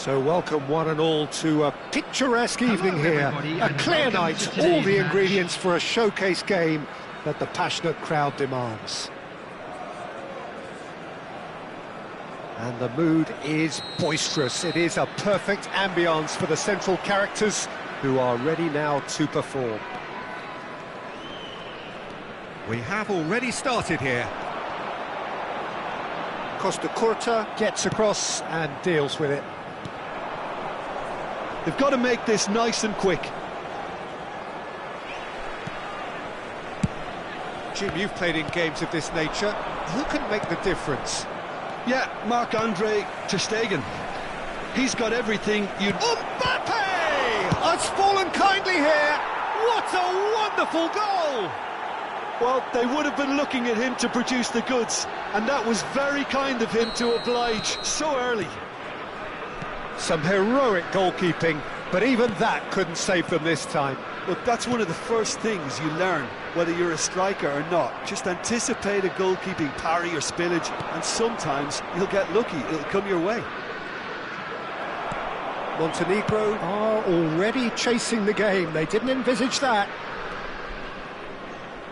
So welcome one and all to a picturesque evening here. A clear night, all the ingredients for a showcase game that the passionate crowd demands. And the mood is boisterous. It is a perfect ambience for the central characters who are ready now to perform. We have already started here. Costa Curta gets across and deals with it. They've got to make this nice and quick. Jim, you've played in games of this nature. Who can make the difference? Yeah, Marc-Andre ter Stegen. He's got everything you'd... Mbappe! It's fallen kindly here. What a wonderful goal! Well, they would have been looking at him to produce the goods, and that was very kind of him to oblige so early. Some heroic goalkeeping, but even that couldn't save them this time. Look, that's one of the first things you learn, whether you're a striker or not. Just anticipate a goalkeeping parry or spillage, and sometimes you'll get lucky, it'll come your way. Montenegro are already chasing the game. They didn't envisage that.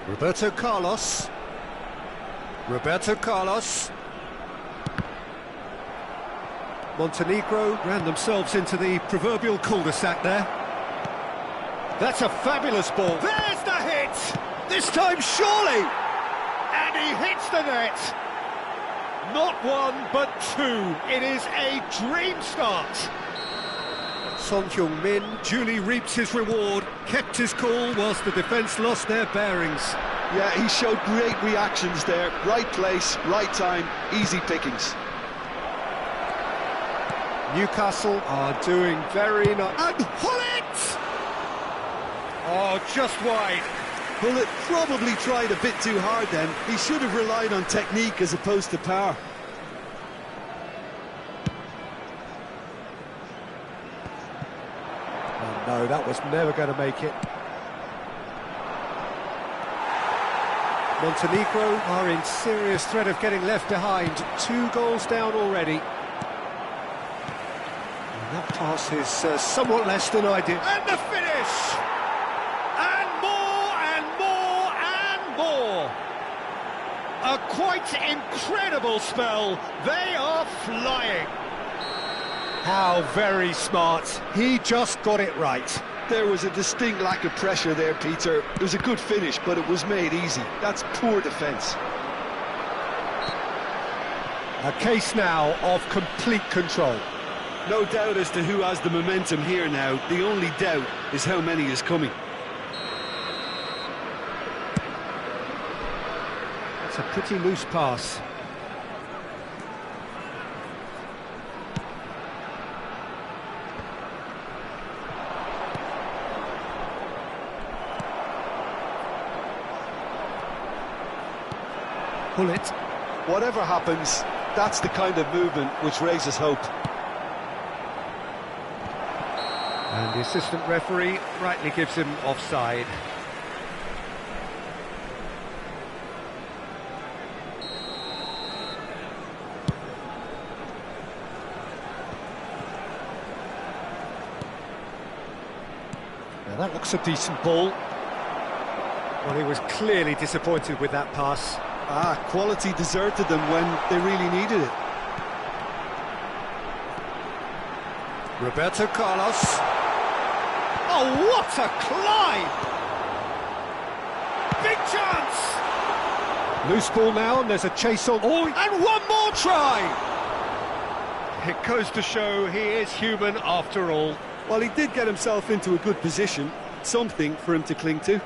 Roberto Carlos. Montenegro ran themselves into the proverbial cul-de-sac there. That's a fabulous ball. There's the hit! This time surely! And he hits the net! Not one, but two. It is a dream start. Son Heung-min duly reaps his reward, kept his cool whilst the defence lost their bearings. Yeah, he showed great reactions there. Right place, right time, easy pickings. Newcastle are doing very nice. And Hullet! Oh, just wide. Hullet probably tried a bit too hard then. He should have relied on technique as opposed to power. Oh no, that was never going to make it. Montenegro are in serious threat of getting left behind. 2 goals down already. That pass is somewhat less than ideal. And the finish! And more, and more, and more! A quite incredible spell. They are flying. How very smart. He just got it right. There was a distinct lack of pressure there, Peter. It was a good finish, but it was made easy. That's poor defence. A case now of complete control. No doubt as to who has the momentum here now. The only doubt is how many is coming. That's a pretty loose pass. Hullet. Whatever happens, that's the kind of movement which raises hope. And the assistant referee rightly gives him offside. Now that looks a decent ball. Well, he was clearly disappointed with that pass. Quality deserted them when they really needed it. Roberto Carlos. Oh, what a climb! Big chance! Loose ball now, and there's a chase on. Oh, and one more try! It goes to show he is human after all. Well, he did get himself into a good position, something for him to cling to.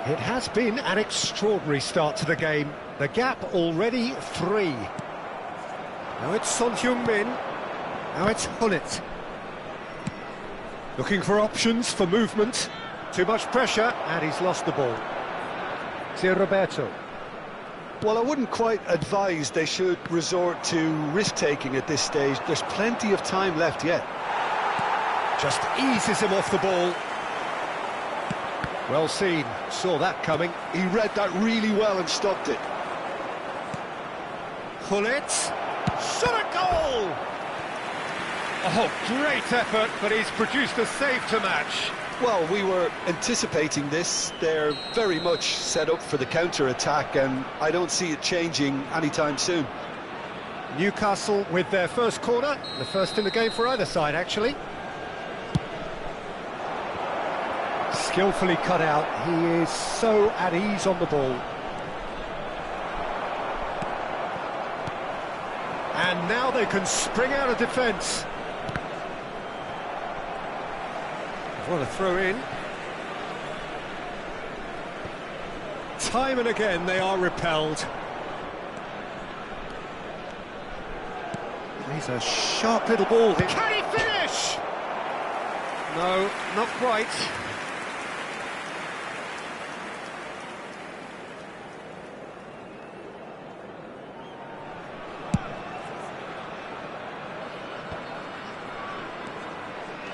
It has been an extraordinary start to the game. The gap already 3. Now it's Son Heung-min. Now it's Hullet. Looking for options, for movement. Too much pressure, and he's lost the ball. Zé Roberto. Well, I wouldn't quite advise they should resort to risk-taking at this stage. There's plenty of time left yet. Just eases him off the ball. Well seen, saw that coming. He read that really well and stopped it. Gullit, shot a goal! Oh, great effort, but he's produced a save to match. Well, we were anticipating this. They're very much set up for the counter-attack, and I don't see it changing anytime soon. Newcastle with their first corner, the first in the game for either side, actually. Skillfully cut out, he is so at ease on the ball. And now they can spring out of defence. What a throw in. Time and again they are repelled. He's a sharp little ball here. Can he finish? No, not quite.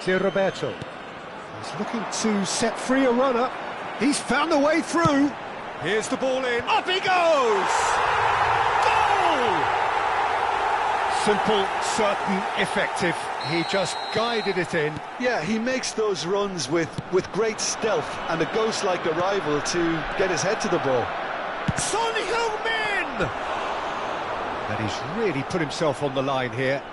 Roberto. He's looking to set free a runner. He's found a way through. Here's the ball in. Up he goes! Goal! Simple, certain, effective. He just guided it in. Yeah, he makes those runs with great stealth and a ghost-like arrival to get his head to the ball. Son Heung-min! And he's really put himself on the line here.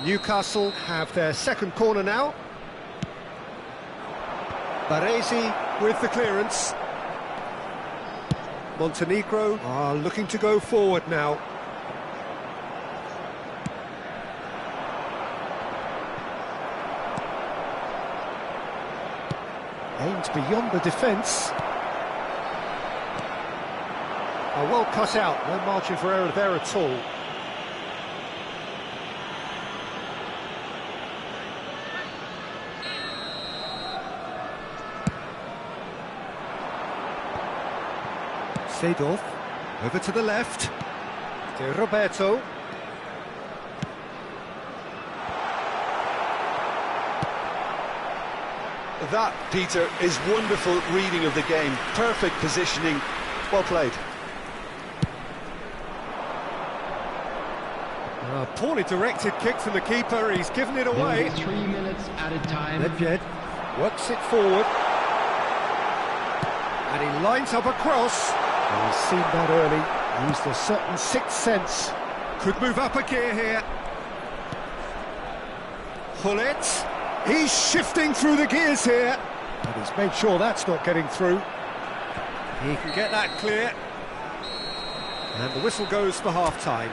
Newcastle have their second corner now. Baresi with the clearance. Montenegro are looking to go forward now. Aimed beyond the defence. Well cut out, no margin for error there at all. Seedorf, over to the left, to Roberto. That, Peter, is wonderful reading of the game. Perfect positioning, well played. Poorly directed kick from the keeper, he's given it away. 3 minutes at a time. Nedved works it forward. And he lines up a cross. He's seen that early, used a certain sixth sense. Could move up a gear here. Gullit, he's shifting through the gears here. And he's made sure that's not getting through. He can get that clear. And the whistle goes for half-time.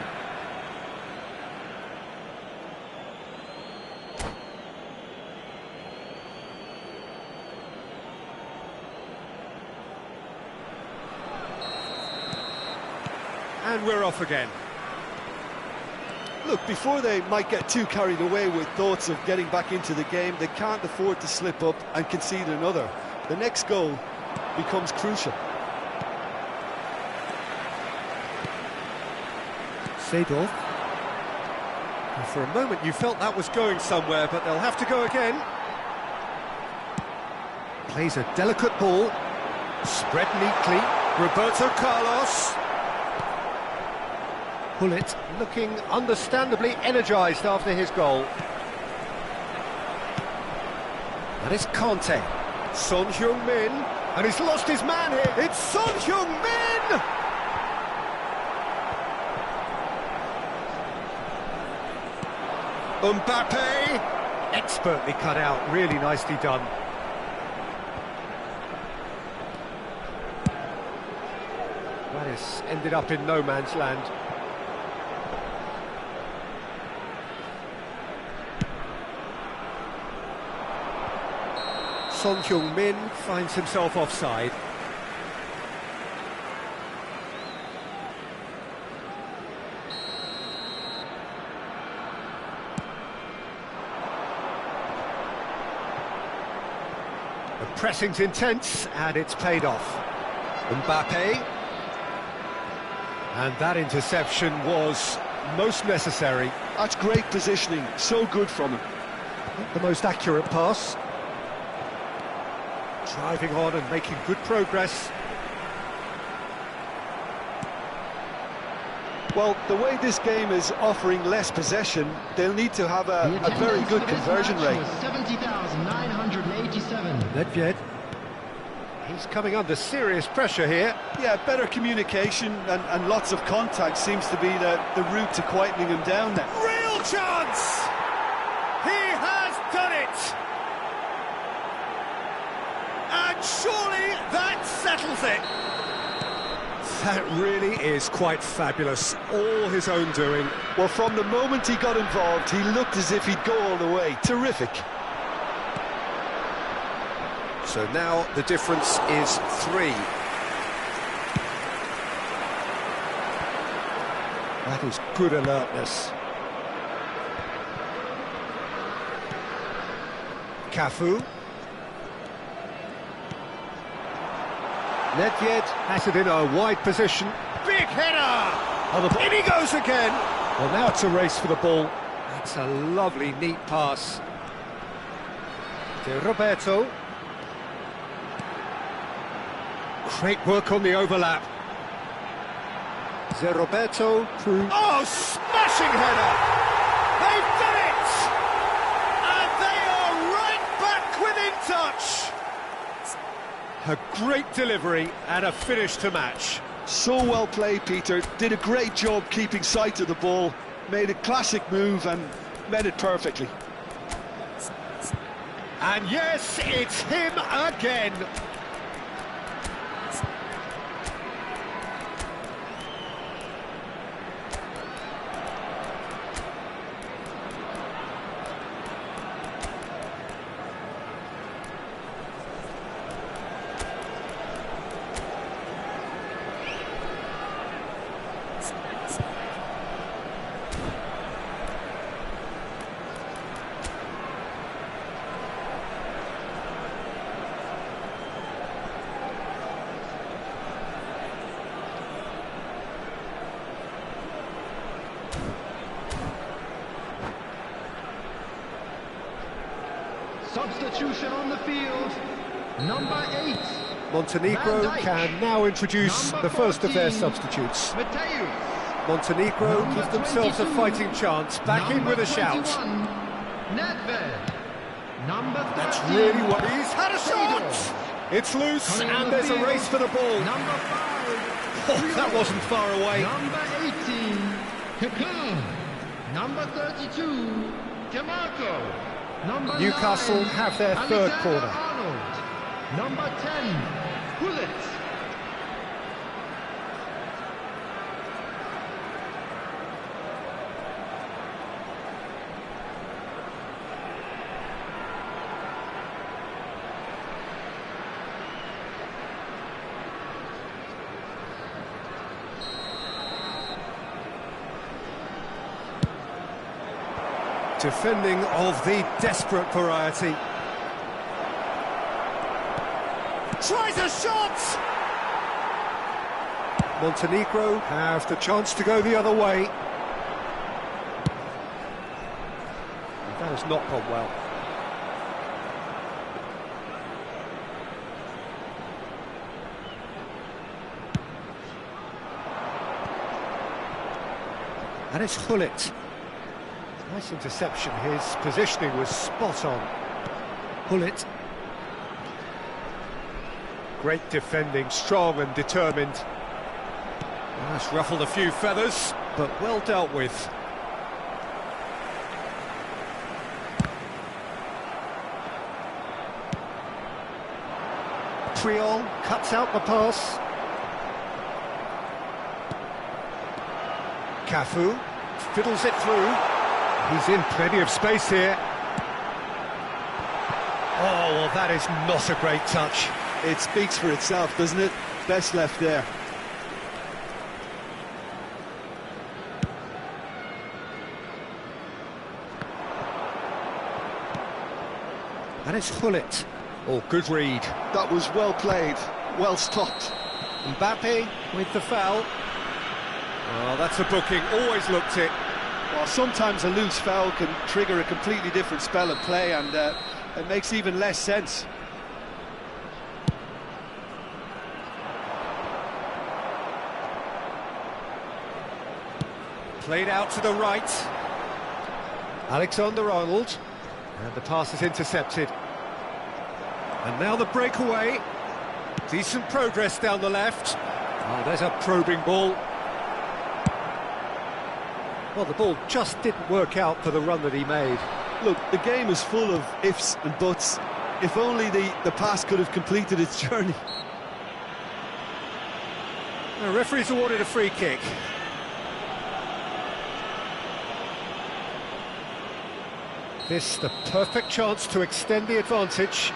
And we're off again. Look, before they might get too carried away with thoughts of getting back into the game, they can't afford to slip up and concede another. The next goal becomes crucial. Seedorf. And for a moment you felt that was going somewhere, but they'll have to go again. Plays a delicate ball. Spread neatly. Roberto Carlos. Gullit looking understandably energised after his goal. That is Conte. Son Heung-min. And he's lost his man here. It's Son Heung-min! Mbappe. Expertly cut out. Really nicely done. That has ended up in no man's land. Son Heung-min finds himself offside. The pressing's intense and it's paid off. Mbappe. And that interception was most necessary. That's great positioning, so good from him. Not the most accurate pass. Driving on and making good progress. Well, the way this game is offering less possession, they'll need to have a very good conversion rate. 70,987. Nedved. He's coming under serious pressure here. Yeah, better communication and lots of contact seems to be the route to quietening him down there. Real chance! He has done it! And surely that settles it! That really is quite fabulous. All his own doing. Well, from the moment he got involved, he looked as if he'd go all the way. Terrific. So now the difference is 3. That is good alertness. Cafu. Nedved has it in a wide position. Big header! In he goes again! Well, now it's a race for the ball. That's a lovely, neat pass. De Roberto. Great work on the overlap. De Roberto through. Oh, smashing header! They've done it! And they are right back within touch! A great delivery and a finish to match. So well played, Peter. Did a great job keeping sight of the ball. Made a classic move and met it perfectly. And yes, it's him again. Substitution on the field. Number 8. Montenegro can now introduce the first of their substitutes. Mateus. Montenegro give themselves a fighting chance. Back in with a shout. Nedved. Number 13. That's really what he's had a shot. It's loose and there's a race for the ball. Number 5. Oh, that wasn't far away. Number 18. Kaká. Number 32. Camargo. Number Newcastle 9, have their third corner. Arnold. Number 10, Bullet. Defending of the desperate variety. Tries a shot! Montenegro have the chance to go the other way. That has not gone well. And it's Hullet. Nice interception, his positioning was spot on. Hullet. Great defending, strong and determined. That's ruffled a few feathers, but well dealt with. Triol cuts out the pass. Cafu fiddles it through. He's in plenty of space here. Oh, well, that is not a great touch. It speaks for itself, doesn't it? Best left there. And it's Hullet. Oh, good read. That was well played, well stopped. Mbappe with the foul. Oh, that's a booking, always looked it. Well, sometimes a loose foul can trigger a completely different spell of play, and it makes even less sense. Played out to the right. Alexander-Arnold. And the pass is intercepted. And now the breakaway. Decent progress down the left. Oh, there's a probing ball. Well, the ball just didn't work out for the run that he made. Look, the game is full of ifs and buts. If only the pass could have completed its journey. The referee's awarded a free kick. This the perfect chance to extend the advantage.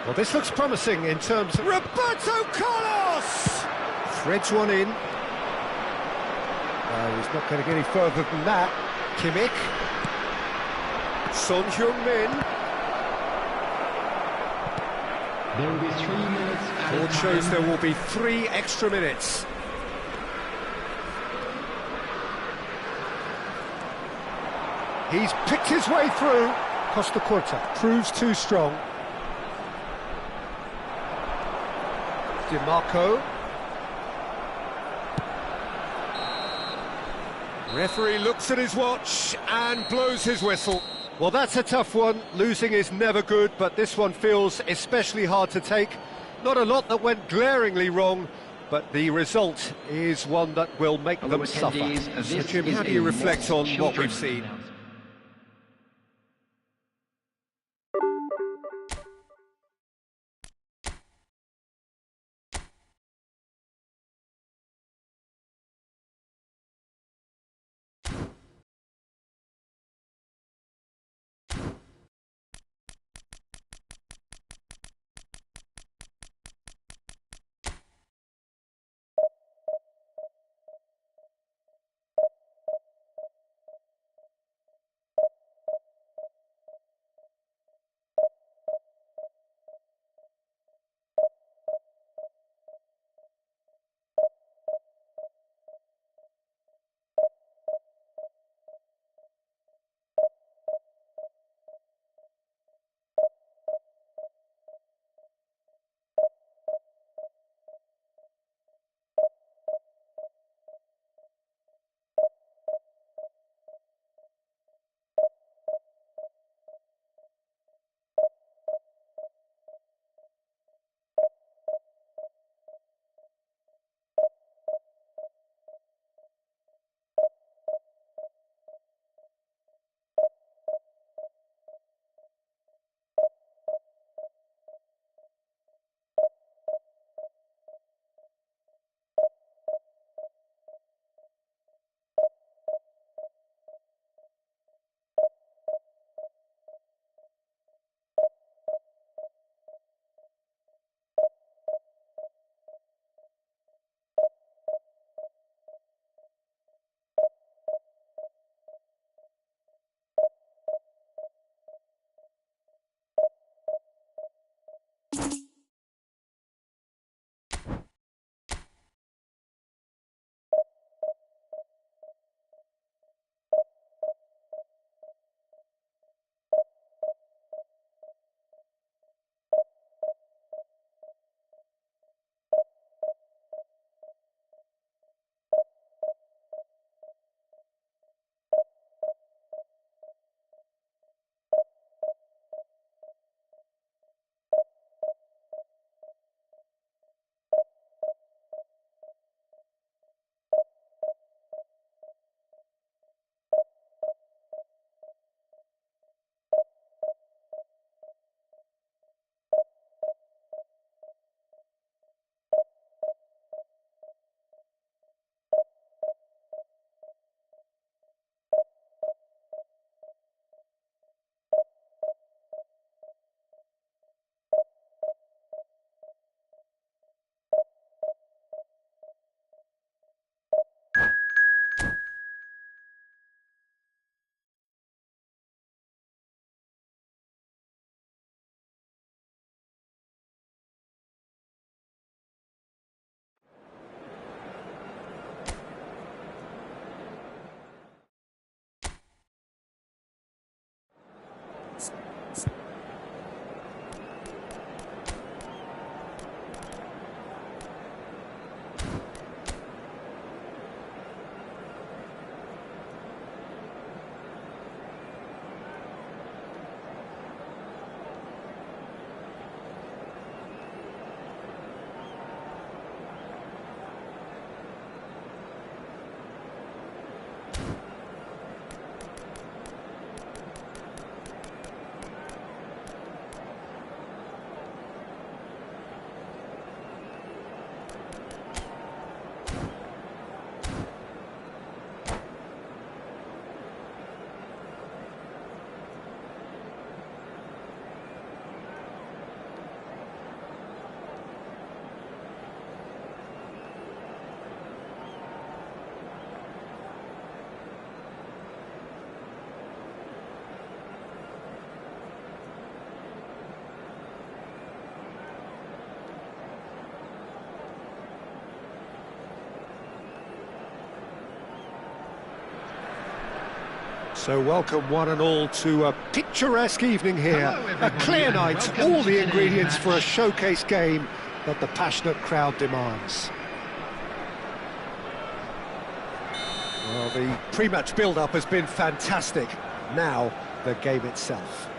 Well, this looks promising in terms of... Roberto Carlos! Threads one in. He's not going to get any further than that. Kimmich. Son Heung-min. There will be 3 minutes added Board shows there will be 3 extra minutes. He's picked his way through. Costa Curta proves too strong. DiMarco. Referee looks at his watch and blows his whistle. Well, that's a tough one. Losing is never good, but this one feels especially hard to take. Not a lot that went glaringly wrong, but the result is one that will make them suffer. So, Jim, how do you reflect on what we've seen? So welcome one and all to a picturesque evening here. Hello, A everyone. clear night, Welcome all to the the ingredients match. for a showcase game that the passionate crowd demands. Well, the pre-match build-up has been fantastic. Now, the game itself.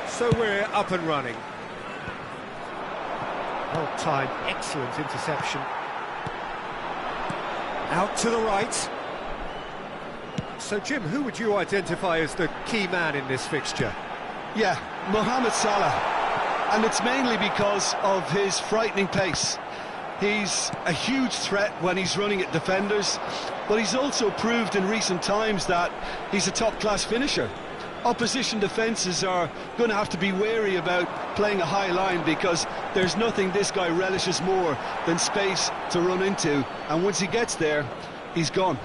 So we're up and running. Well-timed, excellent interception. Out to the right. So, Jim, who would you identify as the key man in this fixture? Yeah, Mohamed Salah. And it's mainly because of his frightening pace. He's a huge threat when he's running at defenders, but he's also proved in recent times that he's a top-class finisher. Opposition defences are going to have to be wary about playing a high line because there's nothing this guy relishes more than space to run into, and once he gets there, he's gone.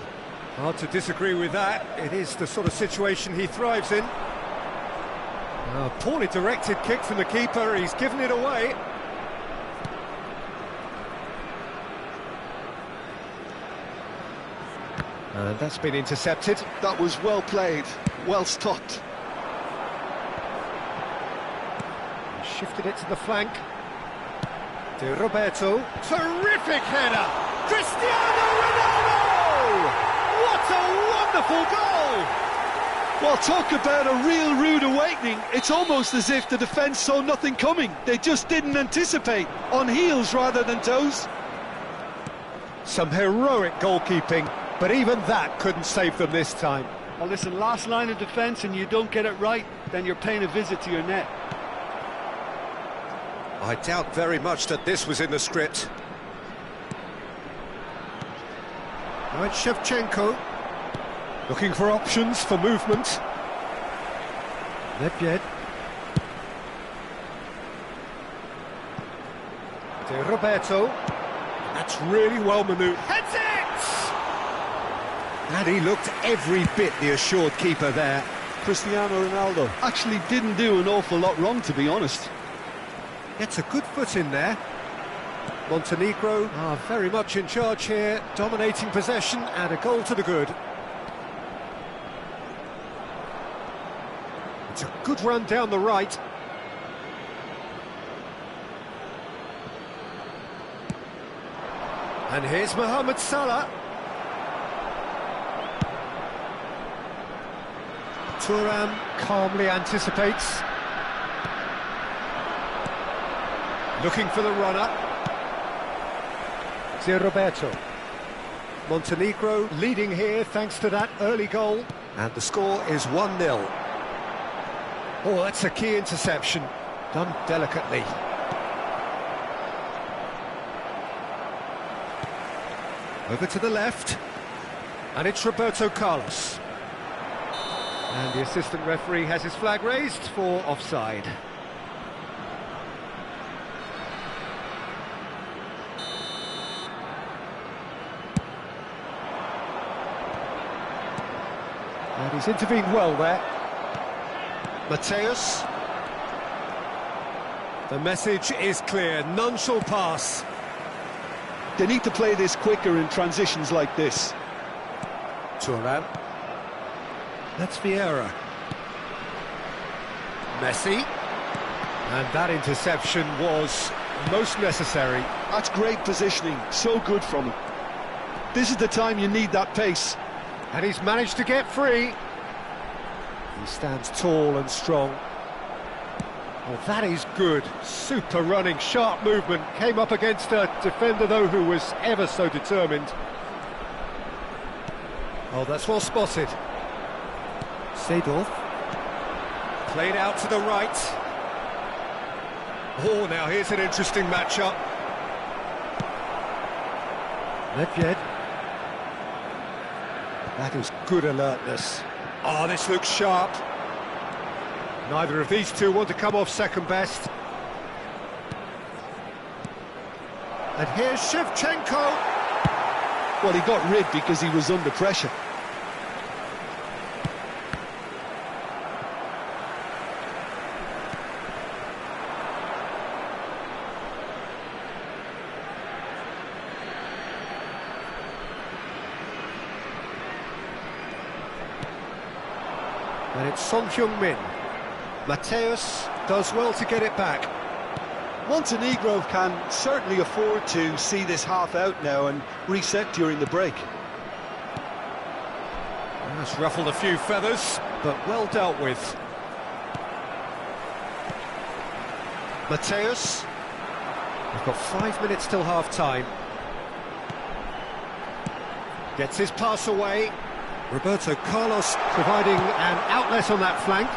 Hard to disagree with that. It is the sort of situation he thrives in. A poorly directed kick from the keeper, he's given it away. And that's been intercepted. That was well played, well stopped. Shifted it to the flank. De Roberto. Terrific header! Cristiano Ronaldo! What a wonderful goal! Well, talk about a real rude awakening. It's almost as if the defence saw nothing coming. They just didn't anticipate, on heels rather than toes. Some heroic goalkeeping, but even that couldn't save them this time. Well, listen, last line of defence and you don't get it right, then you're paying a visit to your net. I doubt very much that this was in the script. Right, Shevchenko. Looking for options for movement. Nedved. De Roberto. That's really well manoeuvred. Heads it! And he looked every bit the assured keeper there. Cristiano Ronaldo actually didn't do an awful lot wrong, to be honest. Gets a good foot in there. Montenegro are very much in charge here, dominating possession and a goal to the good. It's a good run down the right. And here's Mohamed Salah. Thuram calmly anticipates. Looking for the runner. De Roberto. Montenegro leading here thanks to that early goal. And the score is 1-0. Oh, that's a key interception. Done delicately. Over to the left. And it's Roberto Carlos. And the assistant referee has his flag raised for offside. And he's intervened well there. Mateus. The message is clear, none shall pass. They need to play this quicker in transitions like this. Thuram. That's Vieira. Messi. And that interception was most necessary. That's great positioning, so good from him. This is the time you need that pace. And he's managed to get free. He stands tall and strong. Well, that is good. Super running, sharp movement. Came up against a defender, though, who was ever so determined. Oh, that's well spotted. Seedorf. Played out to the right. Oh, now here's an interesting matchup. Nedved. That is good alertness. Oh, this looks sharp. Neither of these two want to come off second best. And here's Shevchenko. Well, he got rid because he was under pressure. And it's Son Heung-min. Mateus does well to get it back. Montenegro can certainly afford to see this half out now and reset during the break. That's ruffled a few feathers, but well dealt with. Mateus. We've got 5 minutes till half-time. Gets his pass away. Roberto Carlos providing an outlet on that flank.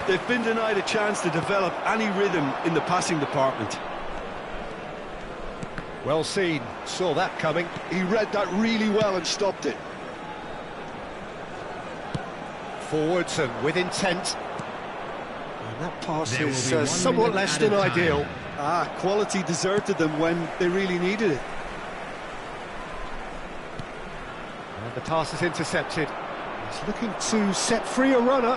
They've been denied a chance to develop any rhythm in the passing department. Well seen, saw that coming. He read that really well and stopped it. Forwards and with intent. And that pass There is will be 1 somewhat minute less added than time. ideal. Quality deserted them when they really needed it. And the pass is intercepted. He's looking to set free a runner.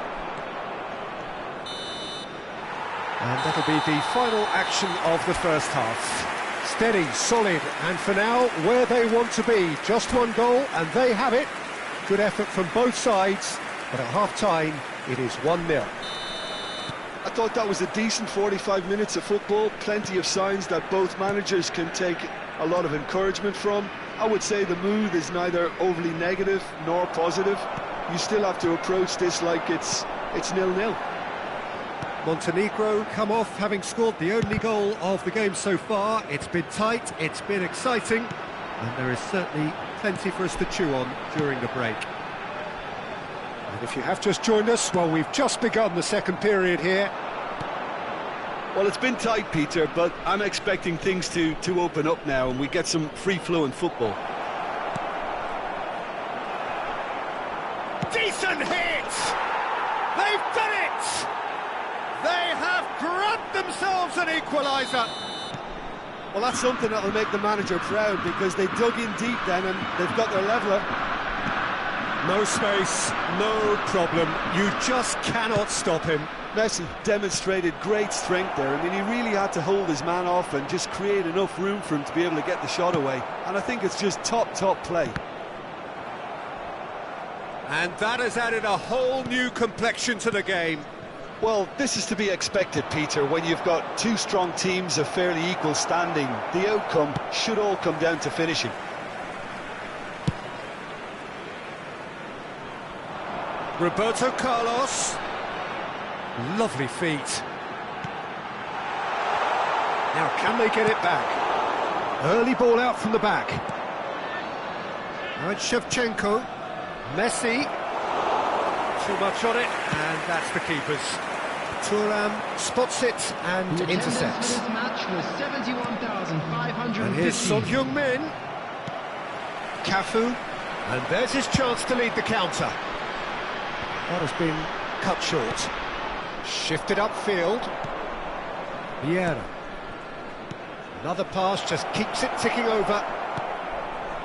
And that'll be the final action of the first half. Steady, solid, and for now, where they want to be. Just one goal, and they have it. Good effort from both sides, but at half-time, it is 1-0. I thought that was a decent 45 minutes of football. Plenty of signs that both managers can take a lot of encouragement from. I would say the mood is neither overly negative nor positive. You still have to approach this like it's 0-0. Montenegro come off having scored the only goal of the game so far. It's been tight, it's been exciting, and there is certainly plenty for us to chew on during the break. And if you have just joined us, well, we've just begun the second period here. Well, it's been tight, Peter, but I'm expecting things to open up now and we get some free-flowing football. Decent hit! They've done it! They have grabbed themselves an equaliser. Well, that's something that'll make the manager proud because they dug in deep then and they've got their leveller. No space, no problem. You just cannot stop him. Messi demonstrated great strength there. I mean, he really had to hold his man off and just create enough room for him to be able to get the shot away. And I think it's just top play. And that has added a whole new complexion to the game. Well, this is to be expected, Peter, when you've got two strong teams of fairly equal standing. The outcome should all come down to finishing. Roberto Carlos. Lovely feet. Now, can they get it back? Early ball out from the back. Now it's Shevchenko. Messi. Too much on it, and that's the keeper's. Thuram spots it and intercepts. This match was 71,550. And here's Son Heung-min. Cafu. And there's his chance to lead the counter. That has been cut short. Shifted upfield. Vieira. Another pass just keeps it ticking over.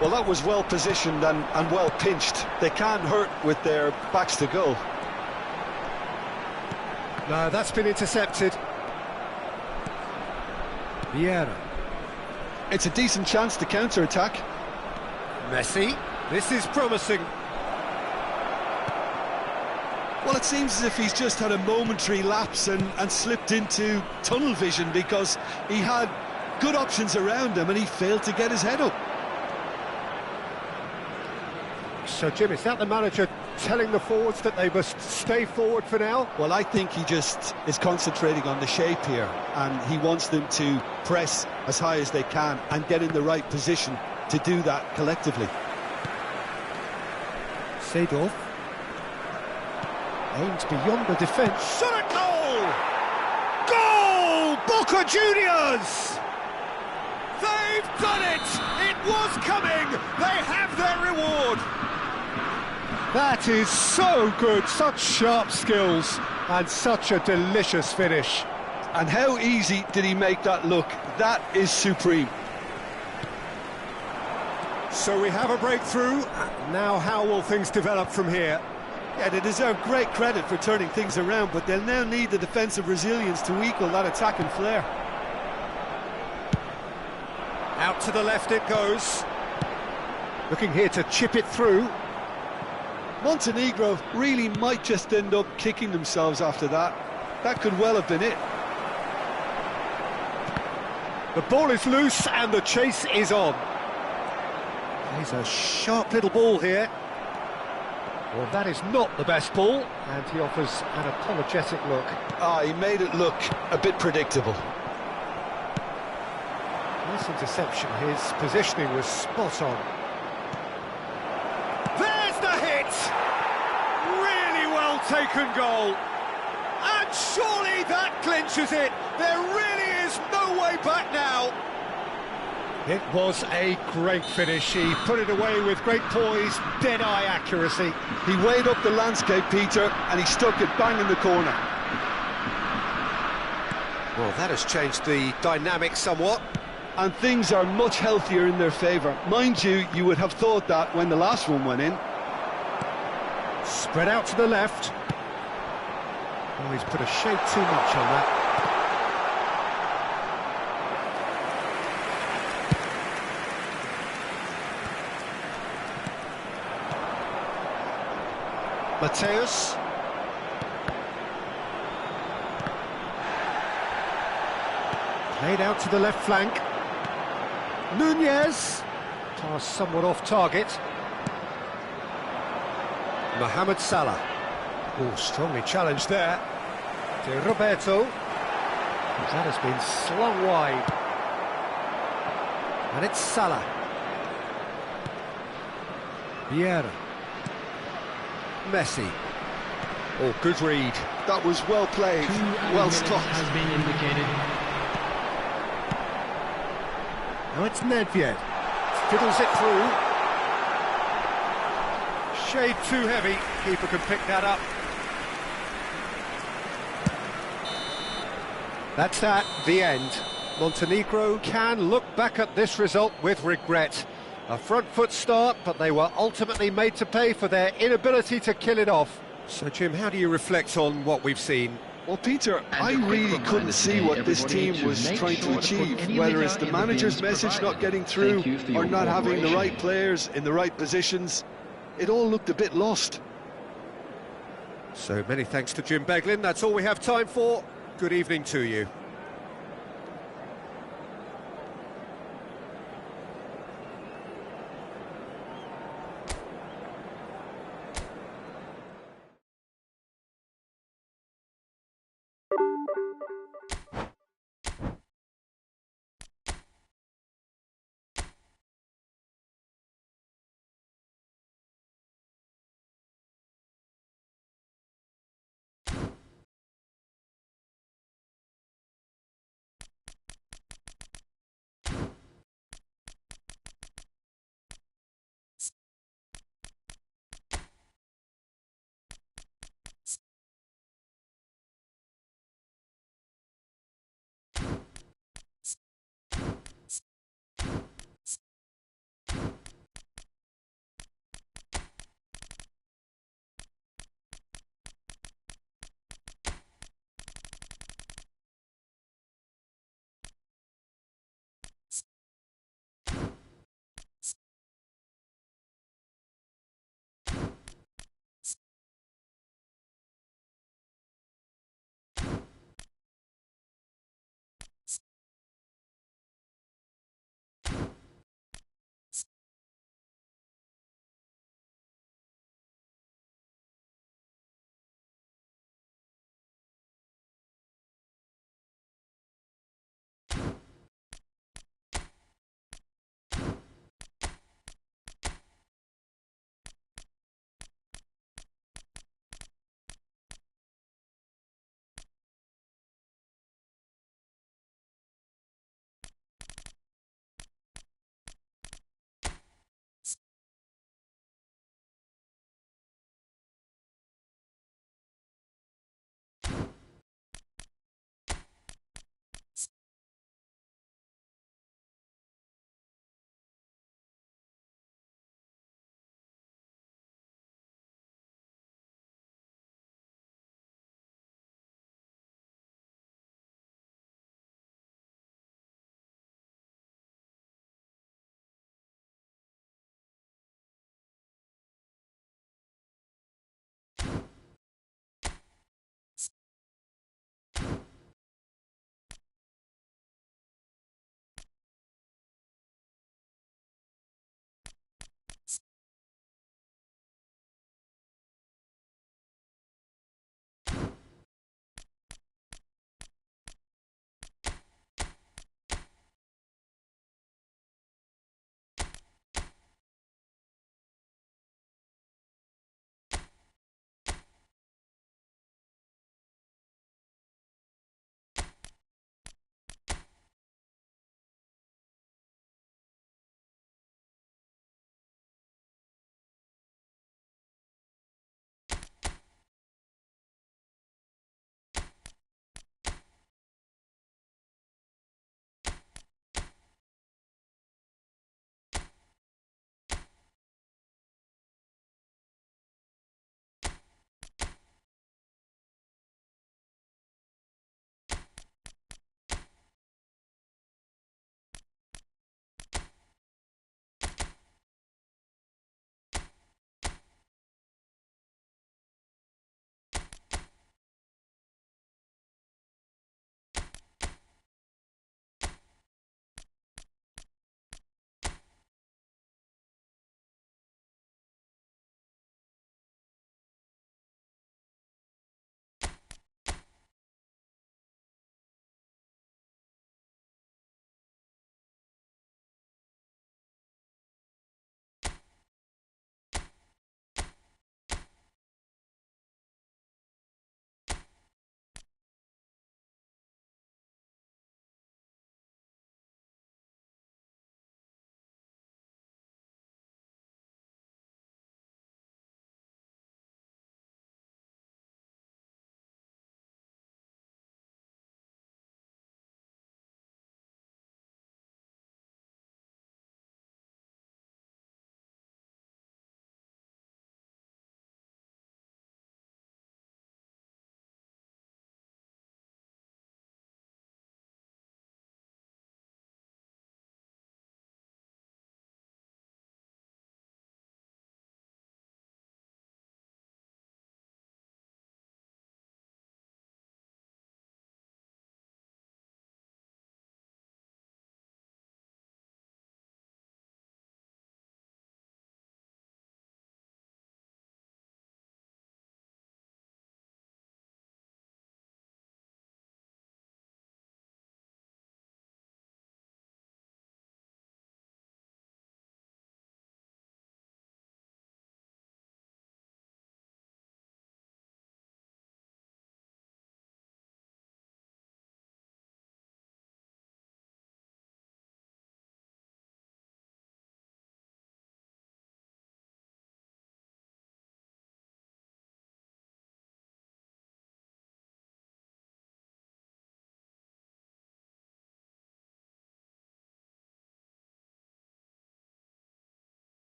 Well, that was well positioned and well pinched. They can't hurt with their backs to goal. No, that's been intercepted. Vieira. It's a decent chance to counter-attack. Messi. This is promising. Well, it seems as if he's just had a momentary lapse and slipped into tunnel vision because he had good options around him and he failed to get his head up. So, Jim, is that the manager telling the forwards that they must stay forward for now? Well, I think he just is concentrating on the shape here and he wants them to press as high as they can and get in the right position to do that collectively. Seedorf. Aimed beyond the defence. Shot at goal! Goal! Boca Juniors! They've done it! It was coming! They have their reward! That is so good, such sharp skills and such a delicious finish. And how easy did he make that look? That is supreme. So we have a breakthrough. Now how will things develop from here? Yeah, they deserve great credit for turning things around, but they'll now need the defensive resilience to equal that attacking flair. Out to the left it goes. Looking here to chip it through. Montenegro really might just end up kicking themselves after that. That could well have been it. The ball is loose and the chase is on. He's a sharp little ball here. Well, that is not the best ball, and he offers an apologetic look. He made it look a bit predictable. Nice interception, his positioning was spot on. There's the hit! Really well taken goal. And surely that clinches it. There really is no way back now. It was a great finish. He put it away with great poise, dead-eye accuracy. He weighed up the landscape, Peter, and he stuck it bang in the corner. Well, that has changed the dynamic somewhat. And things are much healthier in their favour. Mind you, you would have thought that when the last one went in. Spread out to the left. Oh, he's put a shade too much on that. Mateus. Played out to the left flank. Nunez. Pass somewhat off target. Mohamed Salah. Oh, strongly challenged there. De Roberto. That has been slung wide. And it's Salah. Vieira. Messi. Oh, good read. That was well played, well stopped. Has been indicated. Now it's Nedved. Fiddles it through. Shade too heavy. Keeper can pick that up. That's that, the end. Montenegro can look back at this result with regret. A front foot start, but they were ultimately made to pay for their inability to kill it off. So, Jim, how do you reflect on what we've seen? Well, Peter, I really couldn't see what this team was trying to achieve, whether it's the manager's message not getting through or not having the right players in the right positions. It all looked a bit lost. So many thanks to Jim Beglin. That's all we have time for. Good evening to you.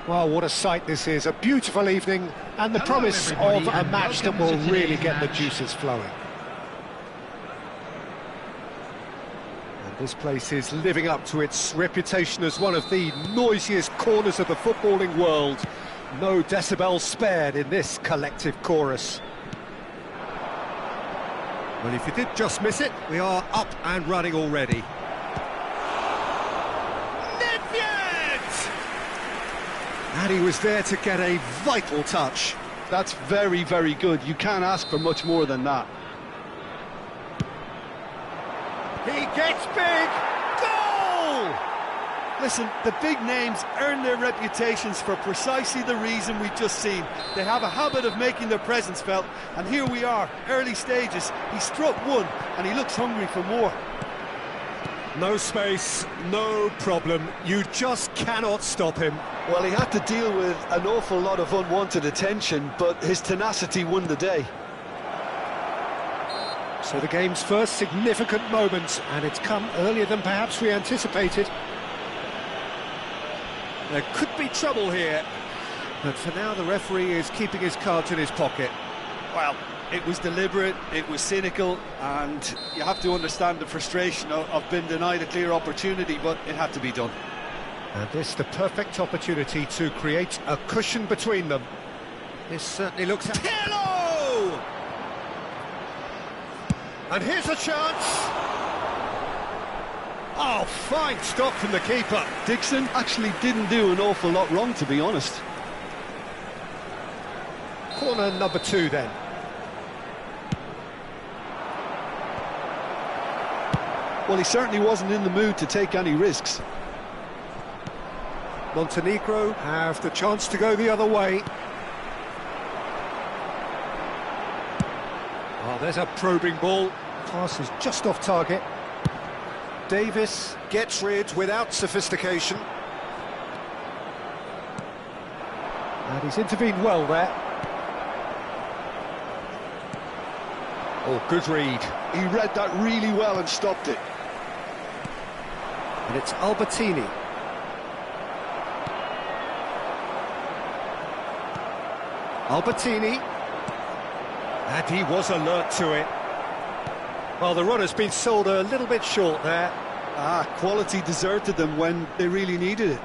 Well, what a sight this is, a beautiful evening, and the promise of a match that will really get the juices flowing. And this place is living up to its reputation as one of the noisiest corners of the footballing world. No decibels spared in this collective chorus. Well, if you did just miss it, we are up and running already. And he was there to get a vital touch. That's very, very good. You can't ask for much more than that. He gets big! Goal! Listen, the big names earn their reputations for precisely the reason we've just seen. They have a habit of making their presence felt, and here we are, early stages. He struck one, and he looks hungry for more. No space, no problem. You just cannot stop him. Well, he had to deal with an awful lot of unwanted attention, but his tenacity won the day. So the game's first significant moment, and it's come earlier than perhaps we anticipated. There could be trouble here, but for now the referee is keeping his cards in his pocket. Well, it was deliberate, it was cynical, and you have to understand the frustration of being denied a clear opportunity, but it had to be done. And this the perfect opportunity to create a cushion between them. This certainly looks... Hello! And here's a chance. Oh, fine stop from the keeper. Dixon actually didn't do an awful lot wrong, to be honest. Corner number 2 then. Well, he certainly wasn't in the mood to take any risks. Montenegro have the chance to go the other way. Oh, there's a probing ball. Pass is just off target. Davis gets rid without sophistication. And he's intervened well there. Oh, good read. He read that really well and stopped it. And it's Albertini. Albertini. And he was alert to it. Well, the run has been sold a little bit short there. Quality deserted them when they really needed it.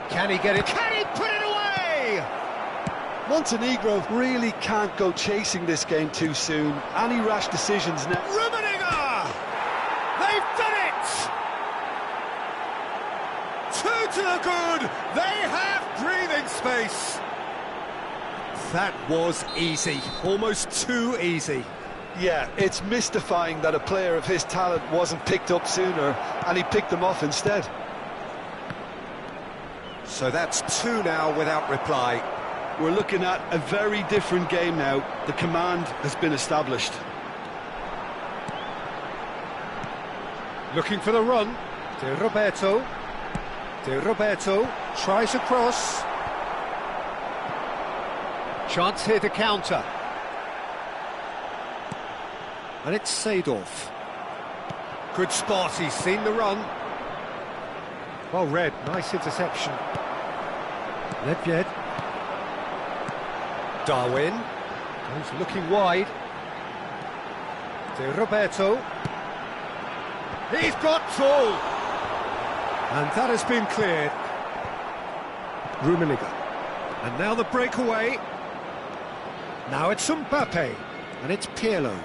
Can he get it? Can he put it away? Montenegro really can't go chasing this game too soon. Any rash decisions now. Rummenigge! They've done it! 2 to the good! They have breathing space! That was easy, almost too easy. Yeah, it's mystifying that a player of his talent wasn't picked up sooner, and he picked them off instead. So that's 2 now without reply. We're looking at a very different game now. The command has been established. Looking for the run. De Roberto. De Roberto tries a cross. Chance here to counter. And it's Seedorf. Good spot, he's seen the run. Well read, nice interception. Ledvied. Darwin. He's looking wide. De Roberto. He's got full. And that has been cleared. Rummenigge. And now the breakaway. Now it's Mbappe. And it's Pirlo.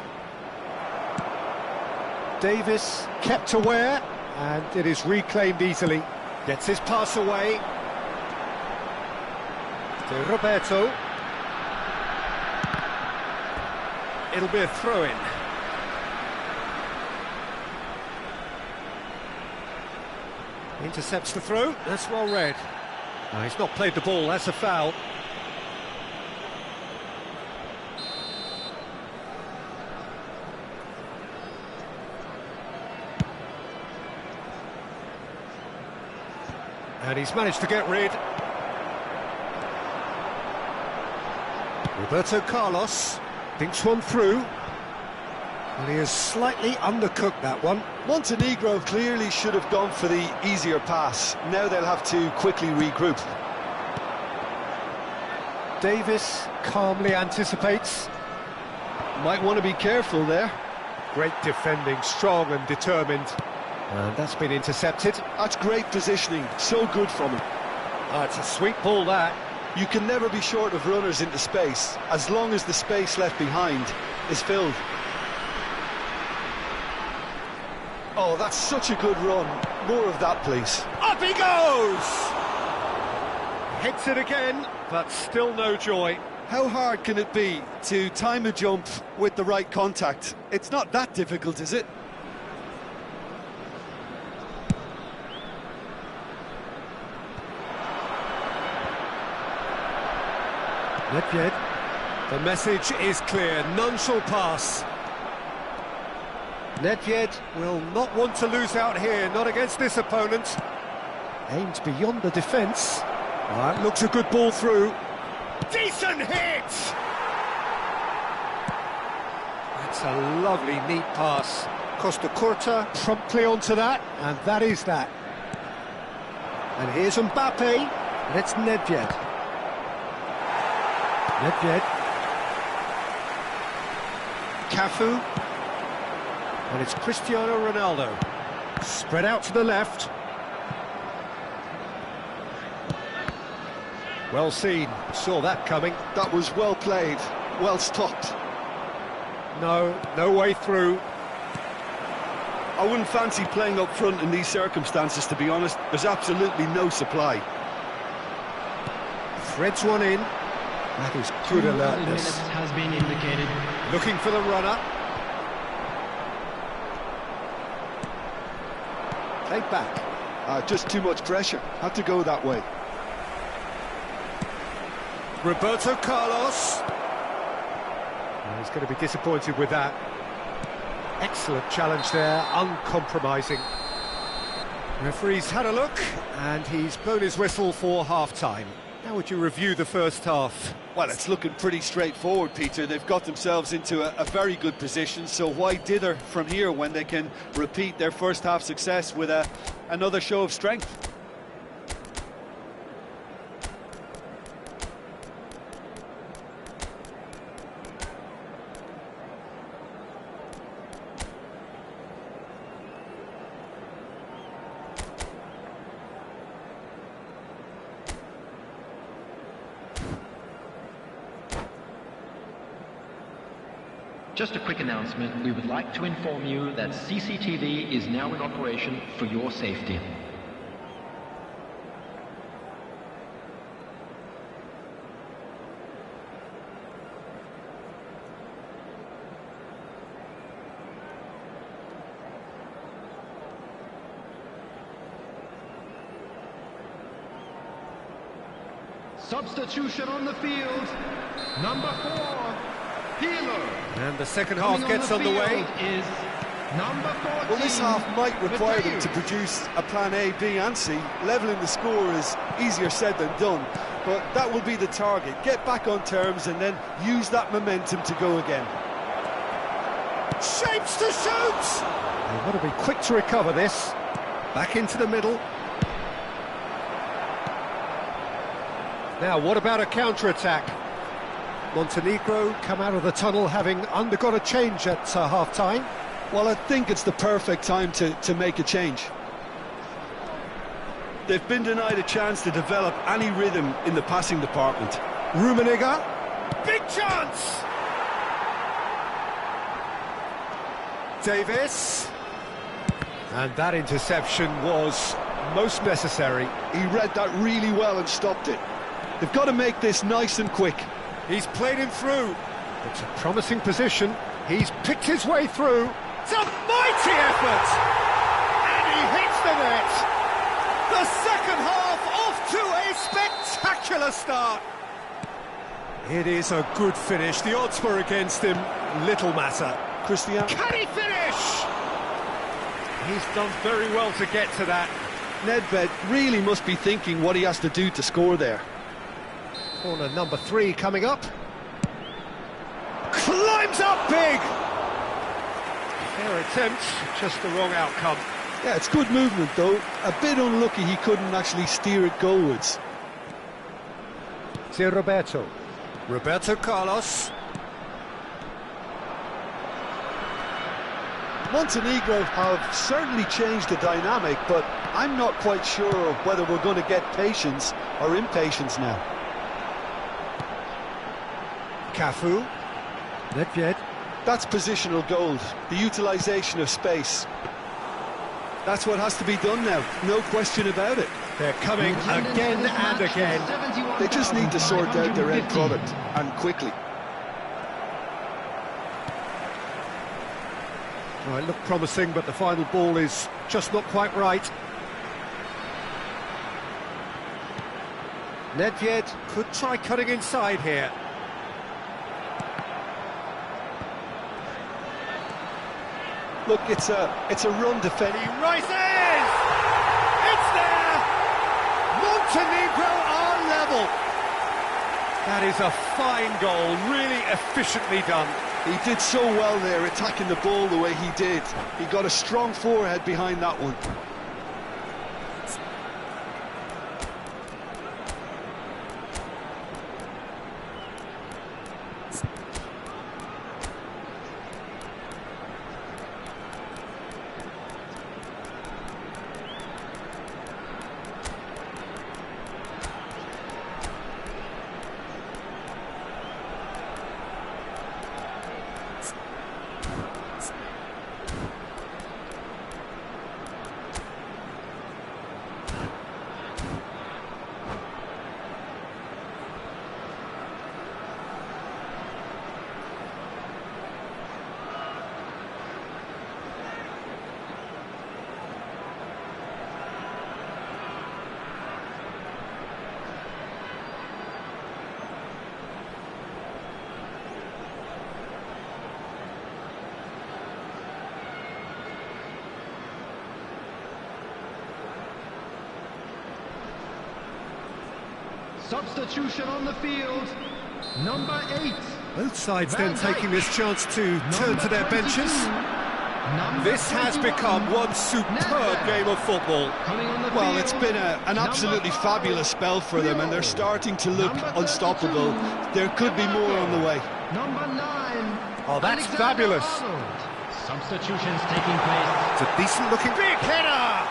Davis kept aware. And it is reclaimed easily. Gets his pass away. De Roberto. It'll be a throw-in. Intercepts the throw. That's well read. No, he's not played the ball. That's a foul. And he's managed to get rid. Roberto Carlos thinks one through. Well, he has slightly undercooked that one. Montenegro clearly should have gone for the easier pass. Now they'll have to quickly regroup. Davis calmly anticipates. Might want to be careful there. Great defending, strong and determined. And that's been intercepted. That's great positioning, so good from him. It's a sweet ball, that. You can never be short of runners into space, as long as the space left behind is filled. Oh, that's such a good run. More of that, please. Up he goes! Hits it again, but still no joy. How hard can it be to time a jump with the right contact? It's not that difficult, is it? Nedved. The message is clear, none shall pass. Nedved will not want to lose out here, not against this opponent. Aims beyond the defence. That looks a good ball through. Decent hit! That's a lovely, neat pass. Costa Curta promptly onto that, and that is that. And here's Mbappe, and it's Nedved. Nedved. Cafu. And it's Cristiano Ronaldo. Spread out to the left. Well seen, saw that coming. That was well played, well stopped. No way through. I wouldn't fancy playing up front in these circumstances, to be honest. There's absolutely no supply. Threads one in. That is good alertness. Has been indicated. Looking for the runner. Played back. Just too much pressure. Had to go that way. Roberto Carlos. He's going to be disappointed with that. Excellent challenge there, uncompromising. Referee's had a look, and he's blown his whistle for half-time. How would you review the first half? Well, it's looking pretty straightforward, Peter. They've got themselves into a very good position, so why dither from here when they can repeat their first half success with another show of strength? Just a quick announcement. We would like to inform you that CCTV is now in operation for your safety. Substitution on the field. Number 4. And the second half gets underway. Is number 14. Well, this half might require them to produce a plan A, B and C. Levelling the score is easier said than done, but that will be the target. Get back on terms and then use that momentum to go again. Shapes to shoot! They want to be quick to recover this. Back into the middle. Now, what about a counter-attack? Montenegro come out of the tunnel having undergone a change at half-time. Well, I think it's the perfect time to make a change. They've been denied a chance to develop any rhythm in the passing department. Rummenigge, big chance! Davis. And that interception was most necessary. He read that really well and stopped it. They've got to make this nice and quick. He's played him through. It's a promising position. He's picked his way through. It's a mighty effort! And he hits the net. The second half off to a spectacular start. It is a good finish. The odds were against him. Little matter. Cristiano. Can he finish? He's done very well to get to that. Nedved really must be thinking what he has to do to score there. Corner number 3 coming up. Climbs up big! Fair attempt, just the wrong outcome. Yeah, it's good movement though. A bit unlucky he couldn't actually steer it goalwards. See Roberto. Roberto Carlos. Montenegro have certainly changed the dynamic, but I'm not quite sure whether we're going to get patience or impatience now. Cafu. Nedved. That's positional gold, the utilisation of space. That's what has to be done now, no question about it. They're coming again and again. They just need to sort out their end product, and quickly. Well, it looked promising, but the final ball is just not quite right. Nedved could try cutting inside here. Look, it's a run defense. He rises! It's there! Montenegro are level! That is a fine goal, really efficiently done. He did so well there, attacking the ball the way he did. He got a strong forehead behind that one. Substitution on the field, number 8. Both sides then taking this chance to turn to their benches. This has become one superb game of football. Well, it's been an absolutely fabulous spell for them, and they're starting to look unstoppable. There could be more on the way. Number 9. Oh, that's fabulous. Substitutions taking place. It's a decent-looking big header.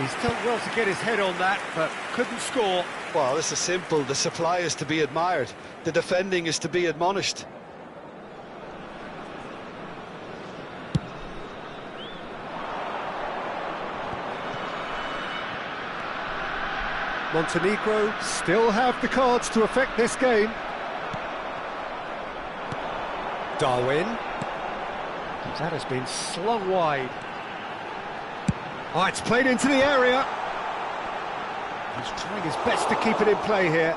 He's done well to get his head on that, but couldn't score. Well, this is simple. The supply is to be admired. The defending is to be admonished. Montenegro still have the cards to affect this game. Darwin. That has been slung wide. Oh, it's played into the area. He's trying his best to keep it in play here.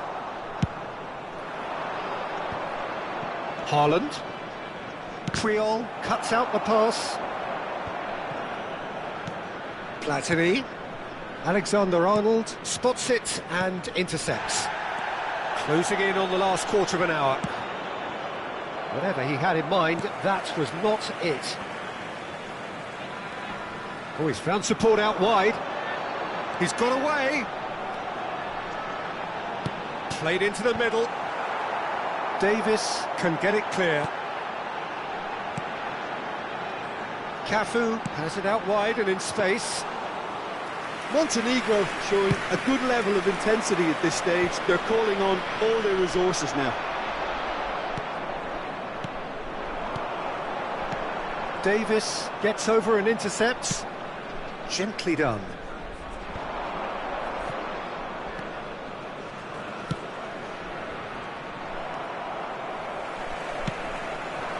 Haaland. Creole cuts out the pass. Platini. Alexander-Arnold spots it and intercepts. Closing in on the last quarter of an hour. Whatever he had in mind, that was not it. Oh, he's found support out wide. He's got away. Played into the middle. Davis can get it clear. Cafu has it out wide and in space. Montenegro showing a good level of intensity at this stage. They're calling on all their resources now. Davis gets over and intercepts. Gently done.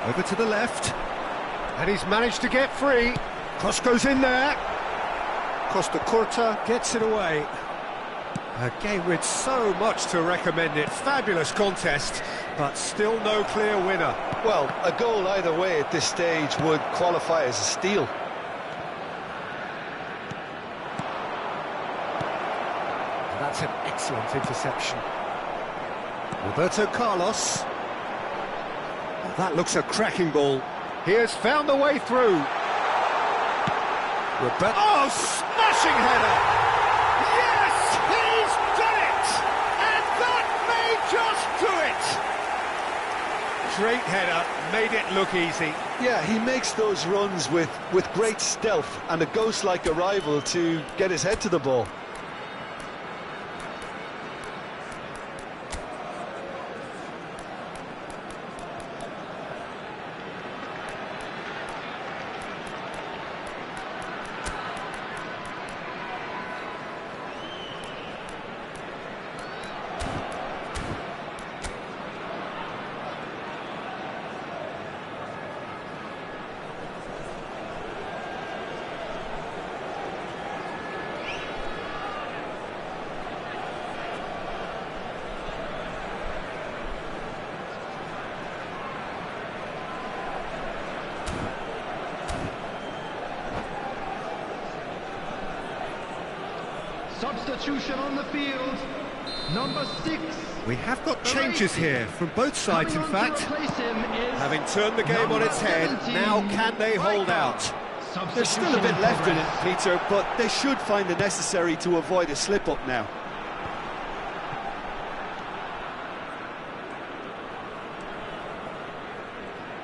Over to the left. And he's managed to get free. Cross goes in there. Costa Curta gets it away. A game with so much to recommend it. Fabulous contest, but still no clear winner. Well, a goal either way at this stage would qualify as a steal. And that's an excellent interception. Roberto Carlos. Well, that looks a cracking ball. He has found the way through. Oh, smashing header! Yes, he's done it! And that may just do it! Great header, made it look easy. Yeah, he makes those runs with great stealth and a ghost-like arrival to get his head to the ball. Substitution on the field, number 6. We have got changes here from both sides, in fact. Having turned the game on its head, now can they hold out? There's still a bit left in it, Peter, but they should find the necessary to avoid a slip-up now.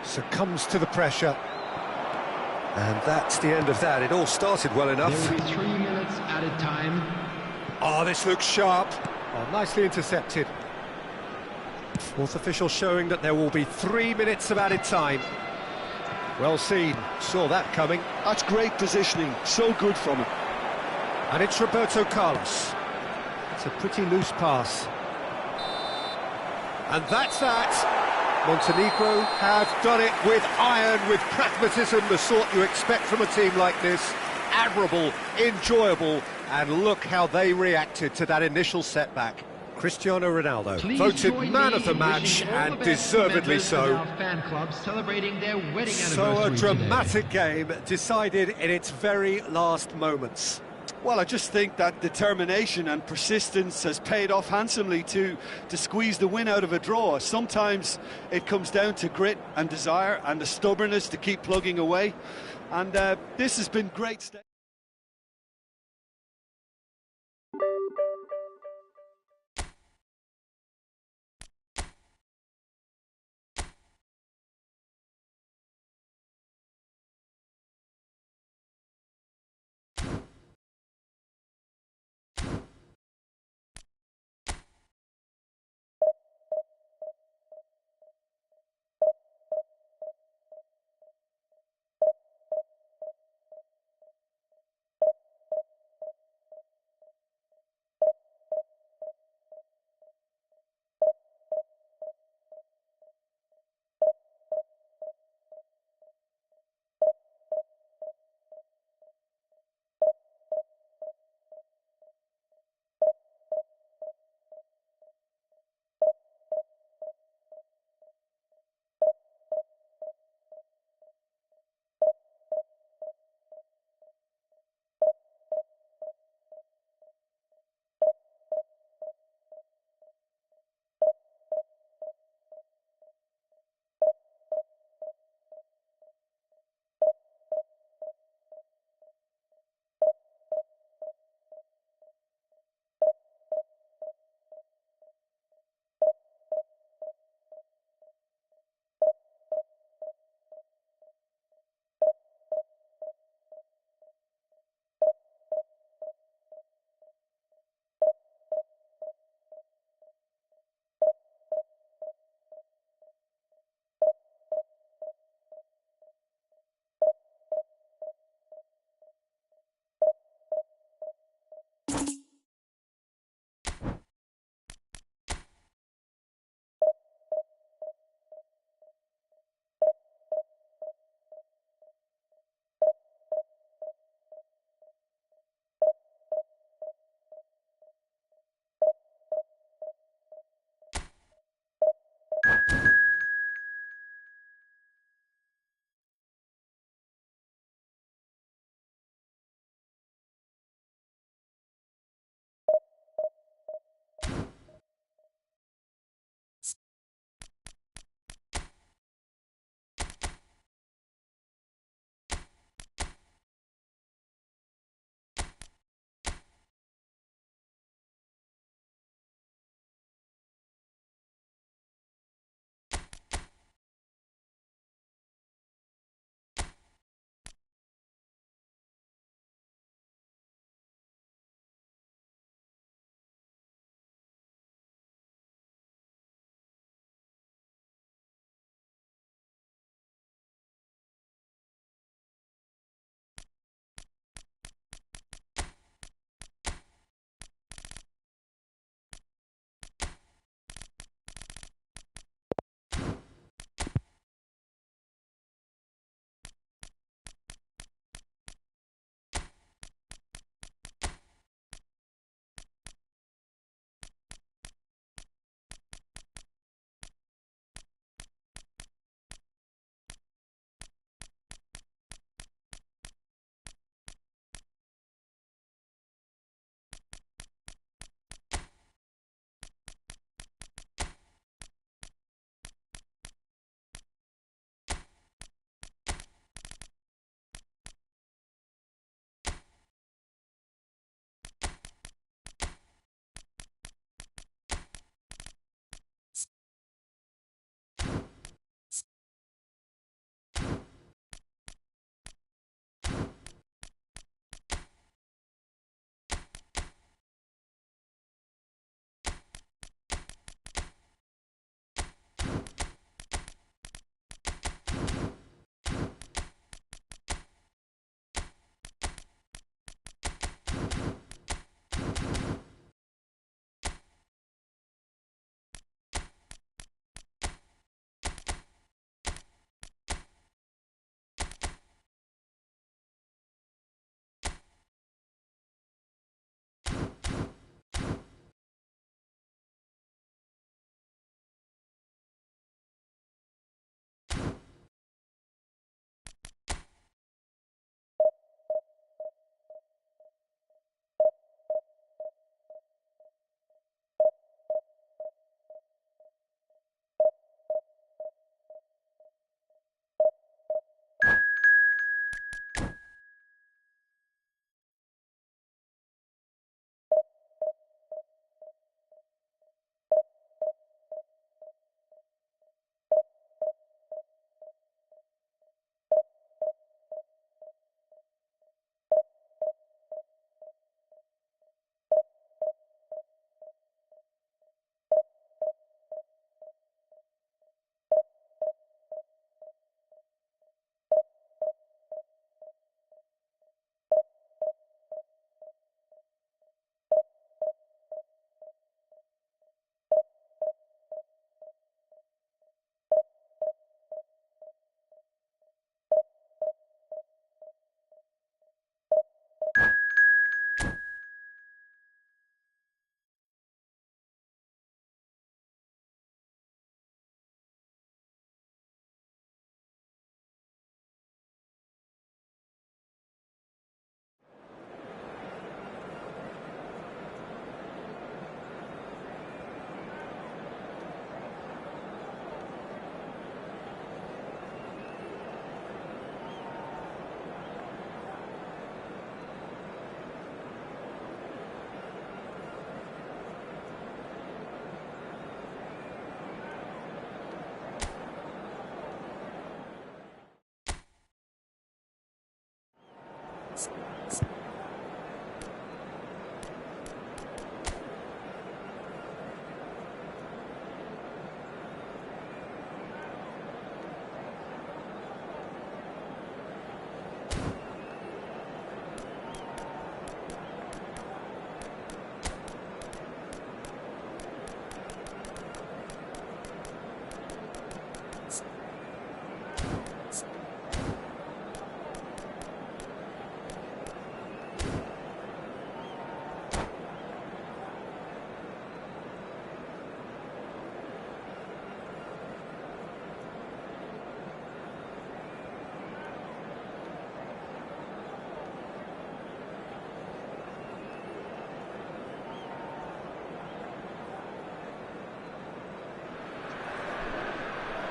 Succumbs to the pressure. And that's the end of that. It all started well enough. There will be 3 minutes added time. Oh, this looks sharp. Oh, nicely intercepted. Fourth official showing that there will be 3 minutes of added time. Well seen. Saw that coming. That's great positioning. So good from him. And it's Roberto Carlos. It's a pretty loose pass. And that's that. Montenegro have done it with iron, with pragmatism, the sort you expect from a team like this. Admirable, enjoyable, and look how they reacted to that initial setback. Cristiano Ronaldo voted man of the match, and deservedly so. Fan club celebrating their wedding So a dramatic game decided in its very last moments. Well, I just think that determination and persistence has paid off handsomely to squeeze the win out of a draw. Sometimes it comes down to grit and desire and the stubbornness to keep plugging away. And this has been great.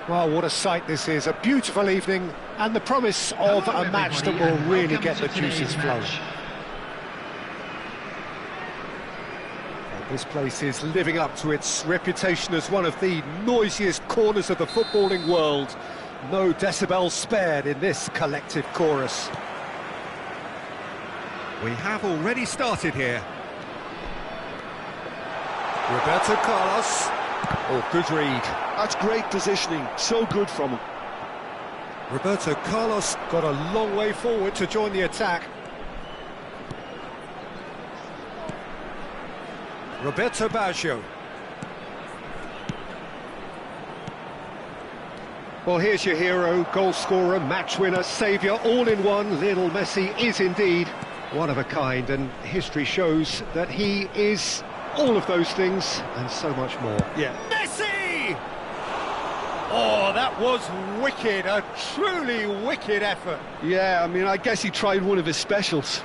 Well, what a sight this is. A beautiful evening and the promise of Hello, a match that everybody, will and really welcome get to the today's juices flowing. match. This place is living up to its reputation as one of the noisiest corners of the footballing world. No decibels spared in this collective chorus. We have already started here. Roberto Carlos. Oh, good read. That's great positioning, so good from him. Roberto Carlos got a long way forward to join the attack. Roberto Baggio. Well, here's your hero, goal scorer, match winner, saviour, all in one. Lionel Messi is indeed one of a kind, and history shows that he is all of those things and so much more. Yeah. Messi! Oh, that was wicked, a truly wicked effort. Yeah, I mean, I guess he tried one of his specials.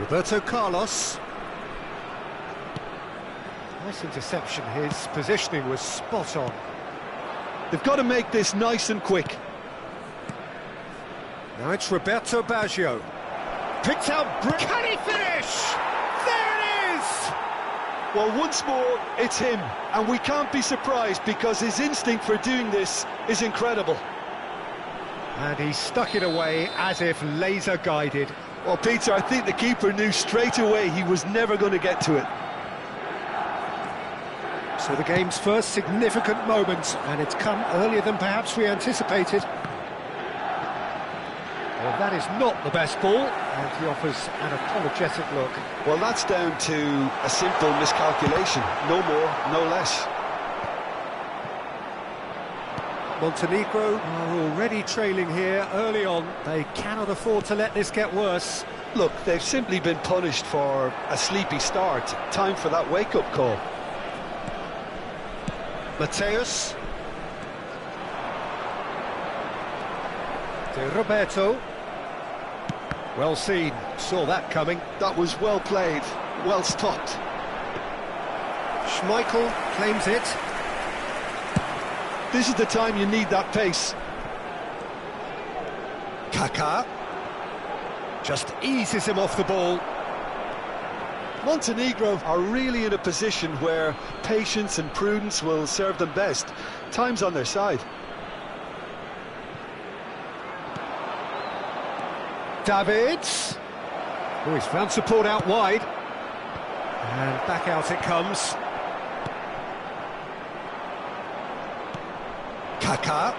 Roberto Carlos. Nice interception, his positioning was spot on. They've got to make this nice and quick. Now it's Roberto Baggio. Picked out, can he finish? There it is! Well, once more, it's him, and we can't be surprised because his instinct for doing this is incredible. And he stuck it away as if laser guided. Well, Peter, I think the keeper knew straight away he was never going to get to it. So the game's first significant moment, and it's come earlier than perhaps we anticipated. Well, that is not the best ball, and he offers an apologetic look. Well, that's down to a simple miscalculation. No more, no less. Montenegro are already trailing here early on. They cannot afford to let this get worse. Look, they've simply been punished for a sleepy start. Time for that wake-up call. Mateus. De Roberto. Well seen, saw that coming. That was well played, well stopped. Schmeichel claims it. This is the time you need that pace. Kaká just eases him off the ball. Montenegro are really in a position where patience and prudence will serve them best. Time's on their side. Davids. Oh, he's found support out wide. And back out it comes. Kaká.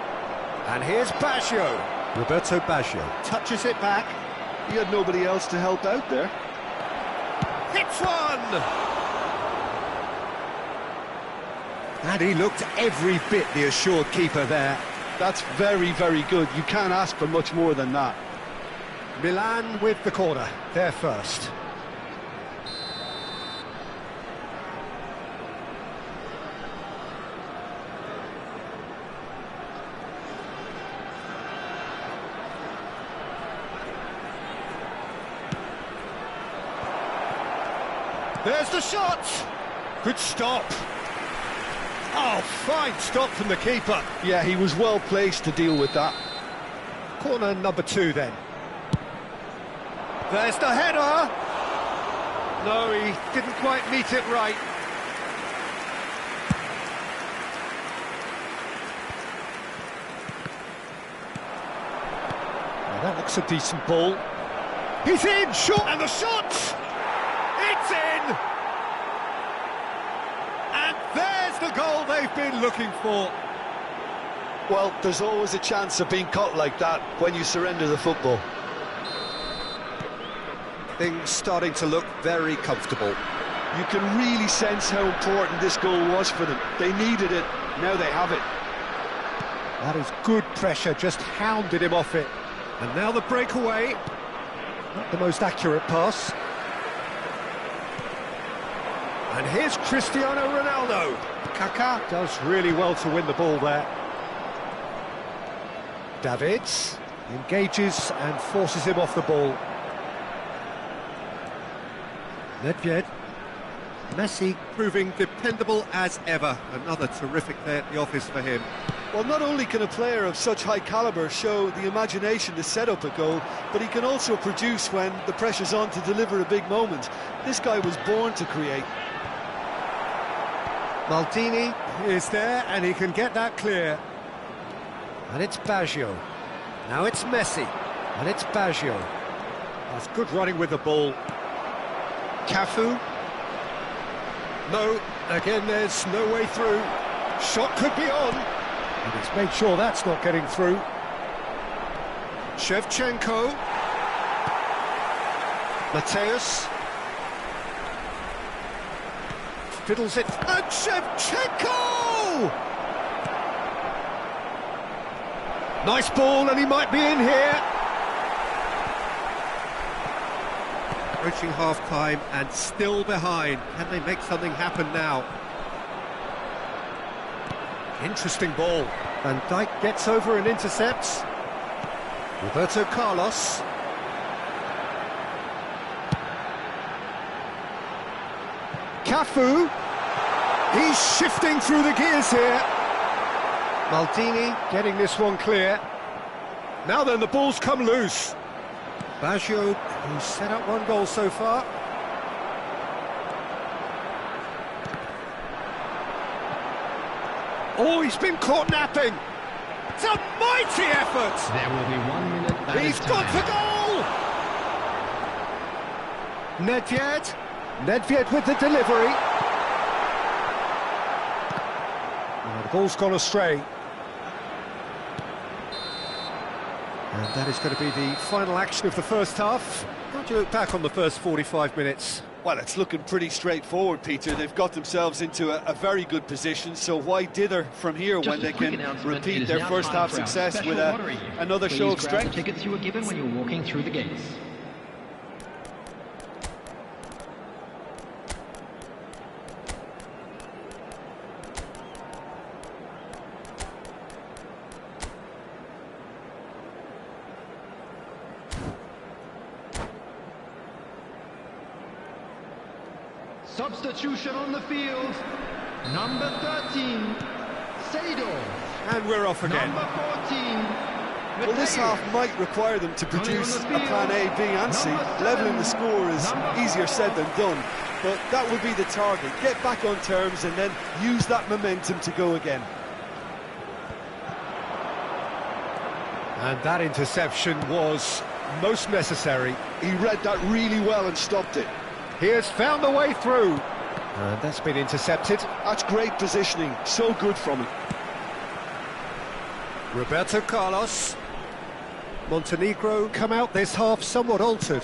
And here's Baggio. Roberto Baggio touches it back. He had nobody else to help out there. Hits one! And he looked every bit the assured keeper there. That's very, very good. You can't ask for much more than that. Milan with the corner, they're first. There's the shot! Good stop. Oh, fine stop from the keeper. Yeah, he was well placed to deal with that. Corner number 2 then. There's the header! No, he didn't quite meet it right. Now that looks a decent ball. He's in! Shot! And the shot! It's in! And there's the goal they've been looking for. Well, there's always a chance of being caught like that when you surrender the football. Things starting to look very comfortable. You can really sense how important this goal was for them. They needed it, now they have it. That is good pressure, just hounded him off it. And now the breakaway. Not the most accurate pass. And here's Cristiano Ronaldo. Kaká does really well to win the ball there. Davids engages and forces him off the ball. Nedved. Messi proving dependable as ever. Another terrific day at the office for him. Well, not only can a player of such high calibre show the imagination to set up a goal, but he can also produce when the pressure's on to deliver a big moment. This guy was born to create. Maldini is there and he can get that clear. And it's Baggio. Now it's Messi. And it's Baggio. That's good running with the ball. Cafu. No, again there's no way through. Shot could be on. And he's made sure that's not getting through. Shevchenko. Mateus. Fiddles it. And Shevchenko! Nice ball, and he might be in here. Approaching half-time and still behind. Can they make something happen now? Interesting ball. Van Dijk gets over and intercepts. Roberto Carlos. Cafu. He's shifting through the gears here. Maldini getting this one clear. Now then, the ball's come loose. Baggio, who's set up one goal so far. Oh, he's been caught napping. It's a mighty effort. There will be 1 minute. He's gone for goal. Nedved. Nedved with the delivery. Oh, the ball's gone astray. And that is going to be the final action of the first half. How do you look back on the first 45 minutes? Well, it's looking pretty straightforward, Peter. They've got themselves into a very good position, so why dither from here when they can repeat their first half success with another show of strength? The tickets you were given when you were walking through the gates. Substitution on the field, number 13, Seydorf. And we're off again. Number 14, Well, this half might require them to produce a plan A, B and C. Levelling the score is easier said than done, but that would be the target. Get back on terms and then use that momentum to go again. And that interception was most necessary. He read that really well and stopped it. He has found the way through. And that's been intercepted. That's great positioning, so good from him. Roberto Carlos. Montenegro come out this half somewhat altered.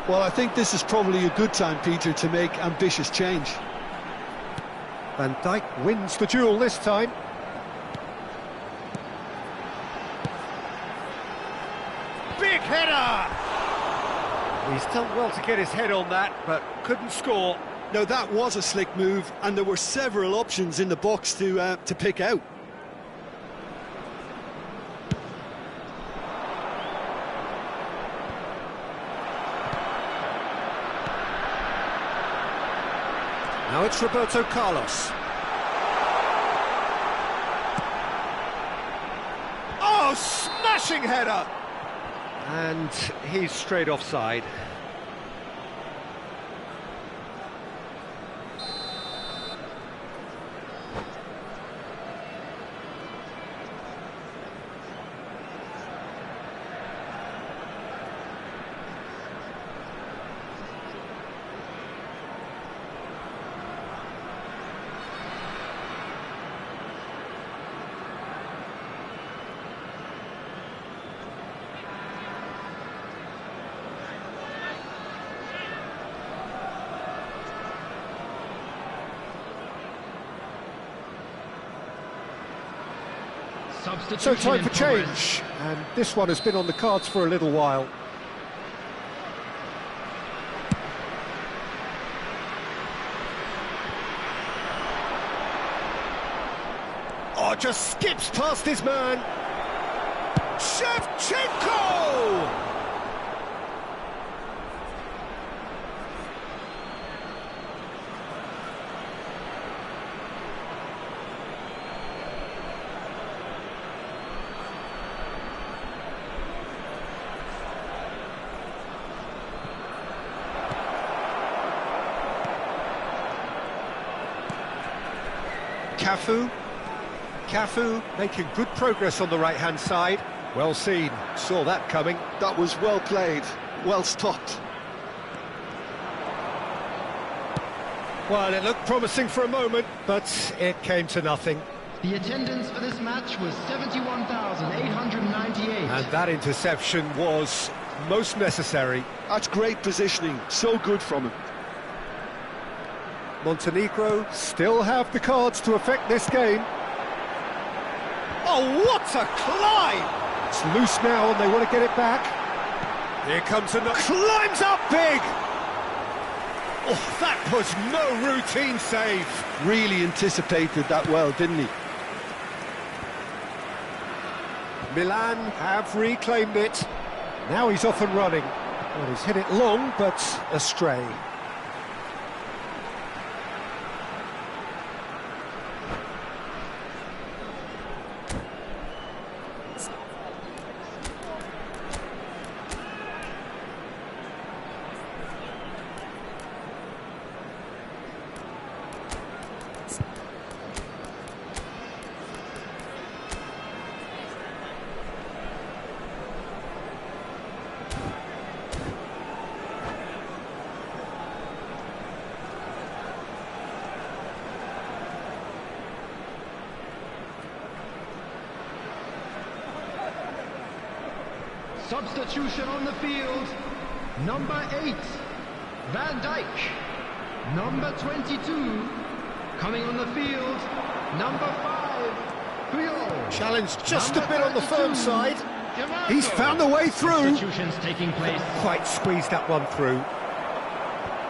Well, I think this is probably a good time, Peter, to make ambitious change. Van Dijk wins the duel this time. Big header! He's done well to get his head on that, but couldn't score. Now, that was a slick move, and there were several options in the box to pick out. Now it's Roberto Carlos. Oh, smashing header! And he's straight offside. So time for change, and this one has been on the cards for a little while. Oh, just skips past his man. Shevchenko! Cafu. Cafu making good progress on the right-hand side. Well seen, saw that coming. That was well played, well stopped. Well, it looked promising for a moment, but it came to nothing. The attendance for this match was 71,898. And that interception was most necessary. That's great positioning, so good from him. Montenegro still have the cards to affect this game. Oh, what a climb! It's loose now and they want to get it back. Here comes another... Climbs up big! Oh, that was no routine save. Really anticipated that well, didn't he? Milan have reclaimed it. Now he's off and running. Well, he's hit it long, but astray. Substitution on the field. Number 8, Van Dijk. Number 22, coming on the field. Number 5, Puyol. Challenged just a Number bit on the firm 32, side. Giamotto. He's found a way through. Substitutions taking place. Quite squeezed that one through.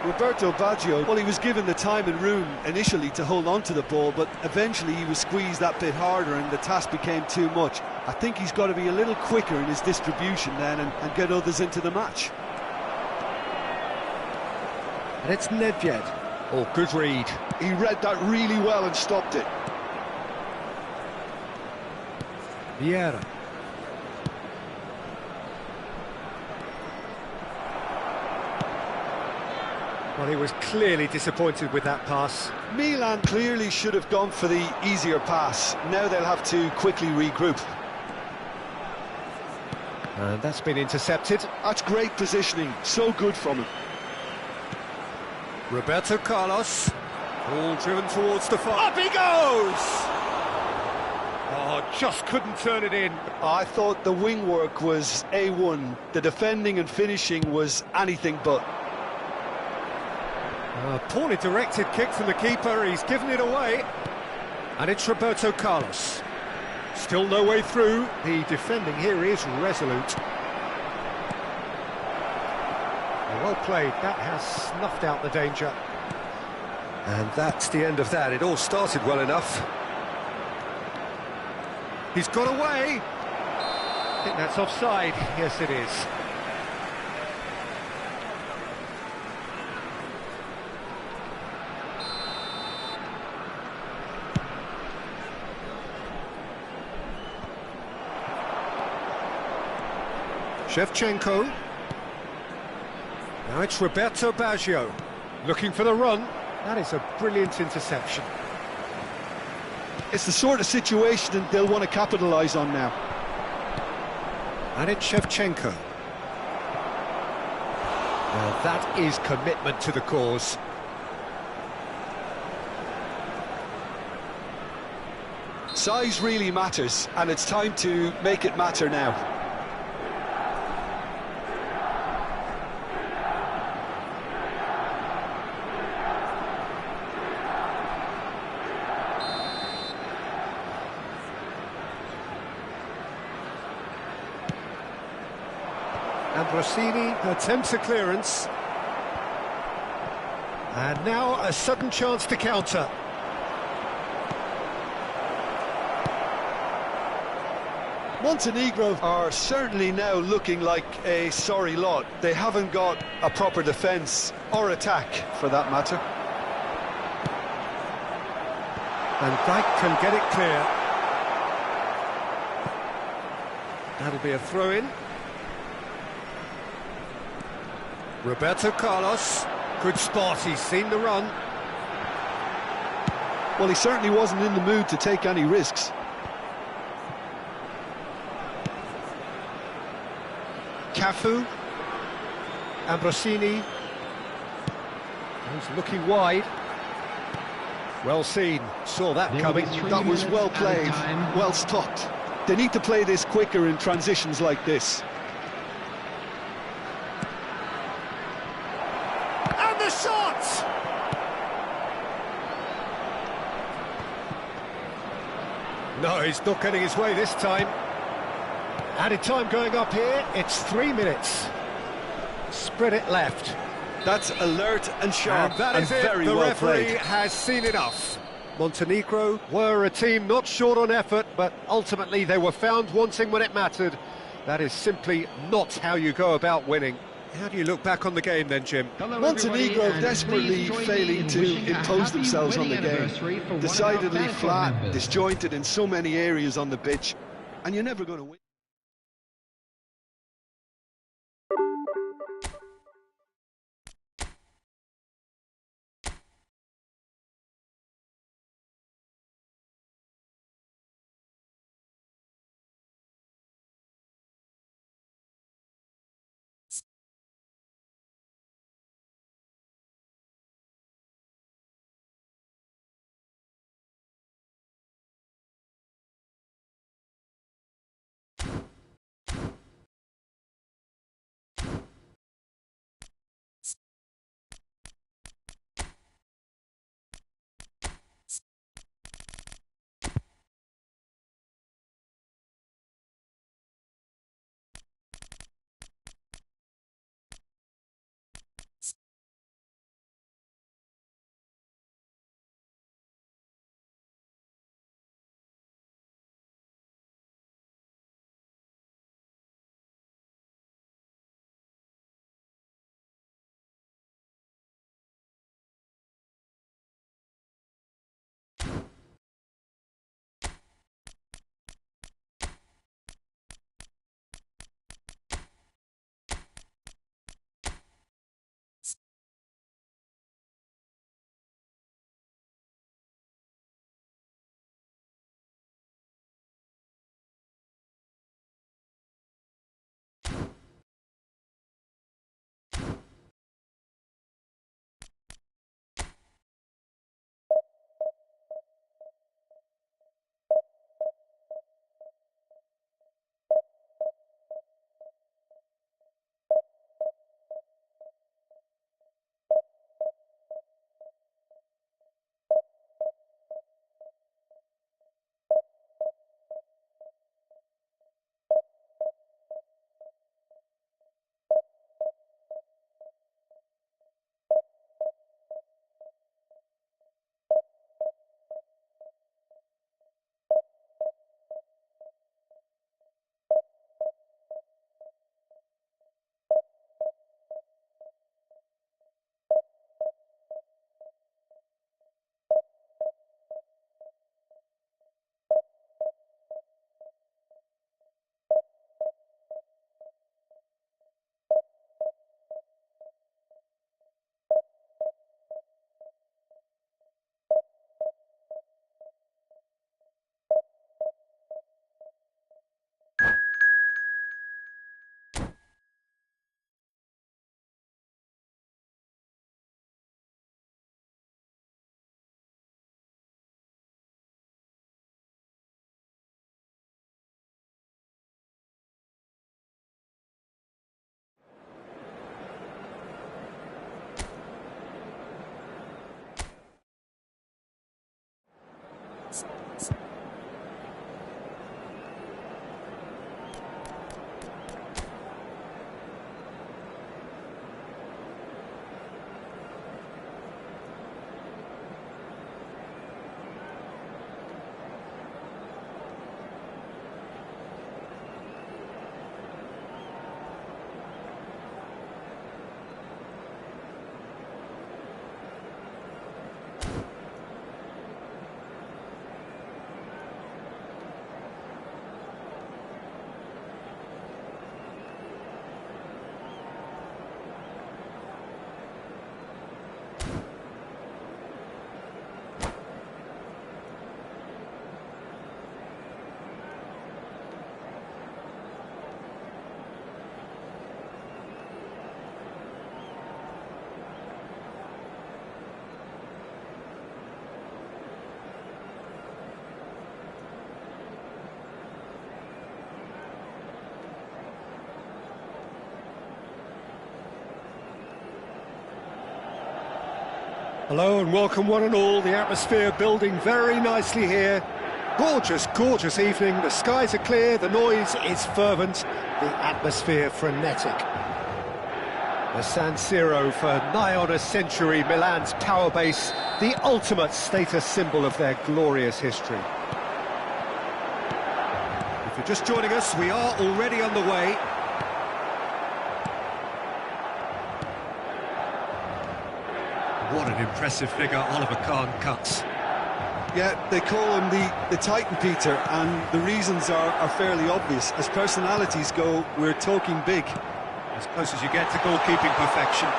Roberto Baggio, well, he was given the time and room initially to hold on to the ball, but eventually he was squeezed that bit harder and the task became too much. I think he's got to be a little quicker in his distribution then and get others into the match. And it's Nedved. Oh, good read. He read that really well and stopped it. Vieira. Well, he was clearly disappointed with that pass. Milan clearly should have gone for the easier pass. Now they'll have to quickly regroup. And that's been intercepted. That's great positioning, so good from him. Roberto Carlos. All driven towards the far. Up he goes! Oh, just couldn't turn it in. I thought the wing work was A1. The defending and finishing was anything but. Poorly directed kick from the keeper, he's given it away. And it's Roberto Carlos. Still no way through, the defending here is resolute. Well played, that has snuffed out the danger. And that's the end of that, it all started well enough. He's got away. I think that's offside, yes it is. Shevchenko. Now it's Roberto Baggio, looking for the run. That is a brilliant interception. It's the sort of situation that they'll want to capitalise on now. And it's Shevchenko. Now that is commitment to the cause. Size really matters, and it's time to make it matter now. Ambrosini attempts a clearance. And now a sudden chance to counter. Montenegro are certainly now looking like a sorry lot. They haven't got a proper defence, or attack for that matter. And Dijk can get it clear. That'll be a throw-in. Roberto Carlos, good spot, he's seen the run. Well, he certainly wasn't in the mood to take any risks. Cafu. Ambrosini. He's looking wide. Well seen, saw that coming. That was well played, well stopped. They need to play this quicker in transitions like this. And the shot! No, he's not getting his way this time. Added time going up here, it's 3 minutes. Spread it left. That's alert and sharp, and that is it. very The well referee played. has seen enough. Montenegro were a team not short on effort, but ultimately they were found wanting when it mattered. That is simply not how you go about winning. How do you look back on the game then, Jim? Montenegro desperately failing to impose themselves on the game. Decidedly flat, disjointed in so many areas on the pitch, and you're never going to win. Hello and welcome one and all. The atmosphere building very nicely here. Gorgeous, gorgeous evening. The skies are clear, the noise is fervent, the atmosphere frenetic. The San Siro for nigh on a century, Milan's power base, the ultimate status symbol of their glorious history. If you're just joining us, we are already underway. What an impressive figure Oliver Kahn cuts. Yeah, they call him the Titan, Peter, and the reasons are fairly obvious. As personalities go, we're talking big. As close as you get to goalkeeping perfection.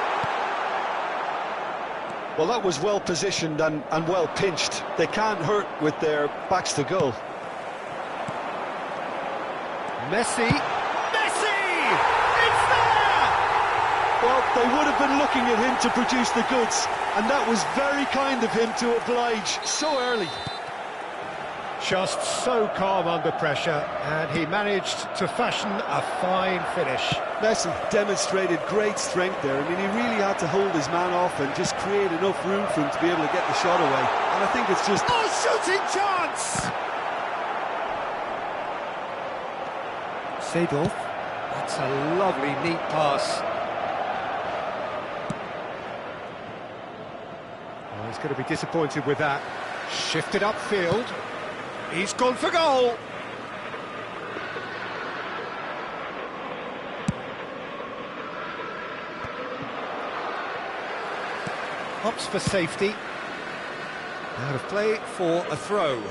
Well, that was well positioned and well pinched. They can't hurt with their backs to goal. Messi! It's there! Well, they would have been looking at him to produce the goods, and that was very kind of him to oblige so early. Just so calm under pressure, and he managed to fashion a fine finish. Messi demonstrated great strength there. I mean, he really had to hold his man off and just create enough room for him to be able to get the shot away. And I think it's just... Oh, shooting chance! Seedorf. That's a lovely, neat pass. Oh, he's going to be disappointed with that. Shifted upfield. He's gone for goal. Opts for safety. Out of play for a throw.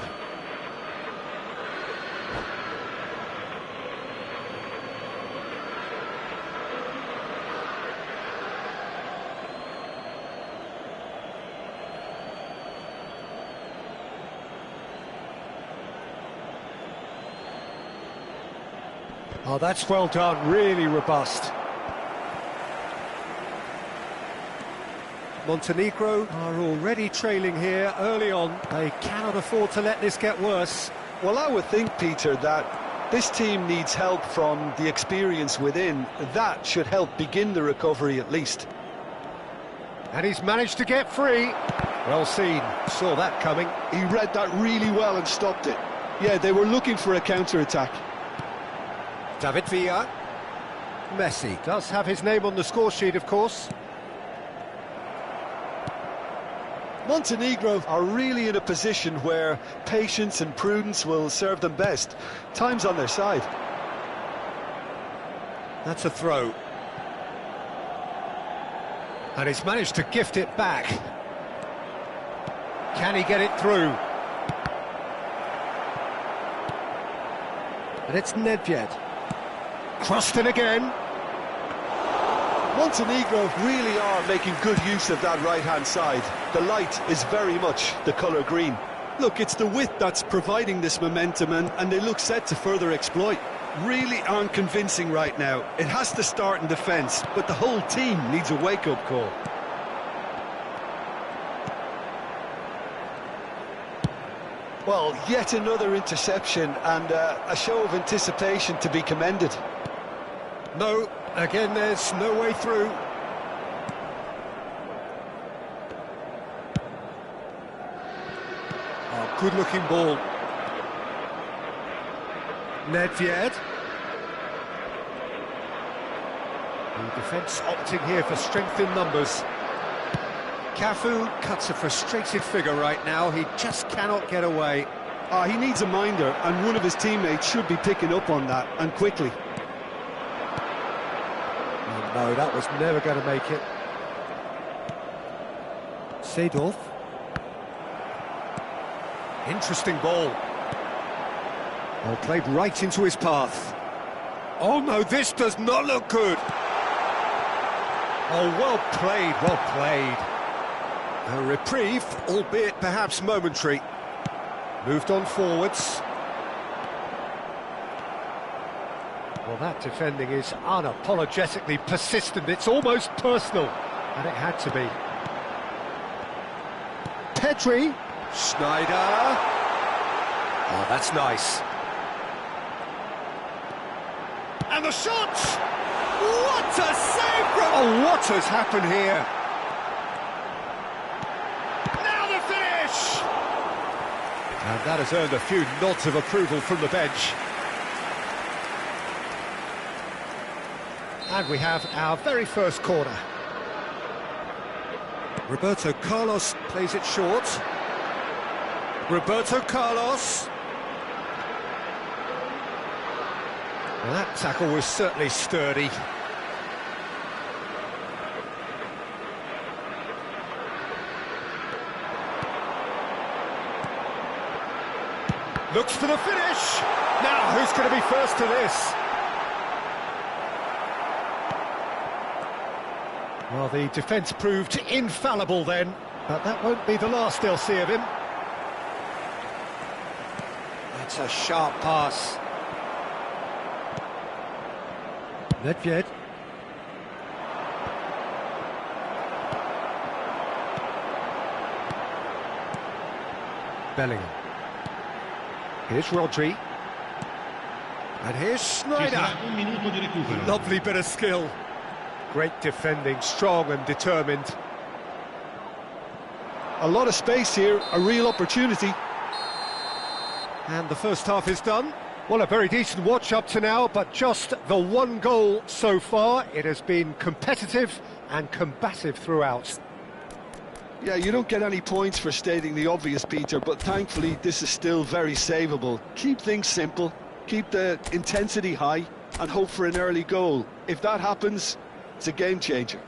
Oh, that's well done, really robust. Montenegro are already trailing here early on. They cannot afford to let this get worse. Well, I would think, Peter, that this team needs help from the experience within. That should help begin the recovery at least. And he's managed to get free. Well seen, saw that coming. He read that really well and stopped it. Yeah, they were looking for a counter-attack. David Villa. Messi does have his name on the score sheet, of course. Montenegro are really in a position where patience and prudence will serve them best. Time's on their side. That's a throw. And he's managed to gift it back. Can he get it through? And it's Nedved. Crossed in again. Montenegro really are making good use of that right-hand side. The light is very much the colour green. Look, it's the width that's providing this momentum, and they look set to further exploit. Really aren't convincing right now. It has to start in defence, but the whole team needs a wake-up call. Well, yet another interception, and a show of anticipation to be commended. No, again, there's no way through. Oh, good-looking ball. Nedved. The defence opting here for strength in numbers. Cafu cuts a frustrated figure right now. He just cannot get away. He needs a minder, and one of his teammates should be picking up on that, and quickly. Oh, no, that was never going to make it. Seedorf. Interesting ball. Oh, played right into his path. Oh no, this does not look good. Oh, well played, well played. A reprieve, albeit perhaps momentary. Moved on forwards. Well, that defending is unapologetically persistent. It's almost personal, and it had to be. Pedri. Schneider. Oh, that's nice. And the shot! What a save from... Oh, what has happened here? And that has earned a few nods of approval from the bench. And we have our very first corner. Roberto Carlos plays it short. Roberto Carlos. Well, that tackle was certainly sturdy. Looks for the finish. Now, who's going to be first to this? Well, the defence proved infallible then, but that won't be the last they'll see of him. That's a sharp pass. Nedved. Bellingham. Here's Rodri. And here's Snyder. Lovely bit of skill. Great defending, strong and determined. A lot of space here, a real opportunity. And the first half is done. Well, a very decent watch up to now, but just the one goal so far. It has been competitive and combative throughout. Yeah, you don't get any points for stating the obvious, Peter, but thankfully this is still very savable. Keep things simple, keep the intensity high, and hope for an early goal. If that happens, it's a game changer.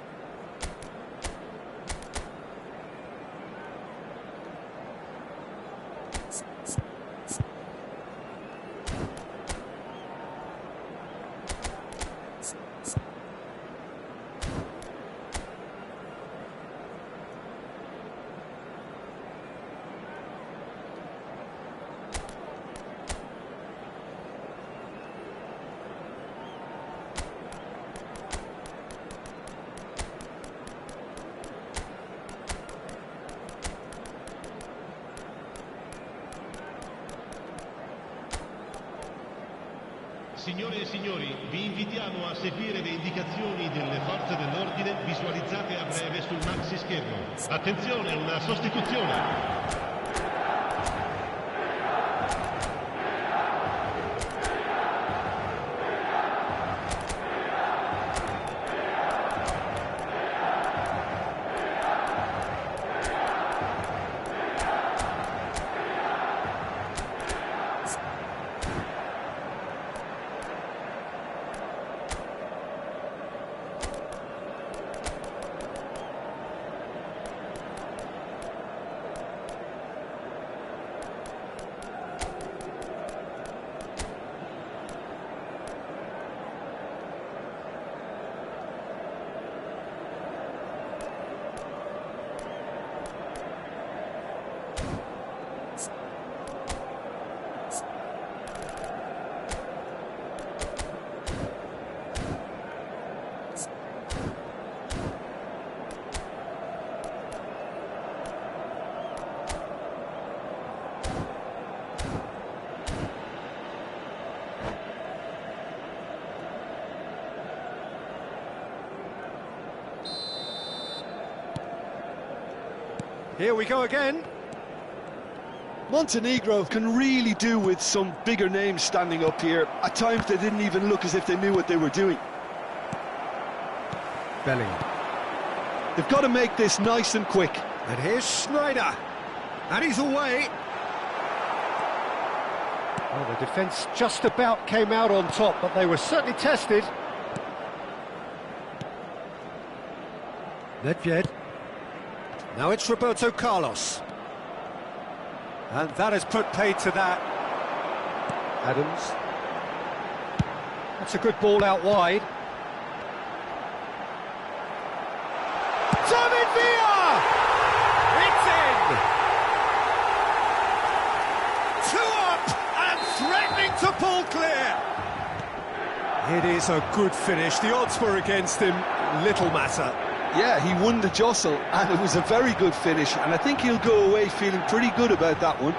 Signore e signori, vi invitiamo a seguire le indicazioni delle forze dell'ordine visualizzate a breve sul maxi schermo. Attenzione, una sostituzione. Here we go again. Montenegro can really do with some bigger names standing up here. At times they didn't even look as if they knew what they were doing. Bellingham. They've got to make this nice and quick. And here's Snyder. And he's away. Well, the defence just about came out on top, but they were certainly tested. Nedved. Now it's Roberto Carlos. And that has put paid to that. Adams. That's a good ball out wide. David Villa! It's in! 2 up and threatening to pull clear. It is a good finish. The odds were against him. Little matter. Yeah, he won the jostle, and it was a very good finish, and I think he'll go away feeling pretty good about that one.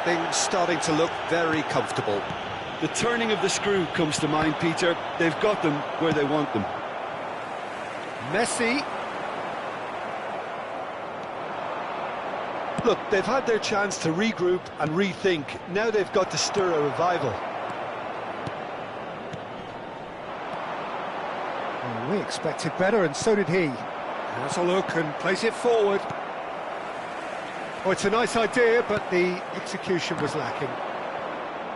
Things starting to look very comfortable. The turning of the screw comes to mind, Peter. They've got them where they want them. Messi. Look, they've had their chance to regroup and rethink. Now they've got to stir a revival. Well, we expected better, and so did he. Has a look and plays it forward. Oh, it's a nice idea, but the execution was lacking.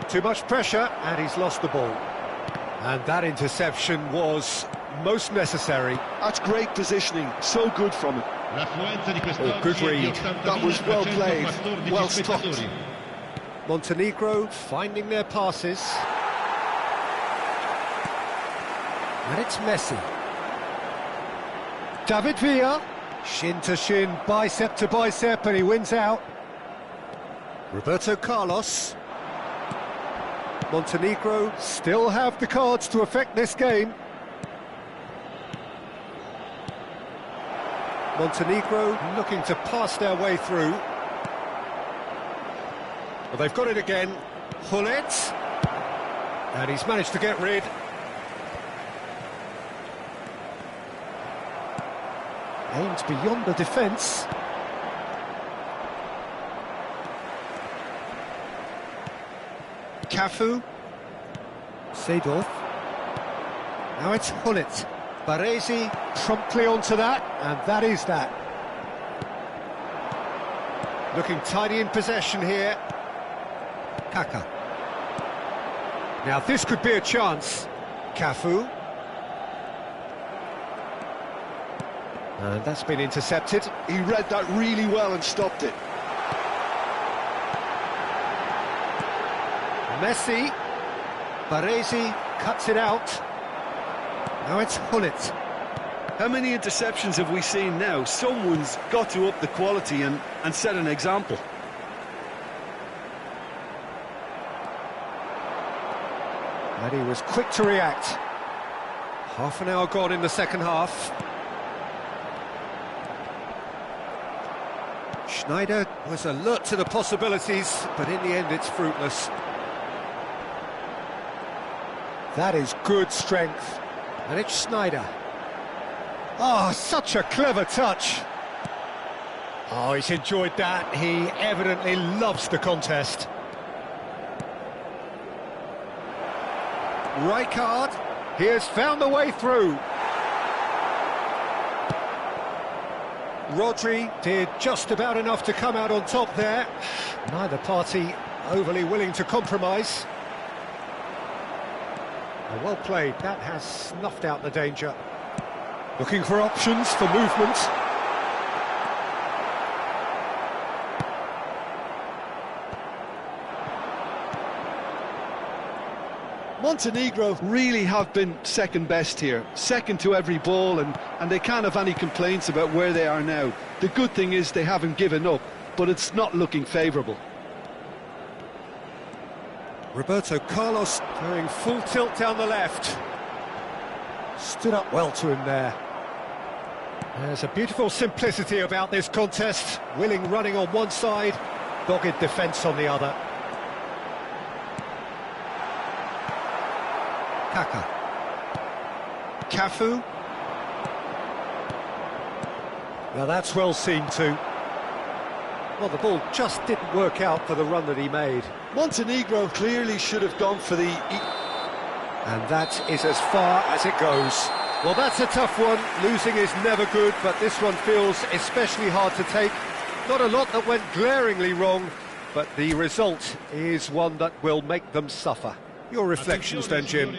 Too much pressure, and he's lost the ball. And that interception was most necessary. That's great positioning, so good from him. L'affluenza di Oh, good read. That was well played, well stopped. Montenegro finding their passes. And it's Messi. David Villa, shin to shin, bicep to bicep, and he wins out. Roberto Carlos. Montenegro still have the cards to affect this game. Montenegro looking to pass their way through. Well, they've got it again. Hullet. And he's managed to get rid. Aimed beyond the defence. Cafu. Seedorf. Now it's Hullet. Baresi promptly onto that, and that is that. Looking tidy in possession here. Kaka. Now this could be a chance. Cafu. And that's been intercepted. He read that really well and stopped it. Messi. Baresi cuts it out. Now it's Hullet. How many interceptions have we seen now? Someone's got to up the quality and set an example. And he was quick to react. Half an hour gone in the second half. Schneider was alert to the possibilities, but in the end it's fruitless. That is good strength. And it's Schneider. Oh, such a clever touch. Oh, he's enjoyed that. He evidently loves the contest. Rijkaard, he has found the way through. Rodri did just about enough to come out on top there. Neither party overly willing to compromise. Well played, that has snuffed out the danger. Looking for options for movement. Montenegro really have been second best here, second to every ball, and they can't have any complaints about where they are now. The good thing is they haven't given up, but it's not looking favourable. Roberto Carlos going full tilt down the left. Stood up well to him there. There's a beautiful simplicity about this contest. Willing running on one side, dogged defence on the other. Kaka. Cafu. Now that's well seen too. Well, the ball just didn't work out for the run that he made. Montenegro clearly should have gone for the... And that is as far as it goes. Well, that's a tough one. Losing is never good, but this one feels especially hard to take. Not a lot that went glaringly wrong, but the result is one that will make them suffer. Your reflections then, Jim.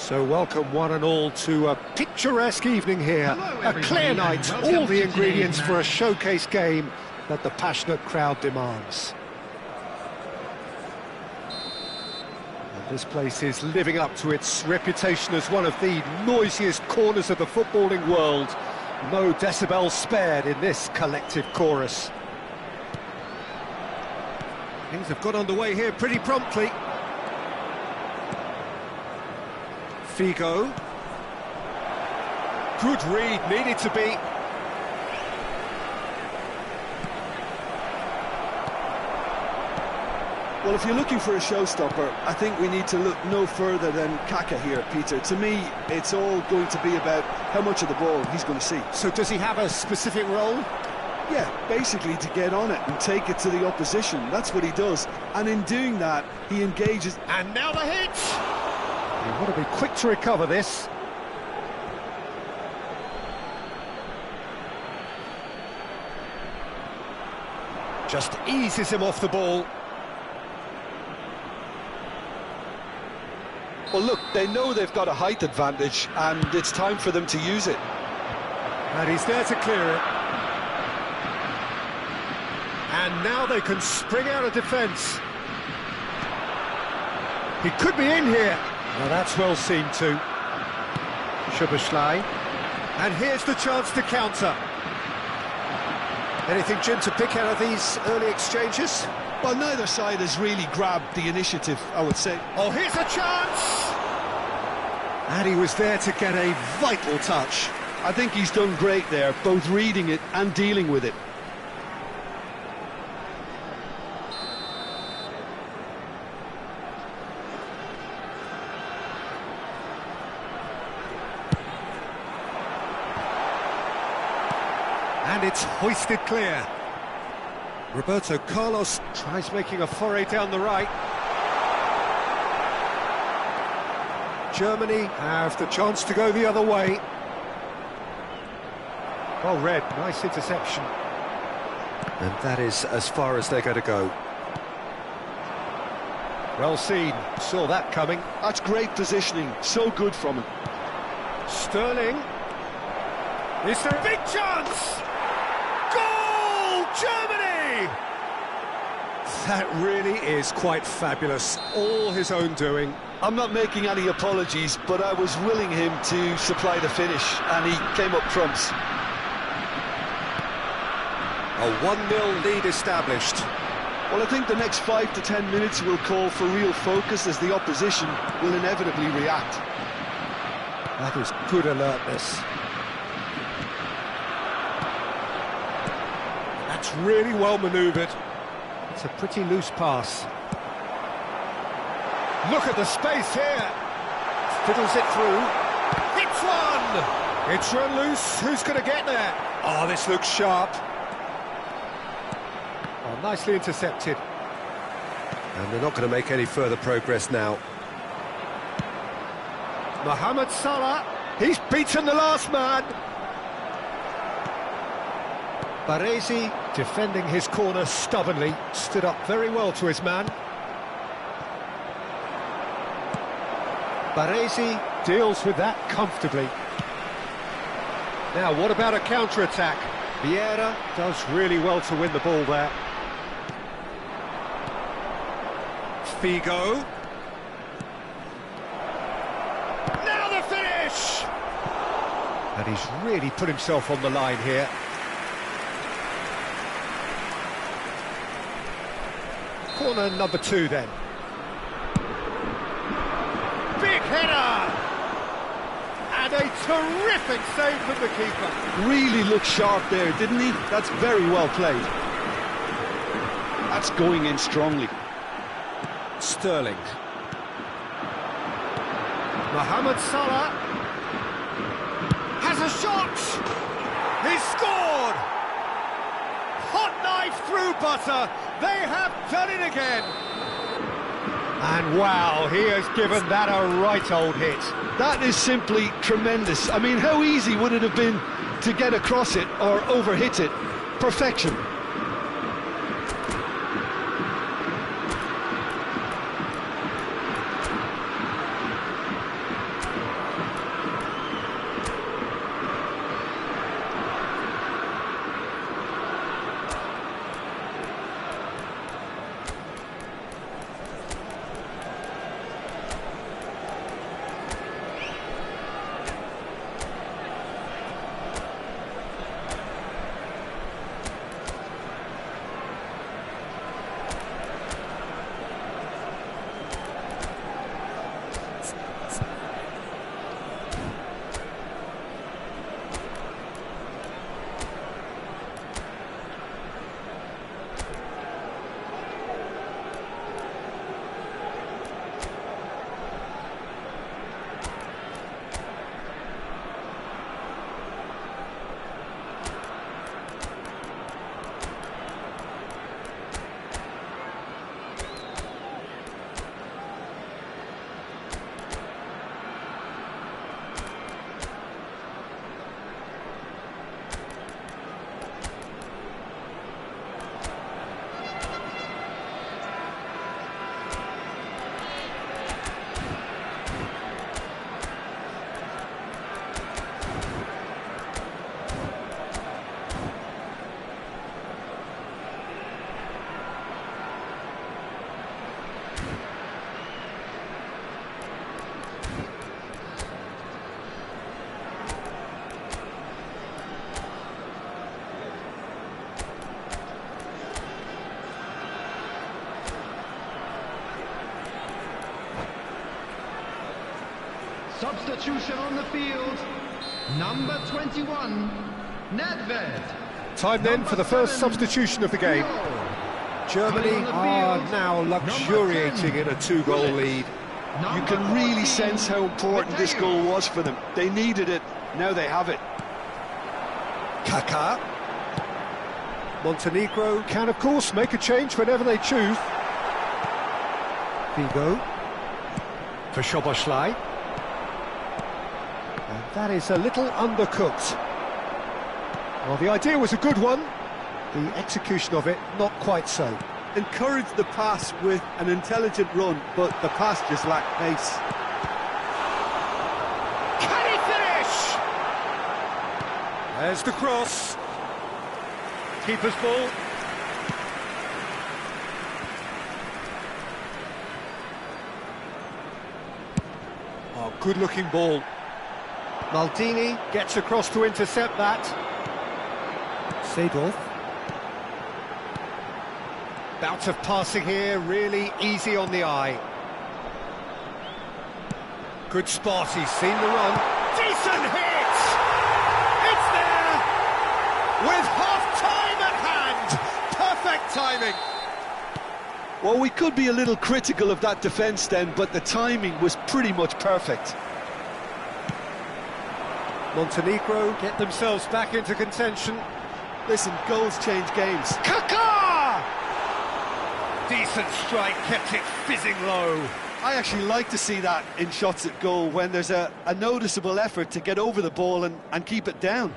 So welcome one and all to a picturesque evening here. Hello, A clear everybody, night, and welcome all the to ingredients today's for a match. showcase game that the passionate crowd demands. And this place is living up to its reputation as one of the noisiest corners of the footballing world. No decibels spared in this collective chorus. Things have got underway here pretty promptly. Figo. Good read, needed to be. Well, if you're looking for a showstopper, I think we need to look no further than Kaka here, Peter. To me, it's all going to be about how much of the ball he's going to see. So does he have a specific role? Yeah, basically to get on it and take it to the opposition. That's what he does. And in doing that, he engages. And now the hit! You want to be quick to recover this. Just eases him off the ball. Well, look, they know they've got a height advantage, and it's time for them to use it. And he's there to clear it. And now they can spring out of defence. He could be in here. Now that's well seen too. Szoboszlai. And here's the chance to counter. Anything, Jim, to pick out of these early exchanges? Well, neither side has really grabbed the initiative, I would say. Oh, here's a chance! And he was there to get a vital touch. I think he's done great there, both reading it and dealing with it. And it's hoisted clear. Roberto Carlos tries making a foray down the right. Germany have the chance to go the other way. Well read, nice interception. And that is as far as they're going to go. Well seen, saw that coming. That's great positioning, so good from him. Sterling. Is there a big chance? Goal, Germany! That really is quite fabulous, all his own doing. I'm not making any apologies, but I was willing him to supply the finish, and he came up trumps. A 1-0 lead established. Well, I think the next 5 to 10 minutes will call for real focus, as the opposition will inevitably react. That is good alertness. That's really well manoeuvred. It's a pretty loose pass. Look at the space here. Fiddles it through. Hits one! It's run loose. Who's going to get there? Oh, this looks sharp. Oh, nicely intercepted. And they're not going to make any further progress now. Mohamed Salah. He's beaten the last man. Baresi, defending his corner stubbornly, stood up very well to his man. Baresi deals with that comfortably. Now, what about a counter-attack? Vieira does really well to win the ball there. Figo. Now the finish! And he's really put himself on the line here. Corner number 2 then. Big header! And a terrific save from the keeper. Really looked sharp there, didn't he? That's very well played. That's going in strongly. Sterling. Mohamed Salah has a shot! He's scored! Hot knife through butter. They have done it again. And wow, he has given that a right old hit. That is simply tremendous. I mean, how easy would it have been to get across it or overhit it? Perfection. Substitution on the field. Number 21, Nedved. Time then for the first substitution of the game. Germany are now luxuriating in a 2-goal lead. You can really sense how important this goal was for them. They needed it, now they have it. Kaká. Montenegro can, of course, make a change whenever they choose. Figo. For Szoboszlai. And that is a little undercooked. Well, the idea was a good one. The execution of it, not quite so. Encouraged the pass with an intelligent run, but the pass just lacked pace. Can he finish? There's the cross. Keeper's ball. Oh, good-looking ball. Maldini gets across to intercept that. Seedorf. Bout of passing here, really easy on the eye. Good spot, he's seen the run. Decent hit! It's there! With half-time at hand! Perfect timing! Well, we could be a little critical of that defence then, but the timing was pretty much perfect. Montenegro get themselves back into contention. Listen, goals change games. Kaká! Decent strike, kept it fizzing low. I actually like to see that in shots at goal, when there's a noticeable effort to get over the ball and keep it down.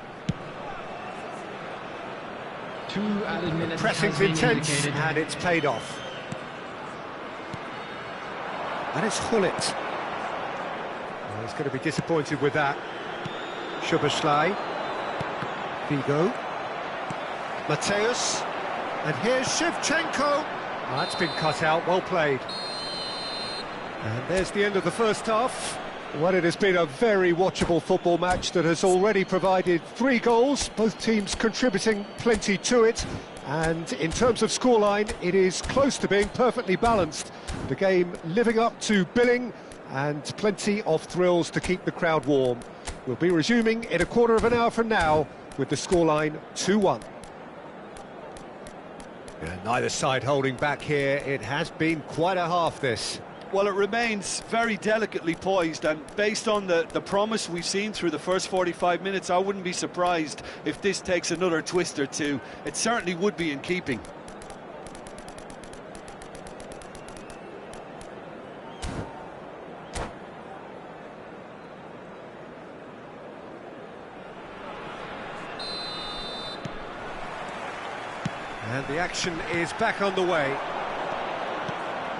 2 added minutes. Pressing's intense, and it's paid off. And it's Hullet. Well, he's going to be disappointed with that. Szoboszlai. Figo. Mateus. And here's Shevchenko. Oh, that's been cut out, well played. And there's the end of the first half. Well, it has been a very watchable football match that has already provided 3 goals, both teams contributing plenty to it. And in terms of scoreline, it is close to being perfectly balanced. The game living up to billing, and plenty of thrills to keep the crowd warm. We'll be resuming in a quarter of an hour from now with the scoreline 2-1. And neither side holding back here. It has been quite a half, this. Well, it remains very delicately poised, and based on the promise we've seen through the first 45 minutes, I wouldn't be surprised if this takes another twist or two. It certainly would be in keeping. And the action is back on the way.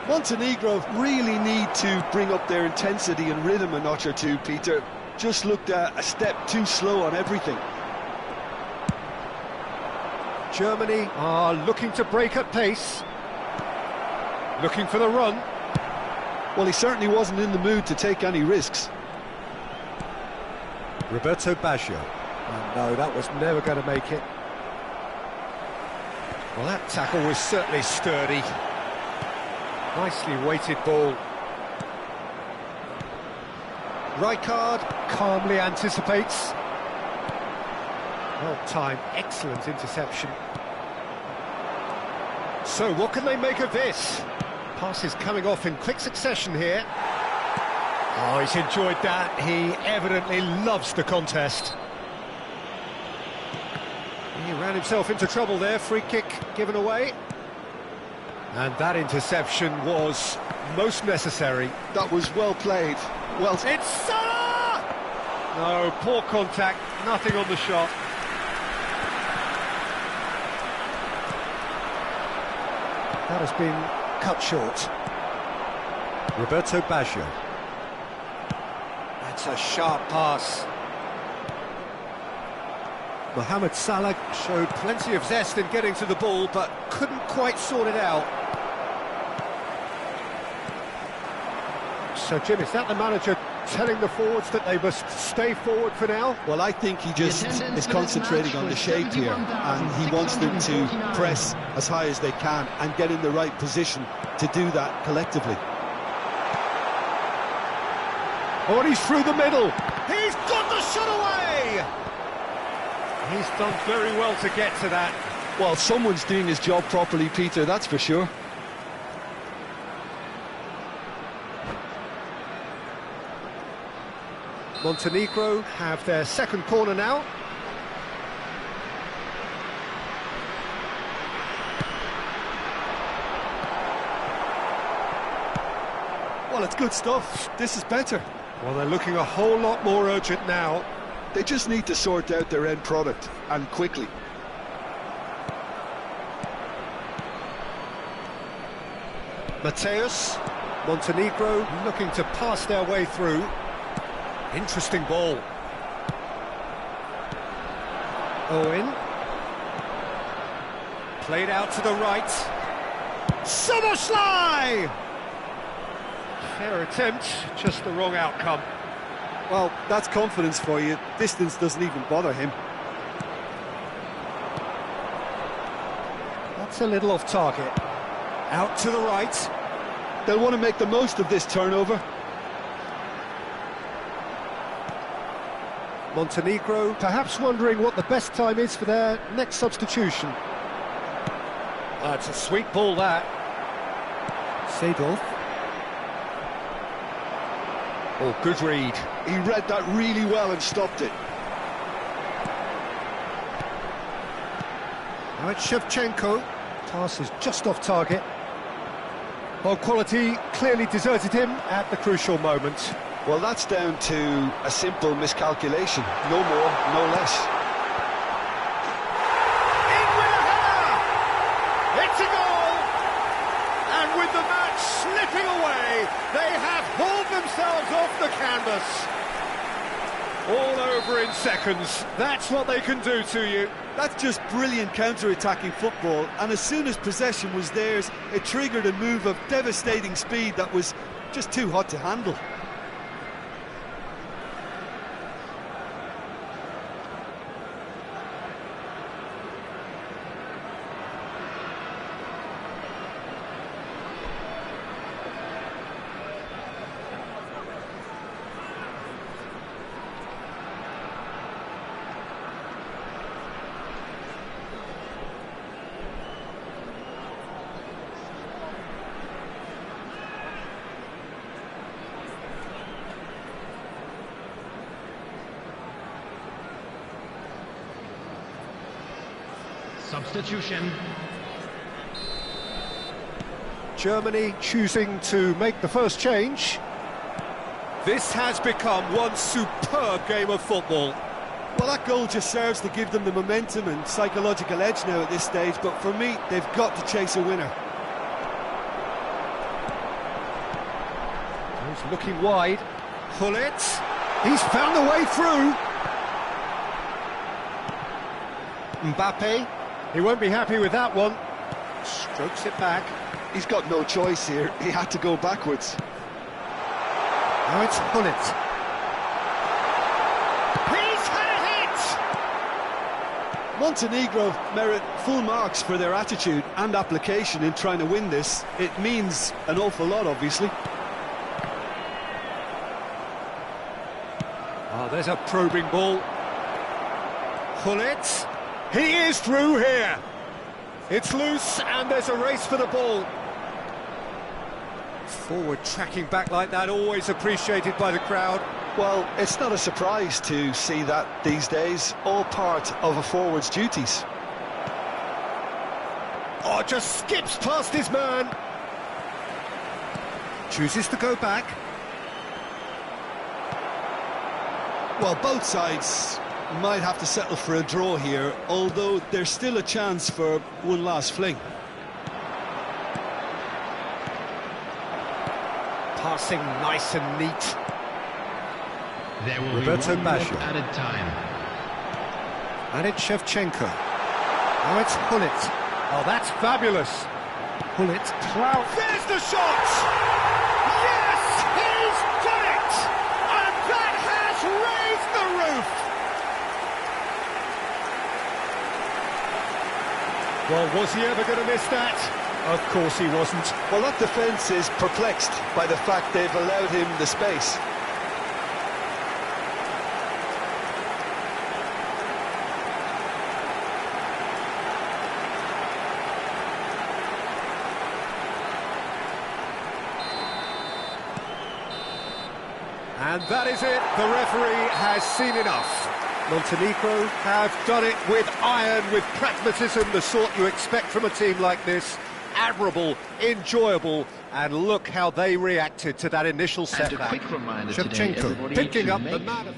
Montenegro really need to bring up their intensity and rhythm a notch or two, Peter. Just looked a step too slow on everything. Germany are looking to break at pace. Looking for the run. Well, he certainly wasn't in the mood to take any risks. Roberto Baggio. Oh, no, that was never going to make it. Well, that tackle was certainly sturdy. Nicely weighted ball. Rijkaard calmly anticipates. Well timed, excellent interception. So what can they make of this? Passes coming off in quick succession here. Oh, he's enjoyed that. He evidently loves the contest. He ran himself into trouble there. Free kick given away. And that interception was most necessary. That was well played. Well, it's Salah! No, poor contact, nothing on the shot. That has been cut short. Roberto Baggio. That's a sharp pass. Mohamed Salah showed plenty of zest in getting to the ball, but couldn't quite sort it out. So, Jim, is that the manager telling the forwards that they must stay forward for now? Well, I think he just is concentrating on the shape here, and he wants them to press as high as they can and get in the right position to do that collectively. Oh, and he's through the middle. He's got the shot away! He's done very well to get to that. Well, someone's doing his job properly, Peter, that's for sure. Montenegro have their second corner now. Well, it's good stuff. This is better. Well, they're looking a whole lot more urgent now. They just need to sort out their end product, and quickly. Mateus, Montenegro looking to pass their way through. Interesting ball. Owen. Played out to the right. Soboslai! Fair attempt, just the wrong outcome. Well, that's confidence for you. Distance doesn't even bother him. That's a little off target. Out to the right. They'll want to make the most of this turnover. Montenegro perhaps wondering what the best time is for their next substitution. That's a sweet ball, that. Seedorf. Oh, good read. He read that really well and stopped it. Now it's Shevchenko. Pass is just off target. Well, quality clearly deserted him at the crucial moment. Well, that's down to a simple miscalculation. No more, no less. In with a header! It's a goal! And with the match slipping away, they have hauled themselves off the canvas. All over in seconds. That's what they can do to you. That's just brilliant counter-attacking football, and as soon as possession was theirs, it triggered a move of devastating speed that was just too hot to handle. Substitution. Germany choosing to make the first change. This has become one superb game of football. Well, that goal just serves to give them the momentum and psychological edge now at this stage, but for me, they've got to chase a winner. He's looking wide. Hullet. He's found the way through. Mbappe. He won't be happy with that one. Strokes it back. He's got no choice here. He had to go backwards. Now it's Hullet. He's had a hit! Montenegro merit full marks for their attitude and application in trying to win this. It means an awful lot, obviously. Oh, there's a probing ball. Hullet. He is through here. It's loose and there's a race for the ball. Forward tracking back like that, always appreciated by the crowd. Well, it's not a surprise to see that these days, all part of a forward's duties. Oh, just skips past his man. Chooses to go back. Well, both sides might have to settle for a draw here, although there's still a chance for one last fling. Passing nice and neat. There will Roberto be one minute Baggio. added time. And it's Shevchenko. Now it's Hullet. Oh, that's fabulous. Hullet plough. There's the shot! Yes, he's done it! And that has raised the roof! Well, was he ever going to miss that? Of course he wasn't. Well, that defence is perplexed by the fact they've allowed him the space. And that is it. The referee has seen enough. Montenegro have done it with iron, with pragmatism, the sort you expect from a team like this. Admirable, enjoyable, and look how they reacted to that initial setback. And a quick reminder today, Shevchenko everybody, picking to up the make man of...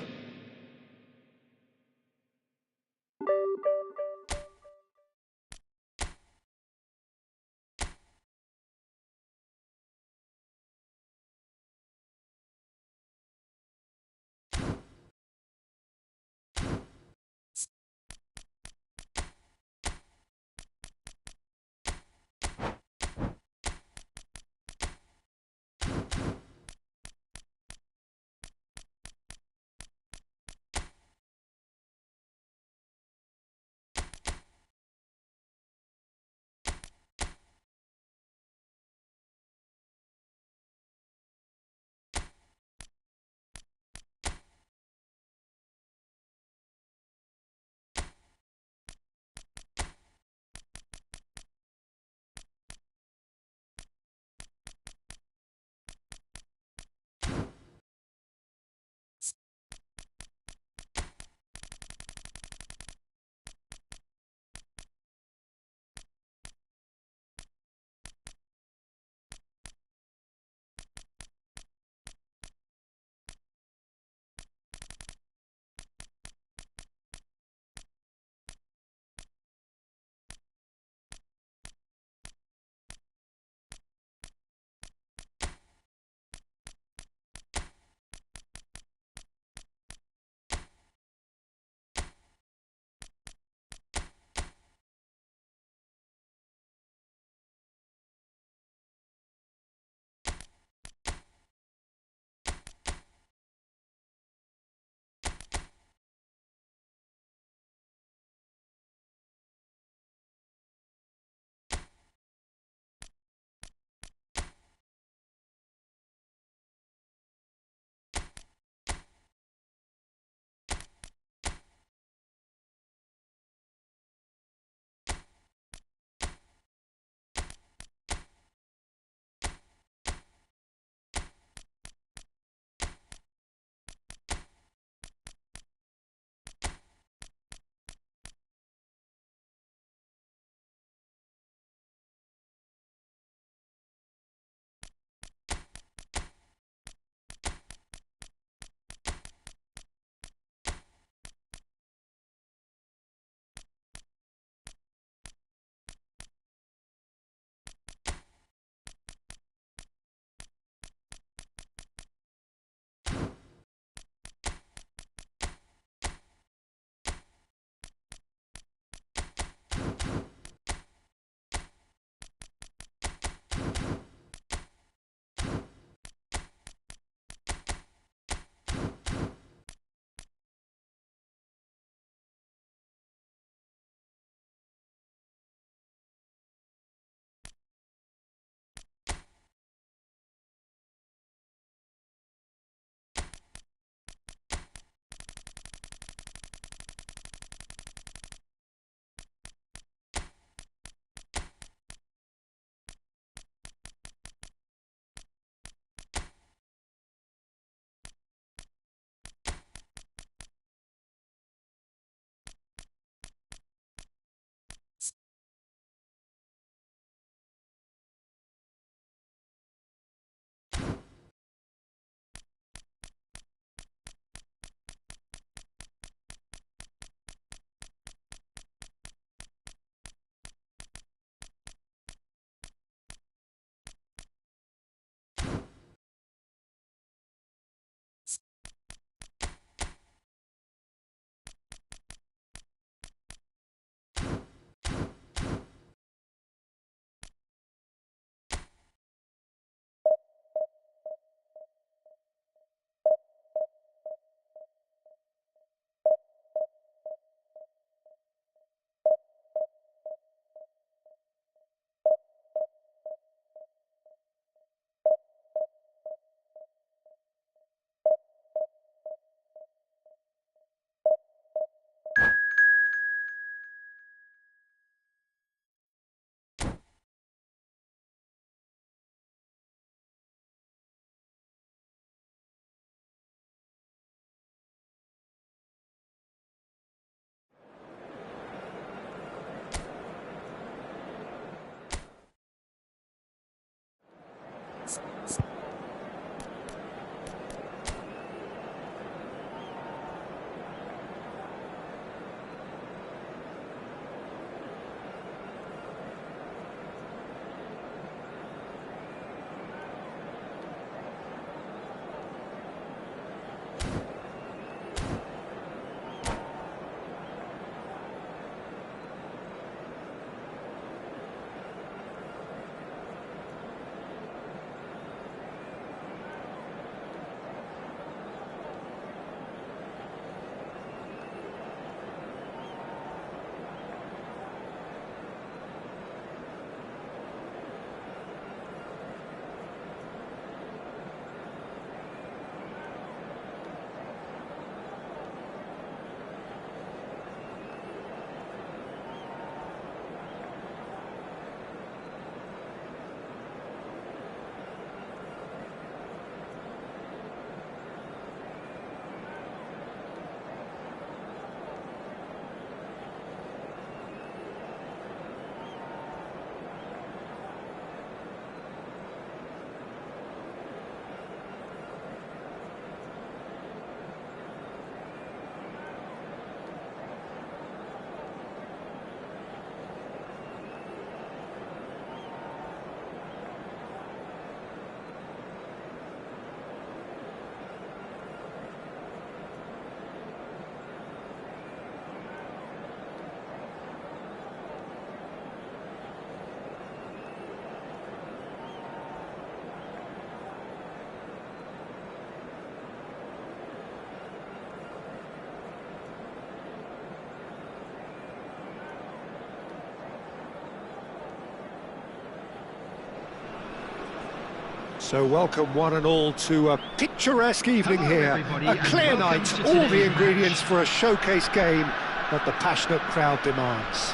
So welcome one and all to a picturesque evening Hello, here. everybody, A and clear welcome night, to all the today's ingredients match. for a showcase game that the passionate crowd demands.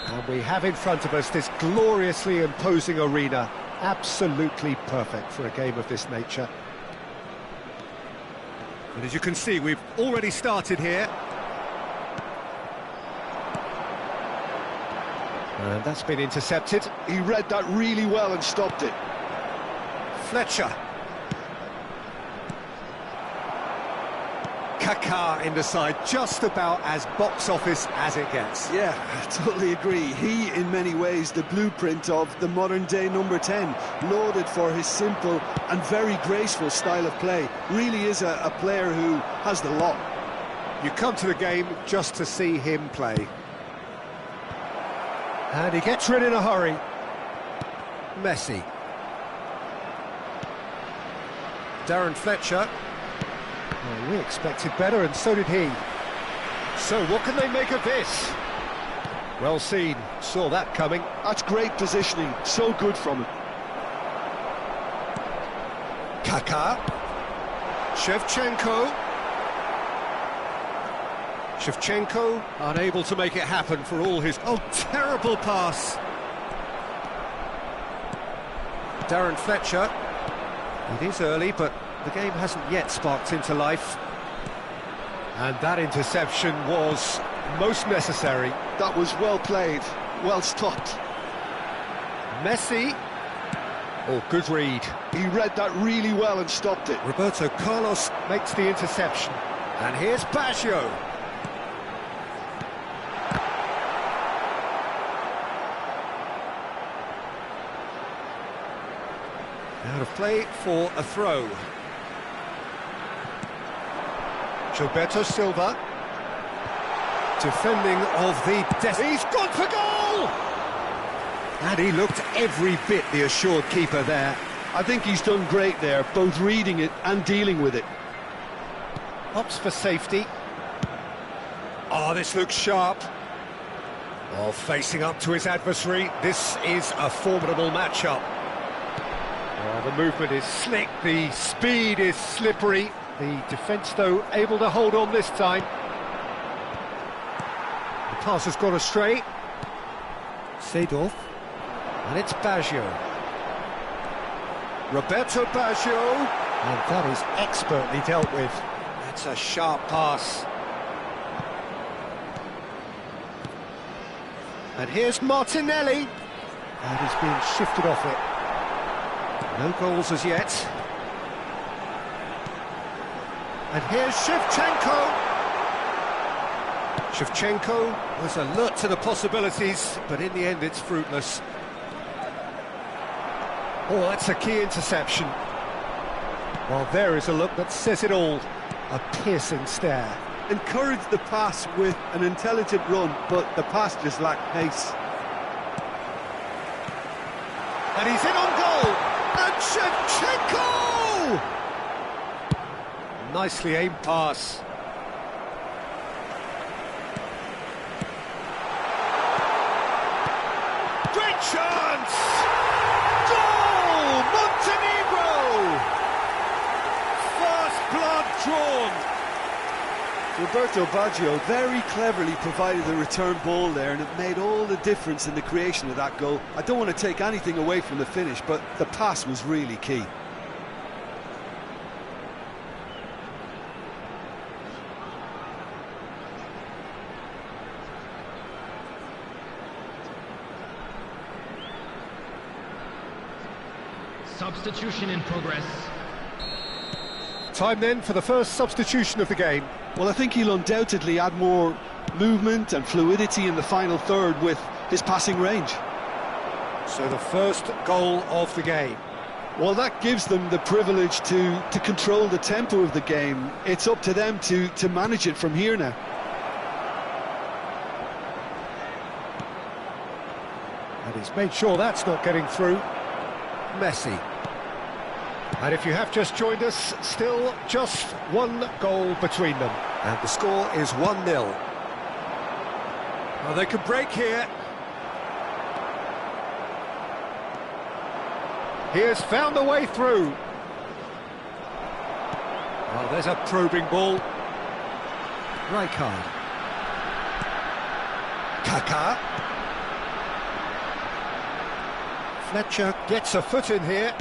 And we have in front of us this gloriously imposing arena, absolutely perfect for a game of this nature. And as you can see, we've already started here. And that's been intercepted. He read that really well and stopped it. Fletcher. Kaká in the side, just about as box office as it gets. Yeah, I totally agree. He, in many ways, the blueprint of the modern-day number 10, lauded for his simple and very graceful style of play. Really is a player who has the lot. You come to the game just to see him play. And he gets rid in a hurry. Messi. Darren Fletcher. Well, we expected better, and so did he. So what can they make of this? Well seen, saw that coming. That's great positioning, so good from him. Kaká. Shevchenko. Shevchenko unable to make it happen for all his... Oh, terrible pass. Darren Fletcher. It is early, but the game hasn't yet sparked into life. And that interception was most necessary. That was well played, well stopped. Messi. Oh, good read. He read that really well and stopped it. Roberto Carlos makes the interception. And here's Baggio. Out of play for a throw. Gilberto Silva. Defending of the... He's gone for goal! And he looked every bit the assured keeper there. I think he's done great there, both reading it and dealing with it. Opts for safety. Oh, this looks sharp. Oh, facing up to his adversary. This is a formidable matchup. Oh, the movement is slick, the speed is slippery. The defence, though, able to hold on this time. The pass has gone astray. Seedorf. And it's Baggio. Roberto Baggio. And that is expertly dealt with. That's a sharp pass. And here's Martinelli. And he's being shifted off it. No goals as yet. And here's Shevchenko. Shevchenko was alert to the possibilities, but in the end it's fruitless. Oh, that's a key interception. Well, there is a look that says it all. A piercing stare. Encouraged the pass with an intelligent run, but the pass just lacked pace. And he's in on goal! And Shevchenko! Nicely aimed pass. Great chance! Goal! Montenegro! First blood drawn. Roberto Baggio very cleverly provided the return ball there, and it made all the difference in the creation of that goal. I don't want to take anything away from the finish, but the pass was really key. Substitution in progress. Time then for the first substitution of the game. Well, I think he'll undoubtedly add more movement and fluidity in the final third with his passing range. So the first goal of the game. Well, that gives them the privilege to control the tempo of the game. It's up to them to manage it from here now. And he's made sure that's not getting through. Messi. And if you have just joined us, still just one goal between them. And the score is 1-0. Well, they can break here. He has found a way through. Well, there's a probing ball. Rijkaard. Kaká. Fletcher gets a foot in here.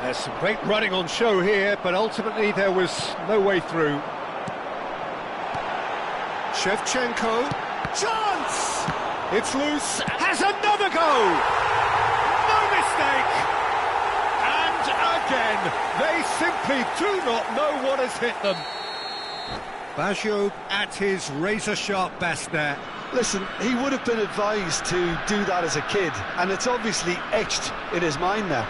There's some great running on show here, but ultimately there was no way through. Shevchenko. Chance! It's loose. Has another go! No mistake! And again, they simply do not know what has hit them. Baggio at his razor-sharp best there. Listen, he would have been advised to do that as a kid, and it's obviously etched in his mind now.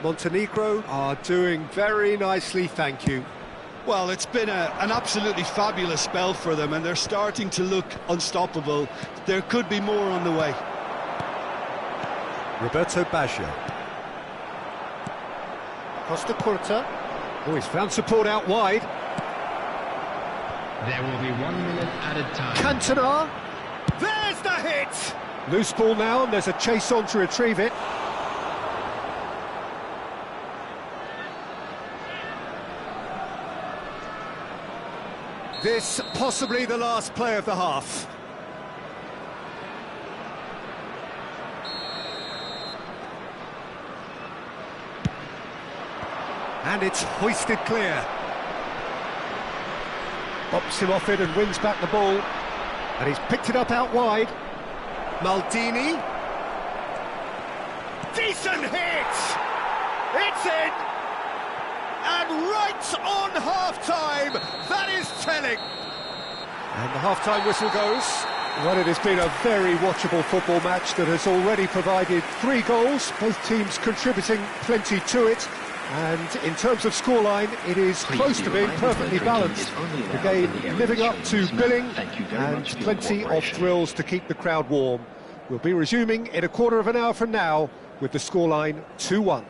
Montenegro are doing very nicely, thank you. Well, it's been an absolutely fabulous spell for them, and they're starting to look unstoppable. There could be more on the way. Roberto Baggio. Costa Curta. Oh, he's found support out wide. There will be 1 minute added time. Cantona. There's the hit! Loose ball now, and there's a chase on to retrieve it. This possibly the last play of the half. And it's hoisted clear. Bops him off it and wins back the ball. And he's picked it up out wide. Maldini. Decent hit! It's in! And right on half-time, that is telling. And the half-time whistle goes. Well, it has been a very watchable football match that has already provided 3 goals, both teams contributing plenty to it. And in terms of scoreline, it is close to being perfectly balanced. The game living up to billing and plenty of thrills to keep the crowd warm. We'll be resuming in a quarter of an hour from now with the scoreline 2-1.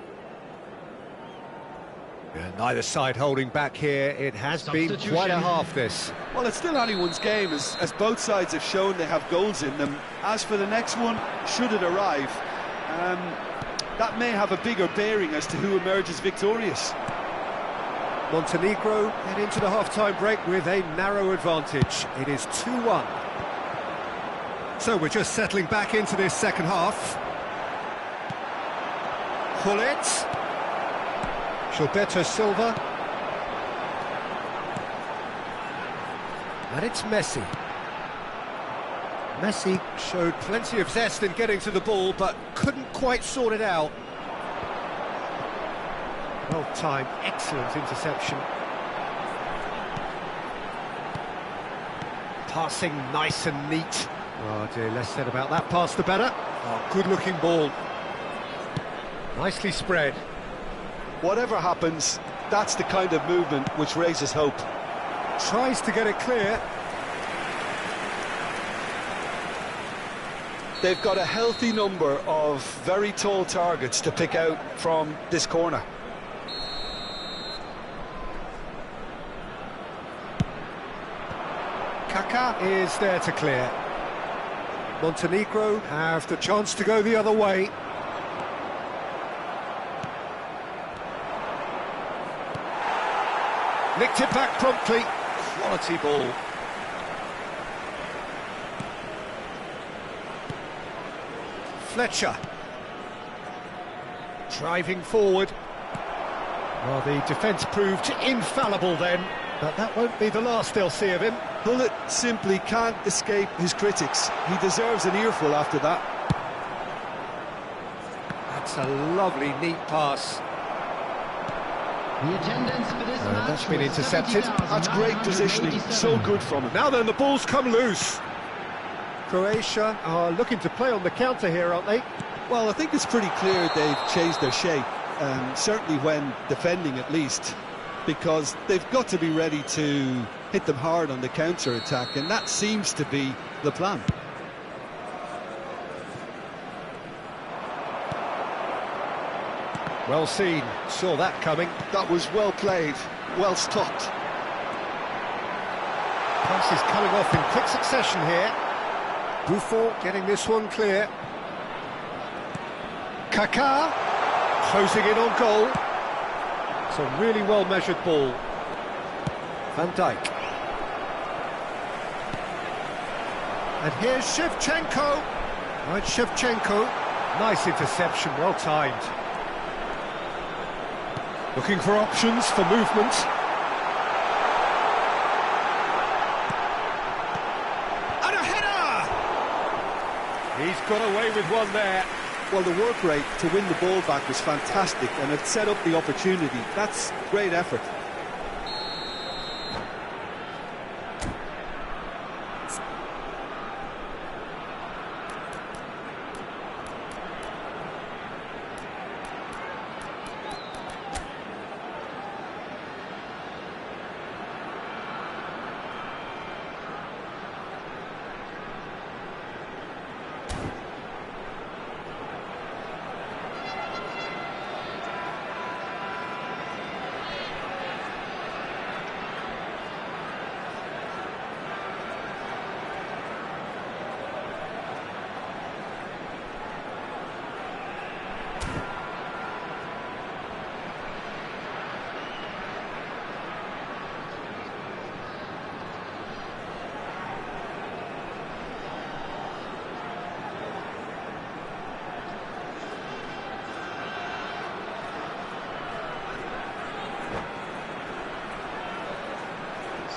Neither side holding back here. It has been quite a half, this. Well, it's still anyone's game, as both sides have shown they have goals in them. As for the next one, should it arrive, that may have a bigger bearing as to who emerges victorious. Montenegro head into the half-time break with a narrow advantage. It is 2-1. So we're just settling back into this second half. Hullet. Gilberto Silva. And it's Messi. Messi showed plenty of zest in getting to the ball, but couldn't quite sort it out. Well-timed, excellent interception. Passing nice and neat. Oh dear, less said about that pass the better. Oh, good-looking ball. Nicely spread. Whatever happens, that's the kind of movement which raises hope. Tries to get it clear. They've got a healthy number of very tall targets to pick out from this corner. Kaká is there to clear. Montenegro have the chance to go the other way. Nicked it back promptly. Quality ball. Fletcher. Driving forward. Well, the defence proved infallible then, but that won't be the last they'll see of him. Hullet simply can't escape his critics. He deserves an earful after that. That's a lovely, neat pass. The attendance for this match That's been was intercepted. That's great positioning, so good from him. Now then, the ball's come loose. Croatia are looking to play on the counter here, aren't they? Well, I think it's pretty clear they've changed their shape, certainly when defending at least, because they've got to be ready to hit them hard on the counter-attack, and that seems to be the plan. Well seen, saw that coming. That was well played, well stopped. Pass is coming off in quick succession here. Buffon getting this one clear. Kaká closing in on goal. It's a really well-measured ball. Van Dijk. And here's Shevchenko. Right, Shevchenko. Nice interception, well timed. Looking for options for movement. And a header! He's got away with one there. Well, the work rate to win the ball back was fantastic, and it set up the opportunity. That's great effort.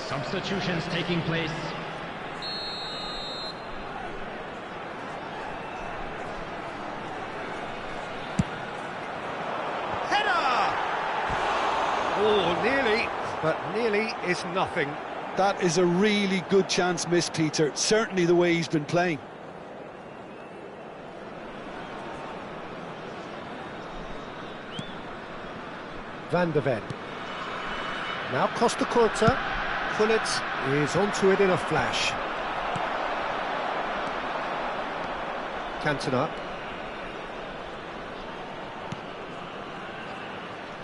Substitutions taking place. Header! Oh, nearly, but nearly is nothing. That is a really good chance missed, Peter. Certainly the way he's been playing. Van de Ven. Now Costa Curta. Pullet is onto it in a flash. Cantona.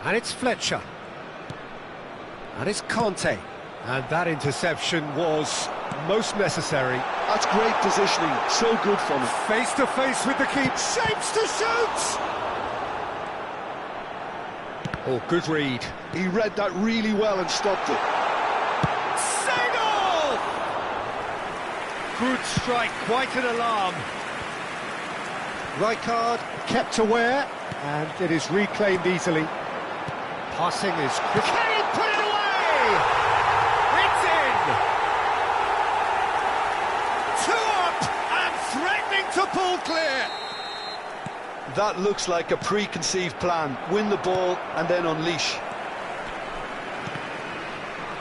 And it's Fletcher. And it's Conte. And that interception was most necessary. That's great positioning, so good from him. Face to face with the keeper, shapes to shoot! Oh, good read. He read that really well and stopped it. Seagull! Good strike, quite an alarm. Rijkaard kept aware, and it is reclaimed easily. Passing is quick. Can he put it away? It's in! 2 up and threatening to pull clear. That looks like a preconceived plan. Win the ball and then unleash.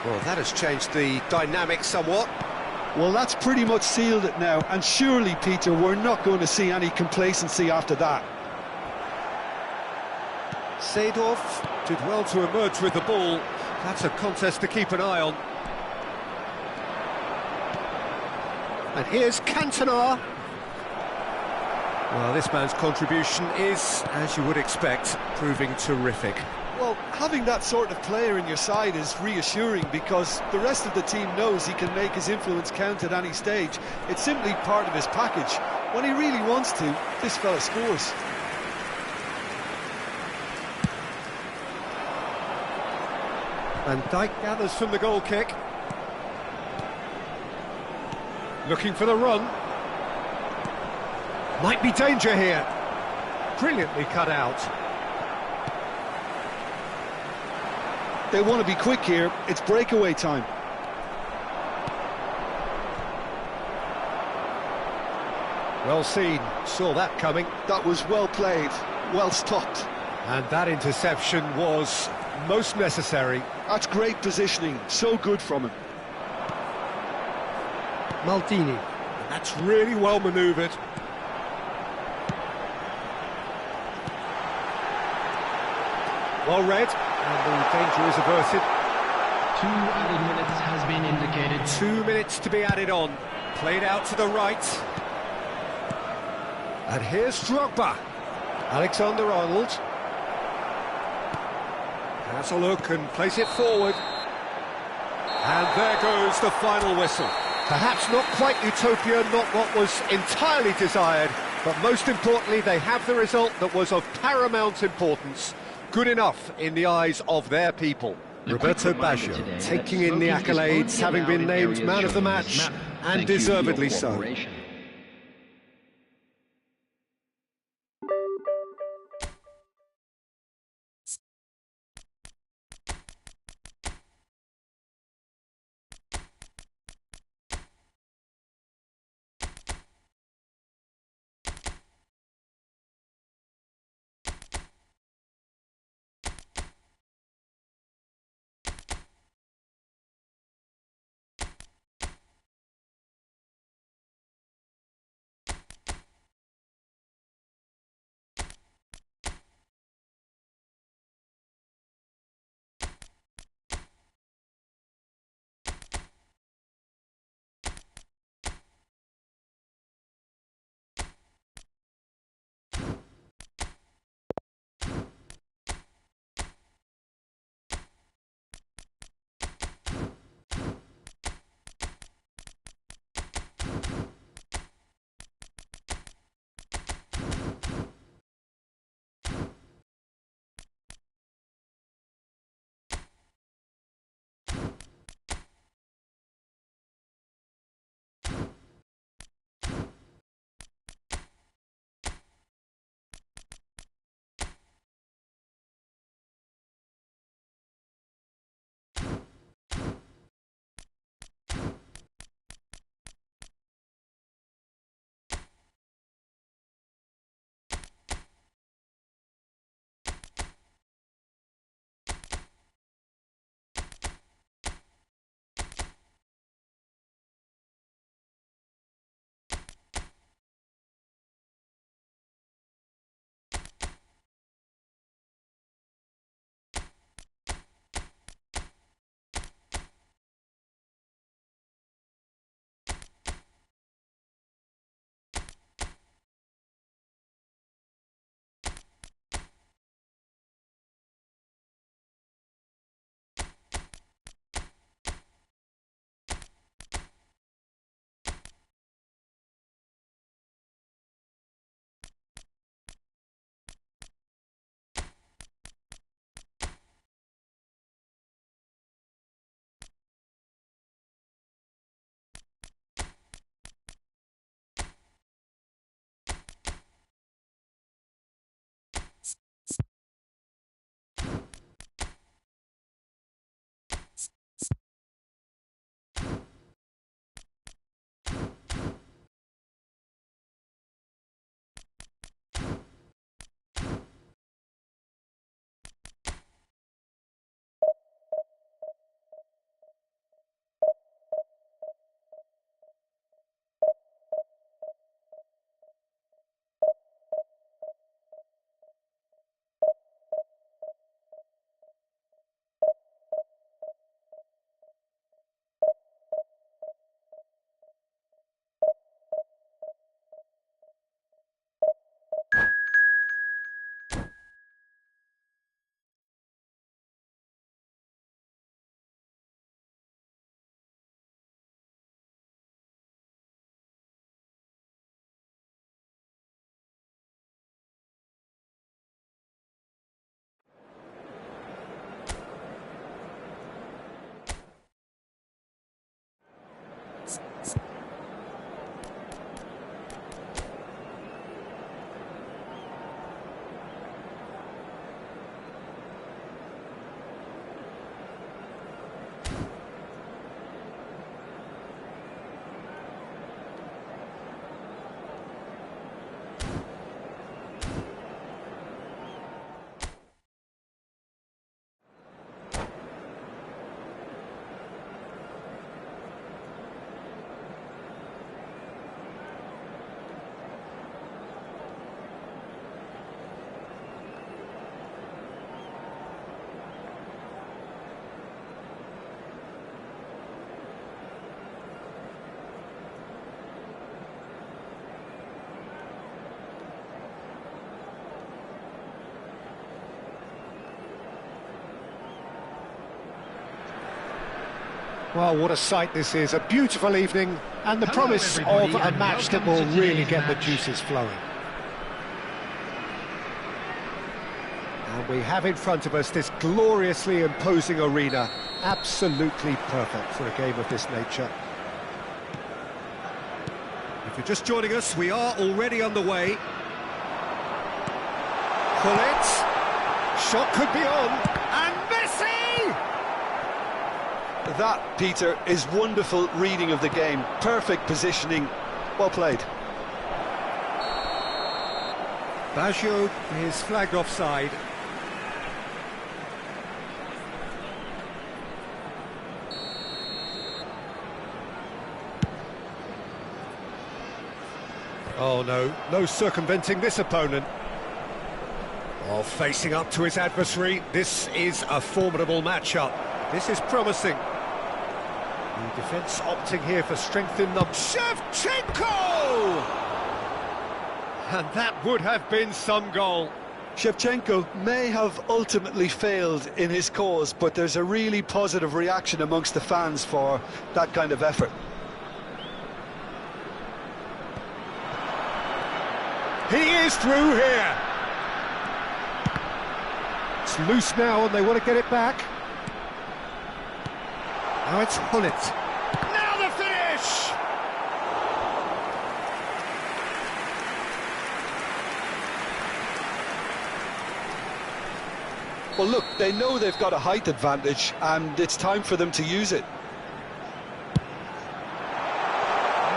Well, that has changed the dynamic somewhat. Well, that's pretty much sealed it now. And surely, Peter, we're not going to see any complacency after that. Seedorf did well to emerge with the ball. That's a contest to keep an eye on. And here's Cantona. Well, this man's contribution is, as you would expect, proving terrific. Well, having that sort of player in your side is reassuring because the rest of the team knows he can make his influence count at any stage. It's simply part of his package. When he really wants to, this fella scores. Van Dijk gathers from the goal kick. Looking for the run. Might be danger here. Brilliantly cut out. They want to be quick here. It's breakaway time. Well seen. Saw that coming. That was well played, well stopped. And that interception was most necessary. That's great positioning. So good from him. Maldini. That's really well manoeuvred. Well read, and the danger is averted. 2 added minutes has been indicated. 2 minutes to be added on. Played out to the right. And here's Drogba. Alexander-Arnold. Has a look and plays it forward. And there goes the final whistle. Perhaps not quite utopia, not what was entirely desired, but most importantly, they have the result that was of paramount importance. Good enough in the eyes of their people. Roberto Baggio taking in the accolades, having been named man of the match, and deservedly so. Well, what a sight this is. A beautiful evening and the promise of a match that will really get the juices flowing. And we have in front of us this gloriously imposing arena. Absolutely perfect for a game of this nature. If you're just joining us, we are already on the way. Pull it. Shot could be on. And Messi! That, Peter, is wonderful reading of the game. Perfect positioning. Well played. Baggio is flagged offside. Oh no, no circumventing this opponent. Oh, facing up to his adversary, this is a formidable matchup. This is promising. The defence opting here for strength in them. Shevchenko! And that would have been some goal. Shevchenko may have ultimately failed in his cause, but there's a really positive reaction amongst the fans for that kind of effort. He is through here. It's loose now and they want to get it back. Now it's Hullet. Now the finish! Well, look, they know they've got a height advantage and it's time for them to use it.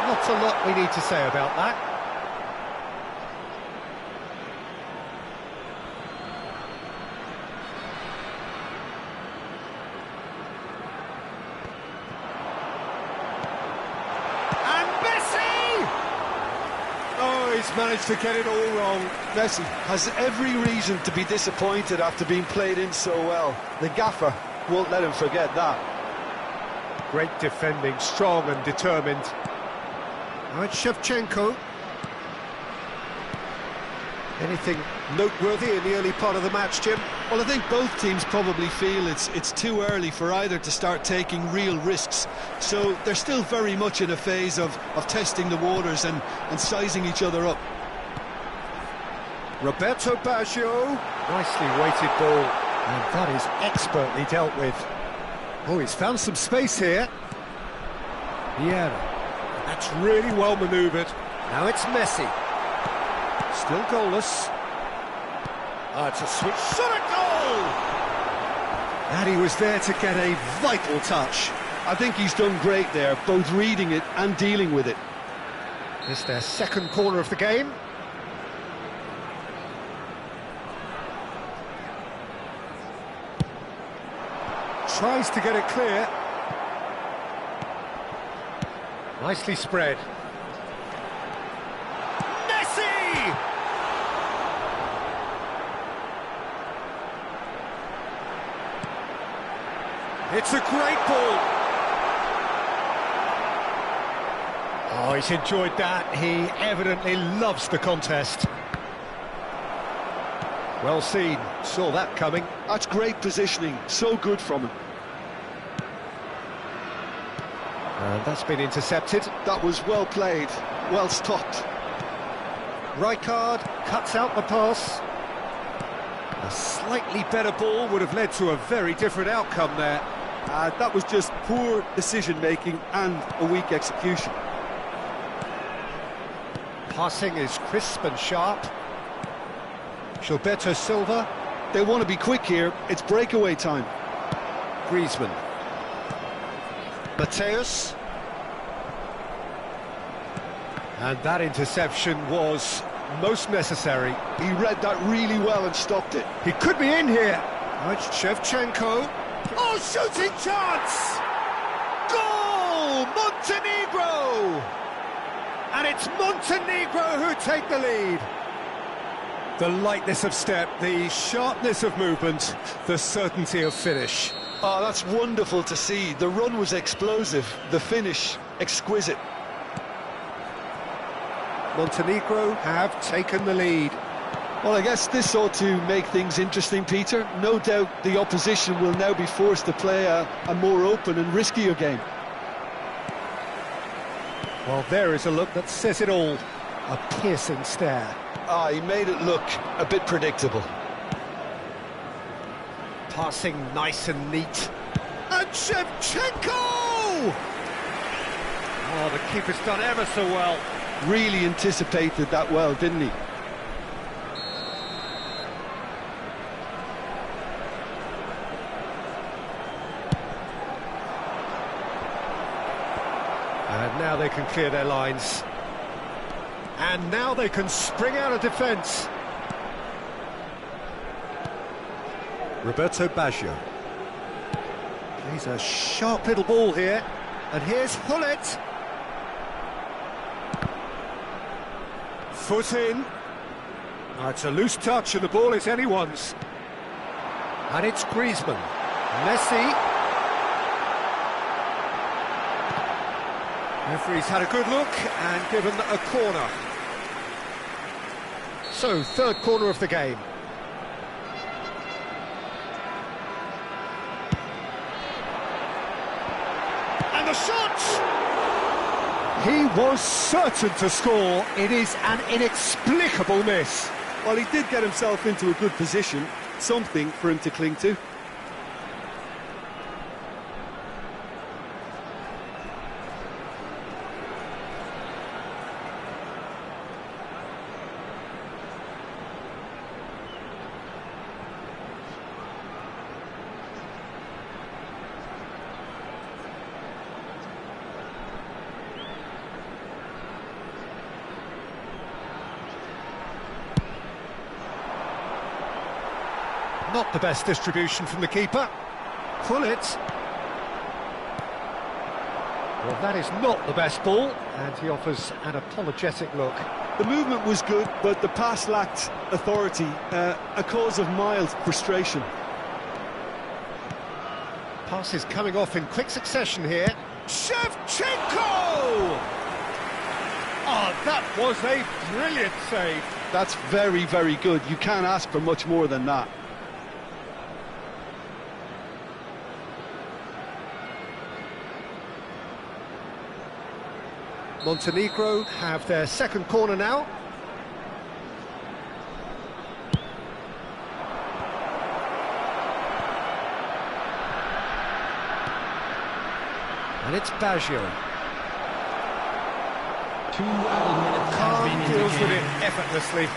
Not a lot we need to say about that. He's managed to get it all wrong. Messi has every reason to be disappointed after being played in so well. The gaffer won't let him forget that. Great defending, strong and determined. Now it's Shevchenko. Anything noteworthy in the early part of the match, Jim? Well, I think both teams probably feel it's too early for either to start taking real risks. So they're still very much in a phase of testing the waters and sizing each other up. Roberto Baggio. Nicely weighted ball. And that is expertly dealt with. Oh, he's found some space here. Yeah, that's really well manoeuvred. Now it's Messi. Still goalless. It's a switch shot at goal! And he was there to get a vital touch. I think he's done great there, both reading it and dealing with it. It's their second corner of the game. Tries to get it clear. Nicely spread. It's a great ball. Oh, he's enjoyed that. He evidently loves the contest. Well seen. Saw that coming. That's great positioning. So good from him. And that's been intercepted. That was well played. Well stopped. Rijkaard cuts out the pass. A slightly better ball would have led to a very different outcome there. That was just poor decision-making and a weak execution. Passing is crisp and sharp. Gilberto Silva. They want to be quick here. It's breakaway time. Griezmann. Mateus. And that interception was most necessary. He read that really well and stopped it. He could be in here. Now it's Shevchenko. Oh, shooting chance! Goal! Montenegro! And it's Montenegro who take the lead. The lightness of step, the sharpness of movement, the certainty of finish. Oh, that's wonderful to see. The run was explosive, the finish exquisite. Montenegro have taken the lead. Well, I guess this ought to make things interesting, Peter. No doubt the opposition will now be forced to play a more open and riskier game. Well, there is a look that says it all. A piercing stare. Ah, he made it look a bit predictable. Passing nice and neat. And Shevchenko! Oh, the keeper's done ever so well. Really anticipated that well, didn't he? And now they can clear their lines. And now they can spring out of defence. Roberto Baggio. He's a sharp little ball here. And here's Hullet. Foot in. Oh, it's a loose touch and the ball is anyone's. And it's Griezmann. Messi. Referee's had a good look and given a corner. So, third corner of the game. And the shot! He was certain to score. It is an inexplicable miss. Well, he did get himself into a good position, something for him to cling to. Not the best distribution from the keeper. Pull it. Well, that is not the best ball, and he offers an apologetic look. The movement was good, but the pass lacked authority, a cause of mild frustration. Passes coming off in quick succession here. Shevchenko! Oh, that was a brilliant save. That's very, very good. You can't ask for much more than that. Montenegro have their second corner now. And it's Baggio. 2 added minutes has been Khan deals with it indicated. effortlessly.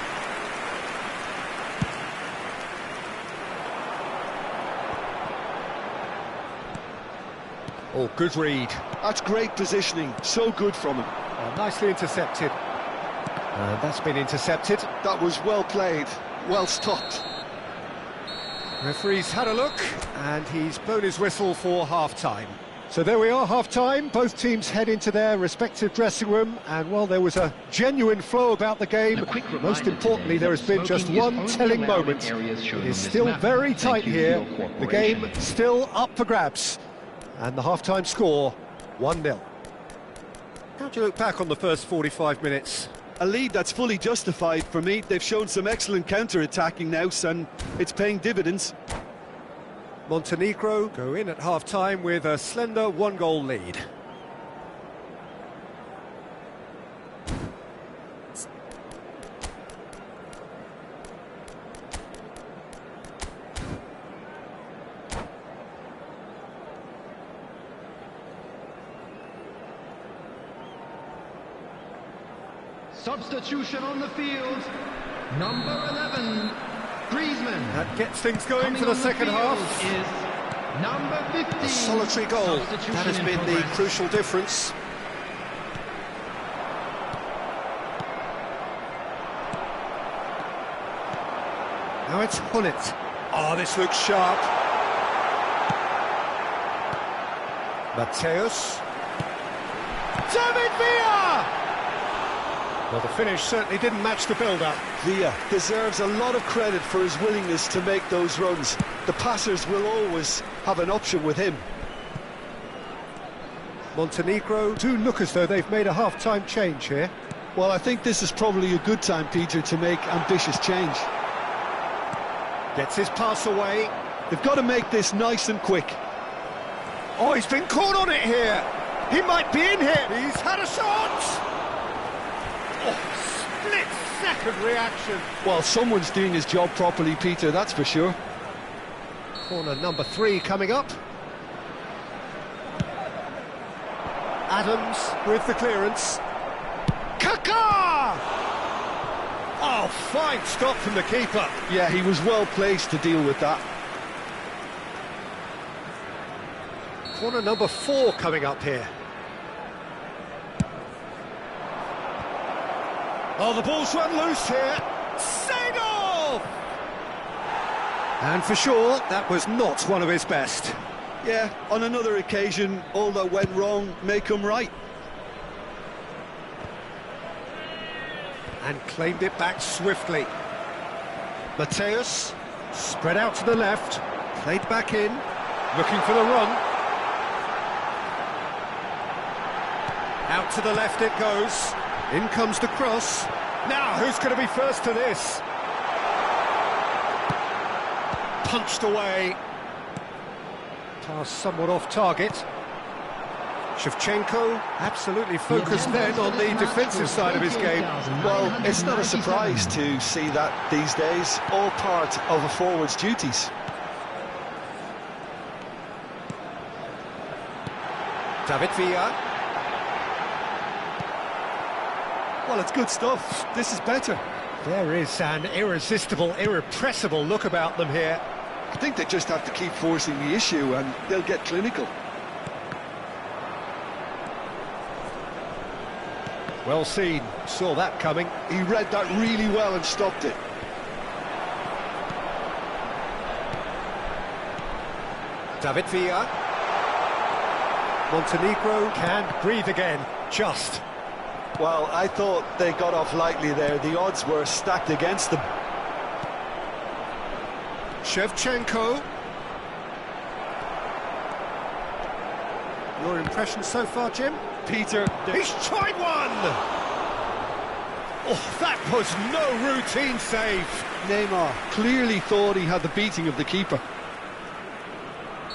Oh, good read. That's great positioning, so good from him. Oh, nicely intercepted. That's been intercepted. That was well played, well stopped. Referee's had a look, and he's blown his whistle for half-time. So there we are, half-time. Both teams head into their respective dressing room, and while there was a genuine flow about the game, most importantly, there has been just one telling moment. It is still very tight here. The game still up for grabs. And the half-time score, 1-0. How do you look back on the first 45 minutes? A lead that's fully justified for me. They've shown some excellent counter-attacking now, and it's paying dividends. Montenegro go in at half-time with a slender 1-goal lead. Substitution on the field. Number 11, Griezmann. That gets things going for the second half. Is number 15. A solitary goal. That has been the crucial difference. Now it's Hullet. Oh, this looks sharp. Mateus. David Villa! Well, the finish certainly didn't match the build-up. Villa deserves a lot of credit for his willingness to make those runs. The passers will always have an option with him. Montenegro do look as though they've made a half-time change here. Well, I think this is probably a good time, Peter, to make ambitious change. Gets his pass away. They've got to make this nice and quick. Oh, he's been caught on it here. He might be in here. He's had a shot. Oh, split-second reaction. Well, someone's doing his job properly, Peter, that's for sure. Corner number 3 coming up. Adams with the clearance. Kaká! Oh, fine stop from the keeper. Yeah, he was well placed to deal with that. Corner number 4 coming up here. Oh, the ball's run loose here. Seedorf! And for sure, that was not one of his best. Yeah, on another occasion, all that went wrong may come right. And claimed it back swiftly. Mateus, spread out to the left, played back in, looking for the run. Out to the left it goes. In comes the cross. Now, who's going to be first to this? Punched away. Pass somewhat off target. Shevchenko absolutely focused then on the defensive side of his game. Well, it's not a surprise to see that these days, all part of a forward's duties. David Villa. Well, it's good stuff. This is better. There is an irresistible, irrepressible look about them here. I think they just have to keep forcing the issue and they'll get clinical. Well seen, saw that coming. He read that really well and stopped it. David Villa. Montenegro can't breathe again, just. Well, I thought they got off lightly there. The odds were stacked against them. Shevchenko. Your impression so far, Jim? Peter, He's tried one! Oh, that was no routine save. Neymar clearly thought he had the beating of the keeper.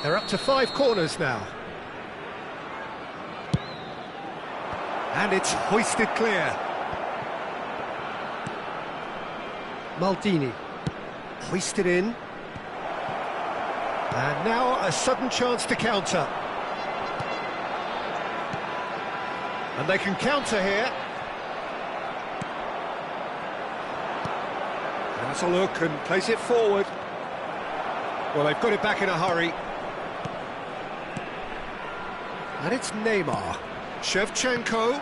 They're up to 5 corners now. And it's hoisted clear. Maldini. Hoisted in. And now a sudden chance to counter. And they can counter here. Has a look and plays it forward. Well, they've got it back in a hurry. And it's Neymar. Shevchenko.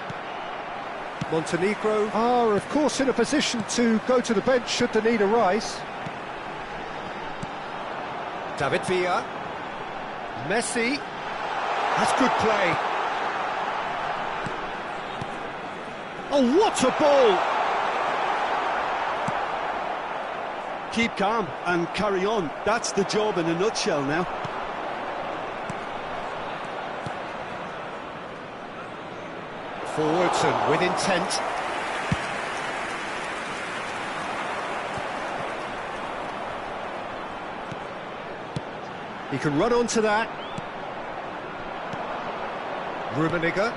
Montenegro are, of course, in a position to go to the bench should the need arise. David Villa. Messi. That's good play. Oh, what a ball! Keep calm and carry on. That's the job in a nutshell now. Forwards and with intent. He can run onto that. Rummenigge.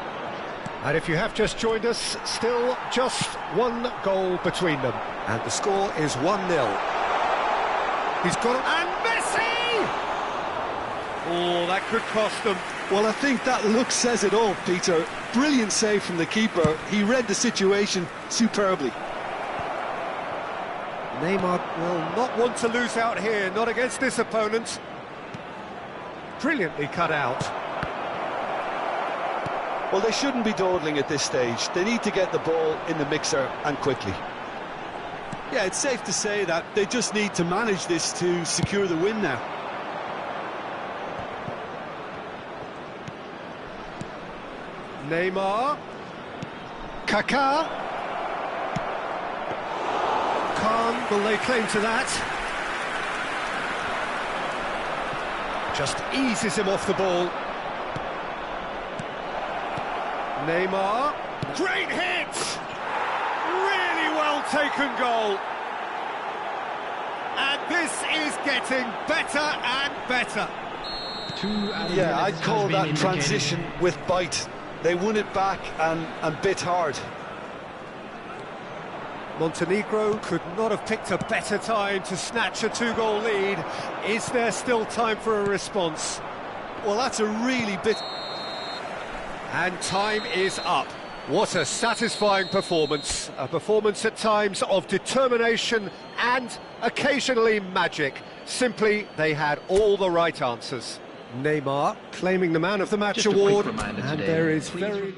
And if you have just joined us, still just 1 goal between them. And the score is 1-0. He's got it. And Messi! Oh, that could cost them. Well, I think that look says it all, Peter. Brilliant save from the keeper. He read the situation superbly. Neymar will not want to lose out here, not against this opponent. Brilliantly cut out. Well, they shouldn't be dawdling at this stage. They need to get the ball in the mixer and quickly. Yeah, it's safe to say that they just need to manage this to secure the win now. Neymar. Kaká. Khan will lay claim to that. Just eases him off the ball. Neymar. Great hit! well-taken goal. And this is getting better and better. Yeah, I'd call that transition with bite. They won it back and bit hard. Montenegro could not have picked a better time to snatch a two-goal lead. Is there still time for a response? Well, that's a really bit... And time is up. What a satisfying performance. A performance at times of determination and occasionally magic. Simply, they had all the right answers. Neymar claiming the Man of the Match award, and there is very...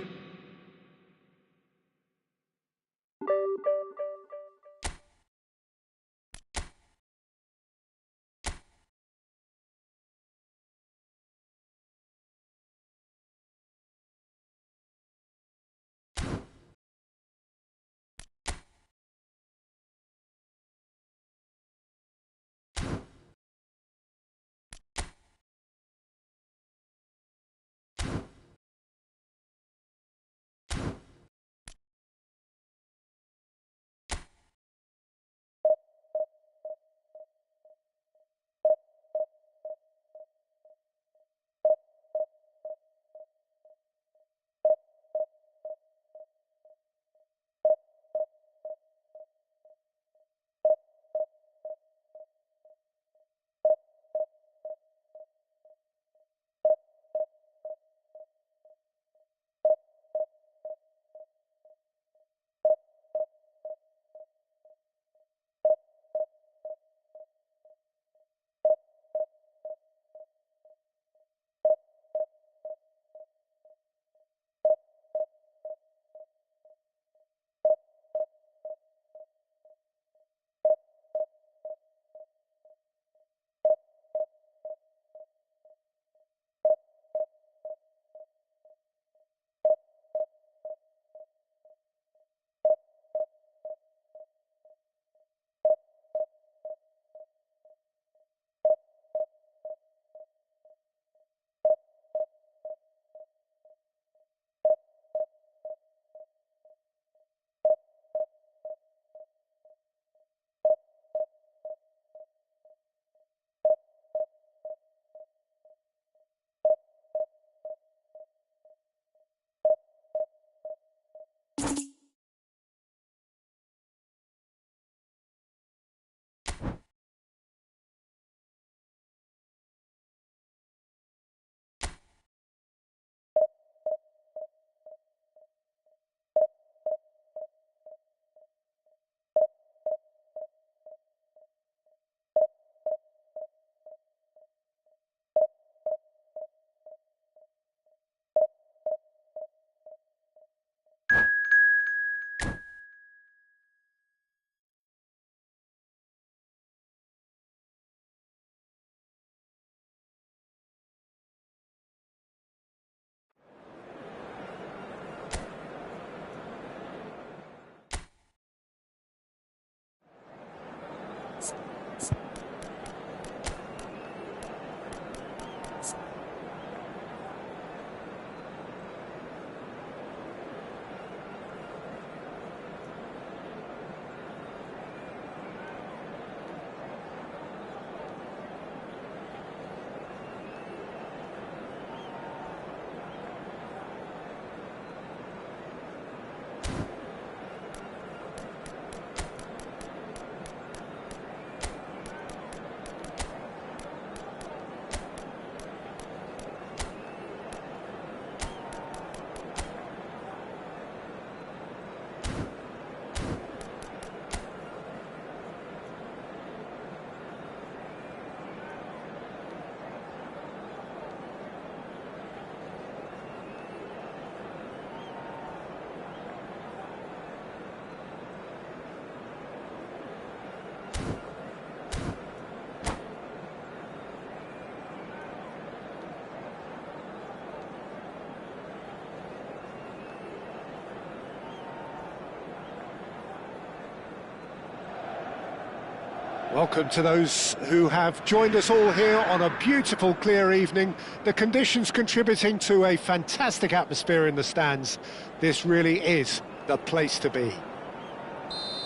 Welcome to those who have joined us all here on a beautiful, clear evening. The conditions contributing to a fantastic atmosphere in the stands. This really is the place to be.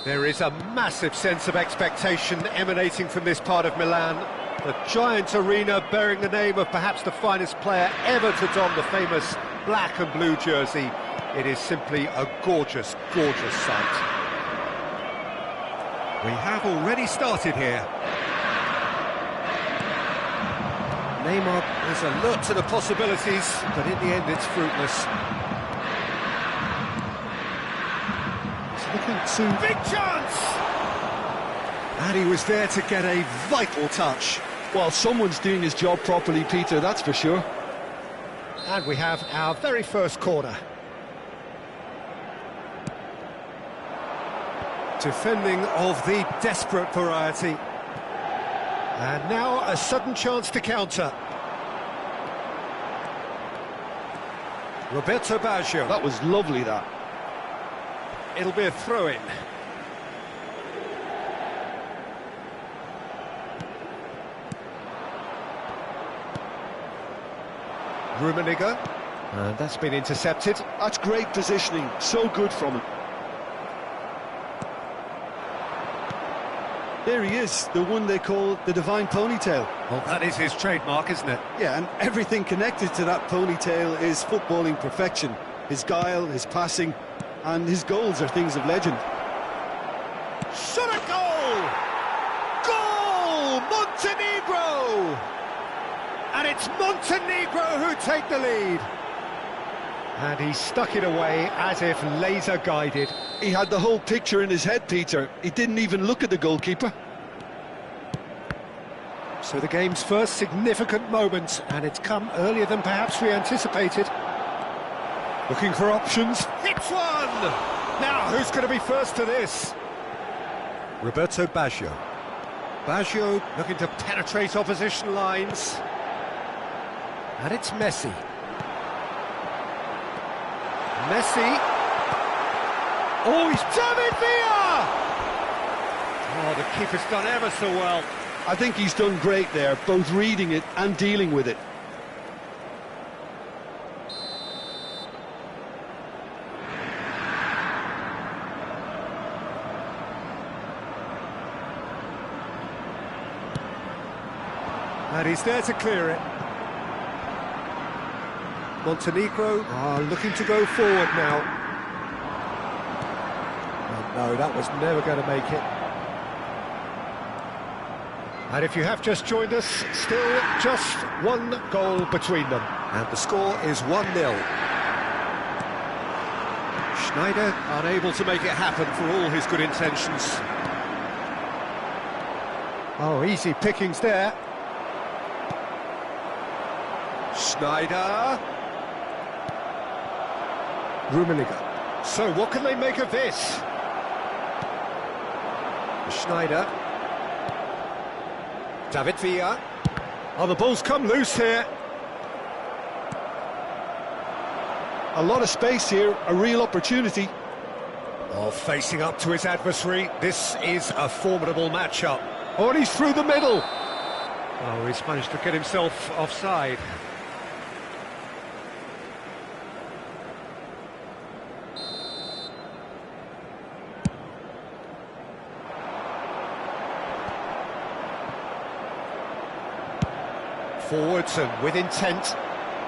There is a massive sense of expectation emanating from this part of Milan. The giant arena bearing the name of perhaps the finest player ever to don the famous black and blue jersey. It is simply a gorgeous, gorgeous sight. We have already started here. Neymar is alert to the possibilities, but in the end it's fruitless. Looking to... Big chance! And he was there to get a vital touch. Well, someone's doing his job properly, Peter, that's for sure. And we have our very first corner. Defending of the desperate variety. And now a sudden chance to counter. Roberto Baggio. That was lovely, that. It'll be a throw-in. Rummenigge. And that's been intercepted. That's great positioning, so good from him. There he is, the one they call the divine ponytail. Well, that is his trademark, isn't it? Yeah, and everything connected to that ponytail is footballing perfection. His guile, his passing, and his goals are things of legend. Shot a goal! Goal! Montenegro! And it's Montenegro who take the lead. And he stuck it away as if laser-guided. He had the whole picture in his head, Peter. He didn't even look at the goalkeeper. So the game's first significant moment, and it's come earlier than perhaps we anticipated. Looking for options. Hits one! Now, who's going to be first to this? Roberto Baggio. Baggio looking to penetrate opposition lines. And it's Messi. Messi. Oh, he's David Villa! Oh, the keeper's done ever so well. I think he's done great there, both reading it and dealing with it. And he's there to clear it. Montenegro are looking to go forward now. Oh, no, that was never going to make it. And if you have just joined us, still just one goal between them. And the score is 1-0. Schneider unable to make it happen for all his good intentions. Oh, easy pickings there. Schneider. Rummenigge. So what can they make of this? Schneider. David Villa. Oh, the ball's come loose here. A lot of space here, a real opportunity. Oh, facing up to his adversary. This is a formidable matchup. Oh, and he's through the middle. Oh, he's managed to get himself offside. Forwards and with intent.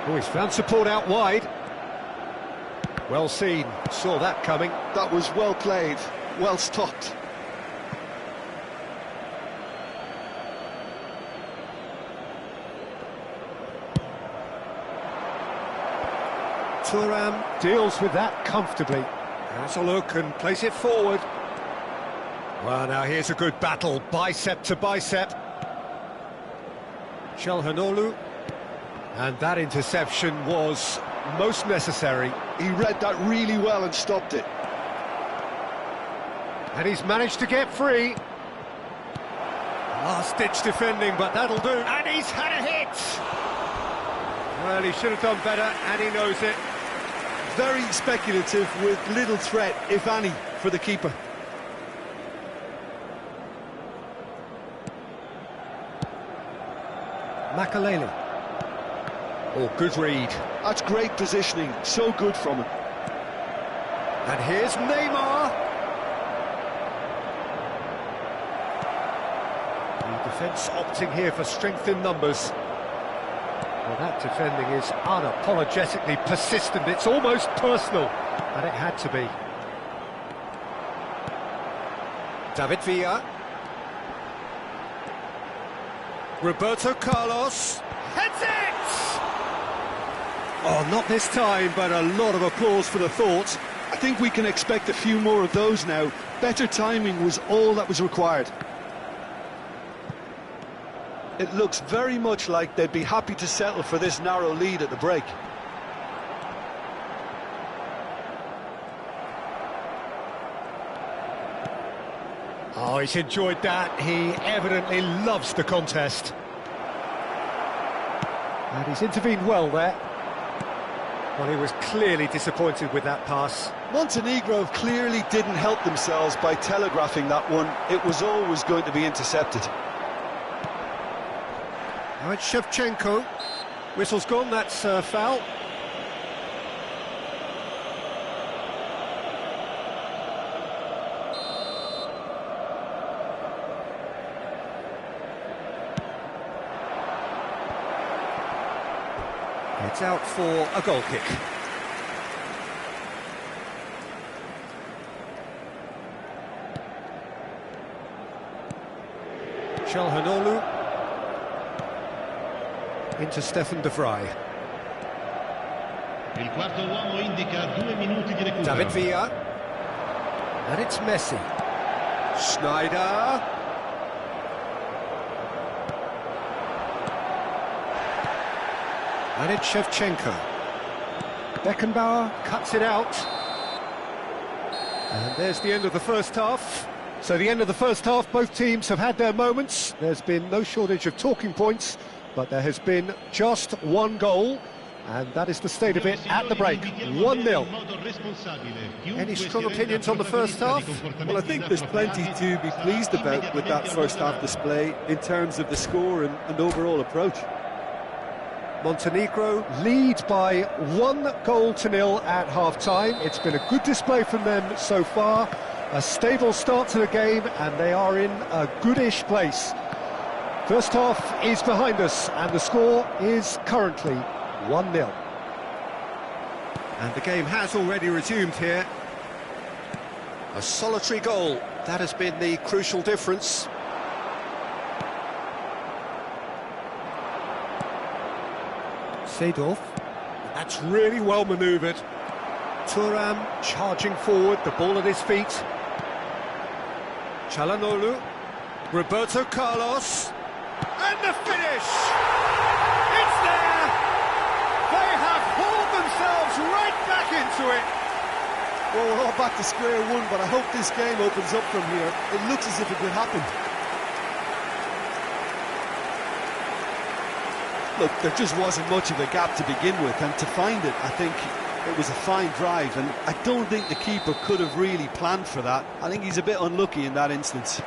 Oh, he's found support out wide. Well seen, saw that coming. That was well played, well stopped. Thuram deals with that comfortably. Has a look and plays it forward. Well, now here's a good battle, bicep to bicep. Çalhanoğlu, and that interception was most necessary. He read that really well and stopped it. And he's managed to get free. Last-ditch defending, but that'll do. And he's had a hit! Well, he should have done better, and he knows it. Very speculative with little threat, if any, for the keeper. Makaleli. Oh, good read. That's great positioning, so good from him. And here's Neymar. The defence opting here for strength in numbers. Well, that defending is unapologetically persistent. It's almost personal, and it had to be. David Villa. Roberto Carlos. Heads it! Oh, not this time, but a lot of applause for the thought. I think we can expect a few more of those now. Better timing was all that was required. It looks very much like they'd be happy to settle for this narrow lead at the break. Oh, he's enjoyed that. He evidently loves the contest. And he's intervened well there. Well, he was clearly disappointed with that pass. Montenegro clearly didn't help themselves by telegraphing that one. It was always going to be intercepted. Now it's Shevchenko. Whistle's gone, that's foul. It's out for a goal kick. Çalhanoğlu into Stefan de Vrij. Il quarto uomo indica 2 minuti di recupero. David Villa. And it's Messi. Schneider. And it's Shevchenko. Beckenbauer cuts it out. And there's the end of the first half. So the end of the first half, both teams have had their moments. There's been no shortage of talking points, but there has been just one goal, and that is the state of it at the break, 1-0. Any strong opinions on the first half? Well, I think there's plenty to be pleased about with that first half display in terms of the score and overall approach. Montenegro lead by 1-0 at half-time. It's been a good display from them so far. A stable start to the game, and they are in a goodish place. First half is behind us, and the score is currently 1-0. And the game has already resumed here. A solitary goal, that has been the crucial difference. Seedorf, that's really well manoeuvred. Thuram charging forward, the ball at his feet. Çalhanoğlu, Roberto Carlos, and the finish! It's there! They have hauled themselves right back into it! Well, we're all back to square one, but I hope this game opens up from here. It looks as if it could happen. Look, there just wasn't much of a gap to begin with, and to find it, I think it was a fine drive, and I don't think the keeper could have really planned for that. I think he's a bit unlucky in that instance.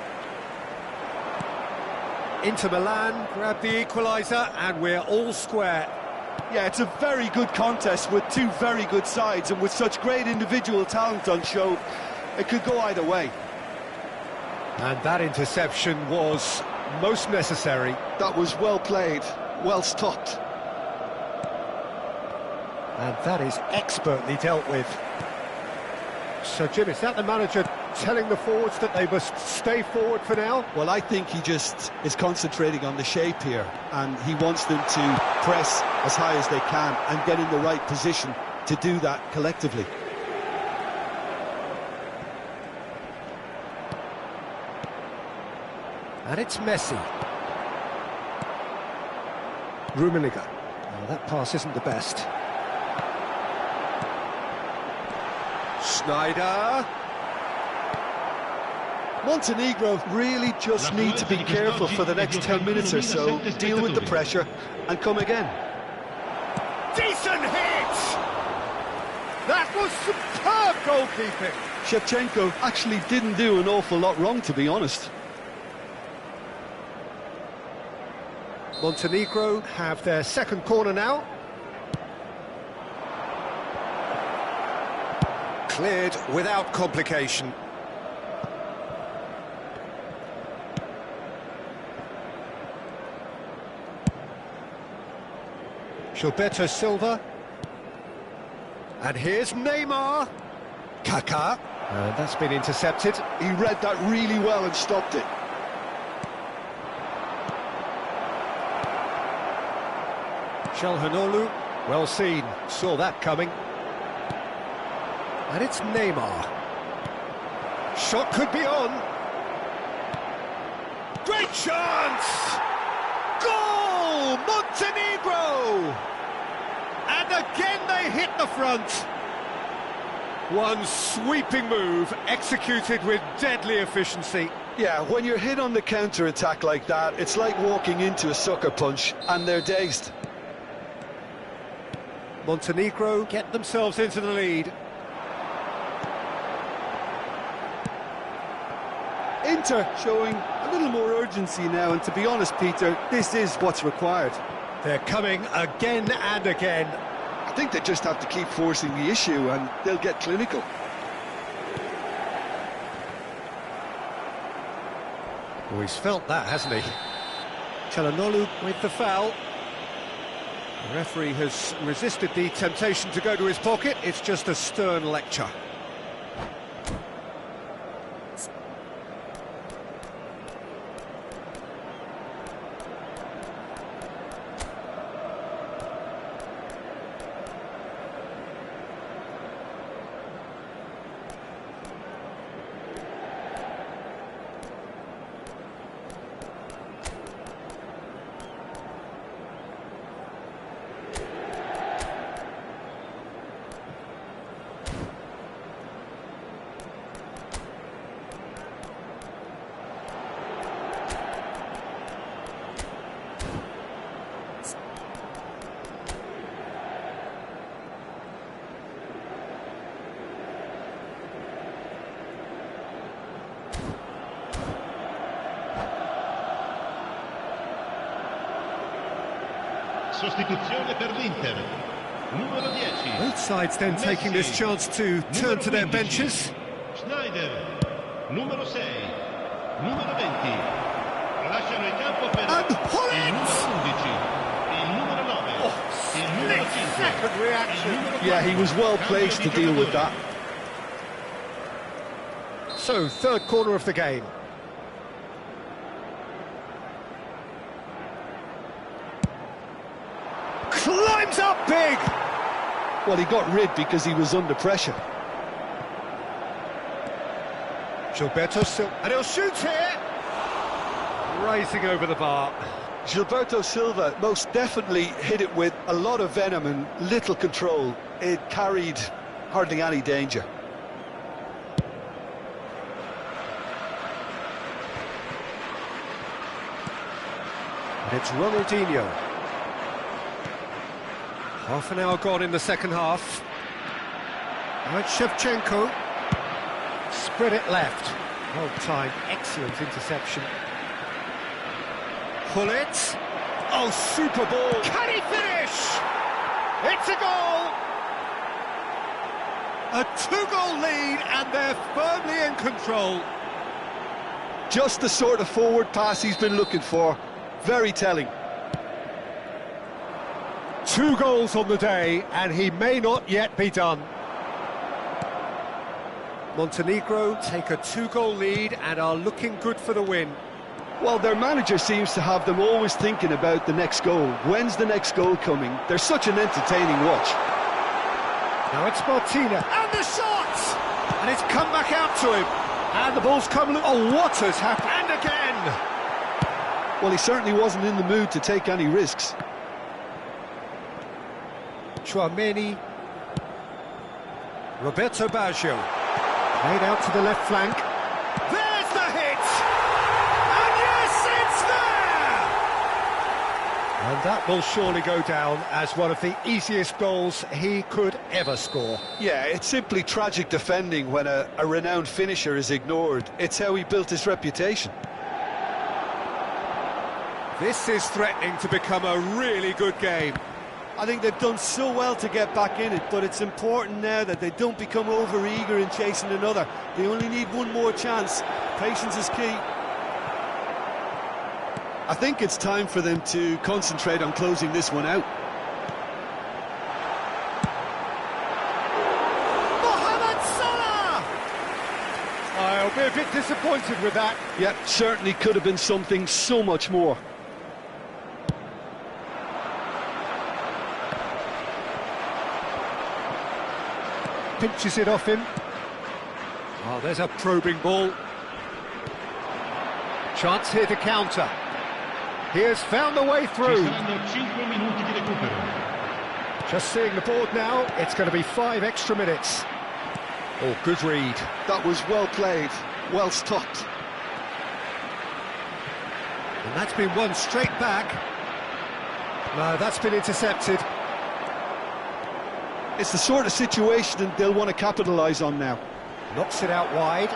Inter Milan grab the equaliser, and we're all square. Yeah, it's a very good contest with two very good sides, and with such great individual talent on show, it could go either way. And that interception was most necessary. That was well played, well stopped. And that is expertly dealt with. So, Jim, is that the manager telling the forwards that they must stay forward for now? Well, I think he just is concentrating on the shape here, and he wants them to press as high as they can and get in the right position to do that collectively. And it's Messi. Rummenigge. Now, that pass isn't the best. Schneider. Montenegro really just need to be careful for the next 10 minutes or so, deal with the pressure and come again. Decent hit! That was superb goalkeeping. Shevchenko actually didn't do an awful lot wrong, to be honest. Montenegro have their second corner now. Cleared without complication. Gilberto Silva. And here's Neymar. Kaká. And that's been intercepted. He read that really well and stopped it. Çalhanoğlu, well seen, saw that coming. And it's Neymar. Shot could be on. Great chance! Goal! Montenegro! And again they hit the front. One sweeping move, executed with deadly efficiency. Yeah, when you're hit on the counter-attack like that, it's like walking into a sucker punch, and they're dazed. Montenegro get themselves into the lead. Inter showing a little more urgency now, and to be honest, Peter, this is what's required. They're coming again and again. I think they just have to keep forcing the issue and they'll get clinical. Oh, he's felt that, hasn't he? Çalhanoğlu with the foul. The referee has resisted the temptation to go to his pocket. It's just a stern lecture. Sostituzione per l'Inter. Numero 10. Both sides then taking this chance to turn to their benches. Schneider. Numero 6. Numero 20. Lasciano il campo per And il numero 11. Il numero 9. Il numero 5. Second reaction. Yeah, he was well placed to deal with that. So, third quarter of the game. Climbs up big! Well, he got rid because he was under pressure. Gilberto Silva, and he'll shoot here! Rising over the bar. Gilberto Silva most definitely hit it with a lot of venom and little control. It carried hardly any danger. And it's Ronaldinho. Half an hour gone in the second half. Now it's Shevchenko. Spread it left. Well timed, excellent interception. Pull it. Oh, super ball. Can he finish? It's a goal. A two-goal lead, and they're firmly in control. Just the sort of forward pass he's been looking for. Very telling. 2 goals on the day, and he may not yet be done. Montenegro take a 2-goal lead and are looking good for the win. Well, their manager seems to have them always thinking about the next goal. When's the next goal coming? They're such an entertaining watch. Now it's Martina, and the shot! And it's come back out to him. And the ball's come... Oh, what has happened? And again! Well, he certainly wasn't in the mood to take any risks. Chouameni. Roberto Baggio. Played out to the left flank. There's the hit! And yes, it's there! And that will surely go down as one of the easiest goals he could ever score. Yeah, it's simply tragic defending when a renowned finisher is ignored. It's how he built his reputation. This is threatening to become a really good game. I think they've done so well to get back in it, but it's important now that they don't become over-eager in chasing another. They only need one more chance. Patience is key. I think it's time for them to concentrate on closing this one out. be a bit disappointed with that. Yeah, certainly could have been something so much more. Pinches it off him. Oh, there's a probing ball. Chance here to counter. He has found the way Ci through. saranno 5 minuti di recupero. Just seeing the board now, it's going to be 5 extra minutes. Oh, good read. That was well played, well stopped. And that's been won straight back. No, that's been intercepted. It's the sort of situation they'll want to capitalise on now. Knocks it out wide.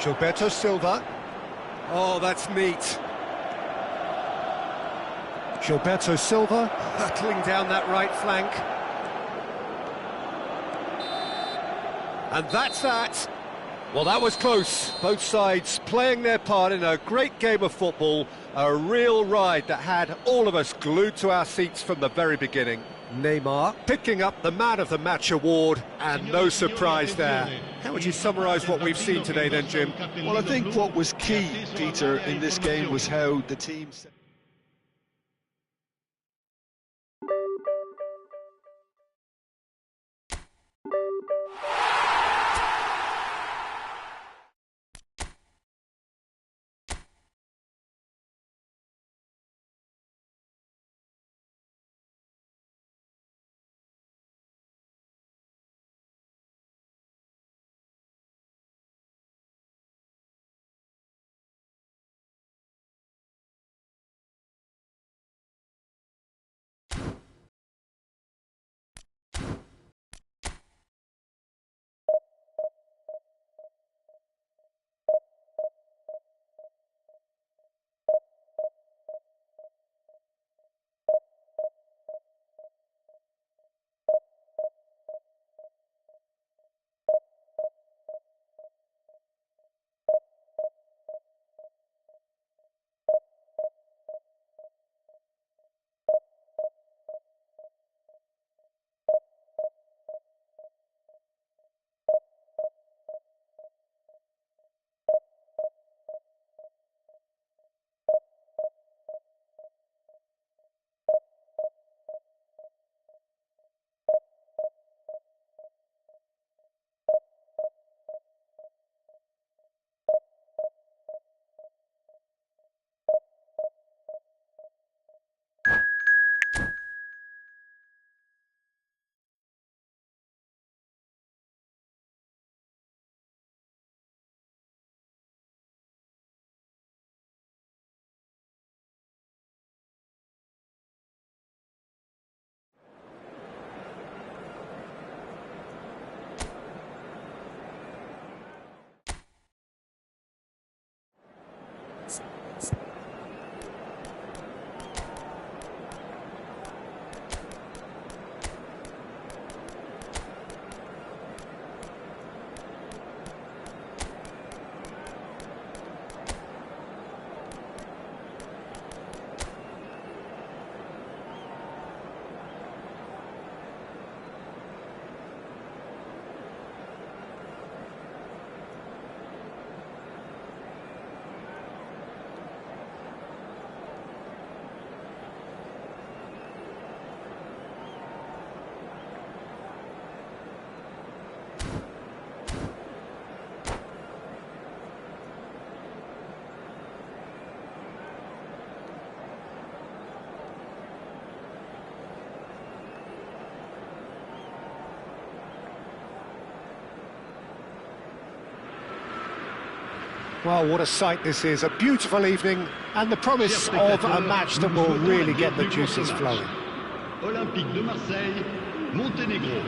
Gilberto Silva. Oh, that's neat. Gilberto Silva hurtling down that right flank. And that's that. Well, that was close. Both sides playing their part in a great game of football. A real ride that had all of us glued to our seats from the very beginning. Neymar picking up the Man of the Match award, and no surprise there. How would you summarise what we've seen today then, Jim? Well, I think what was key, Peter, in this game was how the team... Well, what a sight this is. A beautiful evening and the promise of a match that will really get the juices flowing. Olympique de Marseille, Montenegro.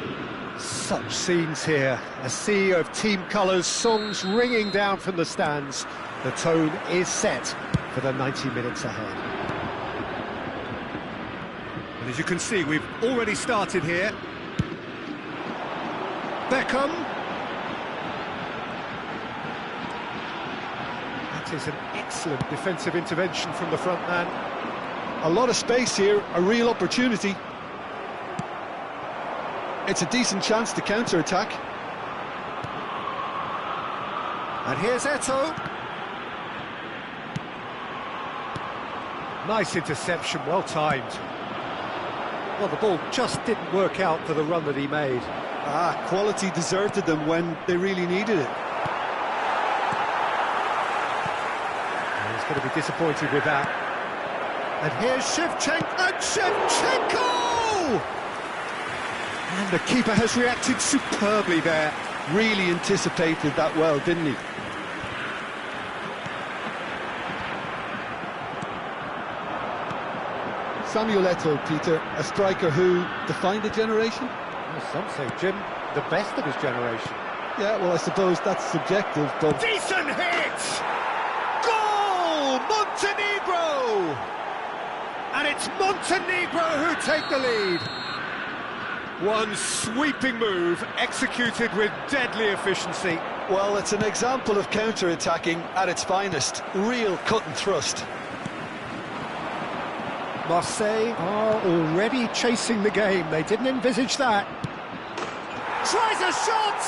Such scenes here. A sea of team colours, songs ringing down from the stands. The tone is set for the 90 minutes ahead. And as you can see, we've already started here. Beckham. That is an excellent defensive intervention from the front man. A lot of space here, a real opportunity. It's a decent chance to counter-attack. And here's Eto'o. Nice interception, well timed. Well, the ball just didn't work out for the run that he made. Quality deserted them when they really needed it. And he's going to be disappointed with that. And here's Shevchenko! And the keeper has reacted superbly there. Really anticipated that well, didn't he? Samuel Eto'o, Peter, a striker who defined a generation? Well, some say, Jim, the best of his generation. Yeah, well, I suppose that's subjective, but... Decent hit! Goal! Montenegro! And it's Montenegro who take the lead. One sweeping move, executed with deadly efficiency. Well, it's an example of counter-attacking at its finest. Real cut and thrust. Marseille are already chasing the game. They didn't envisage that. Tries a shot!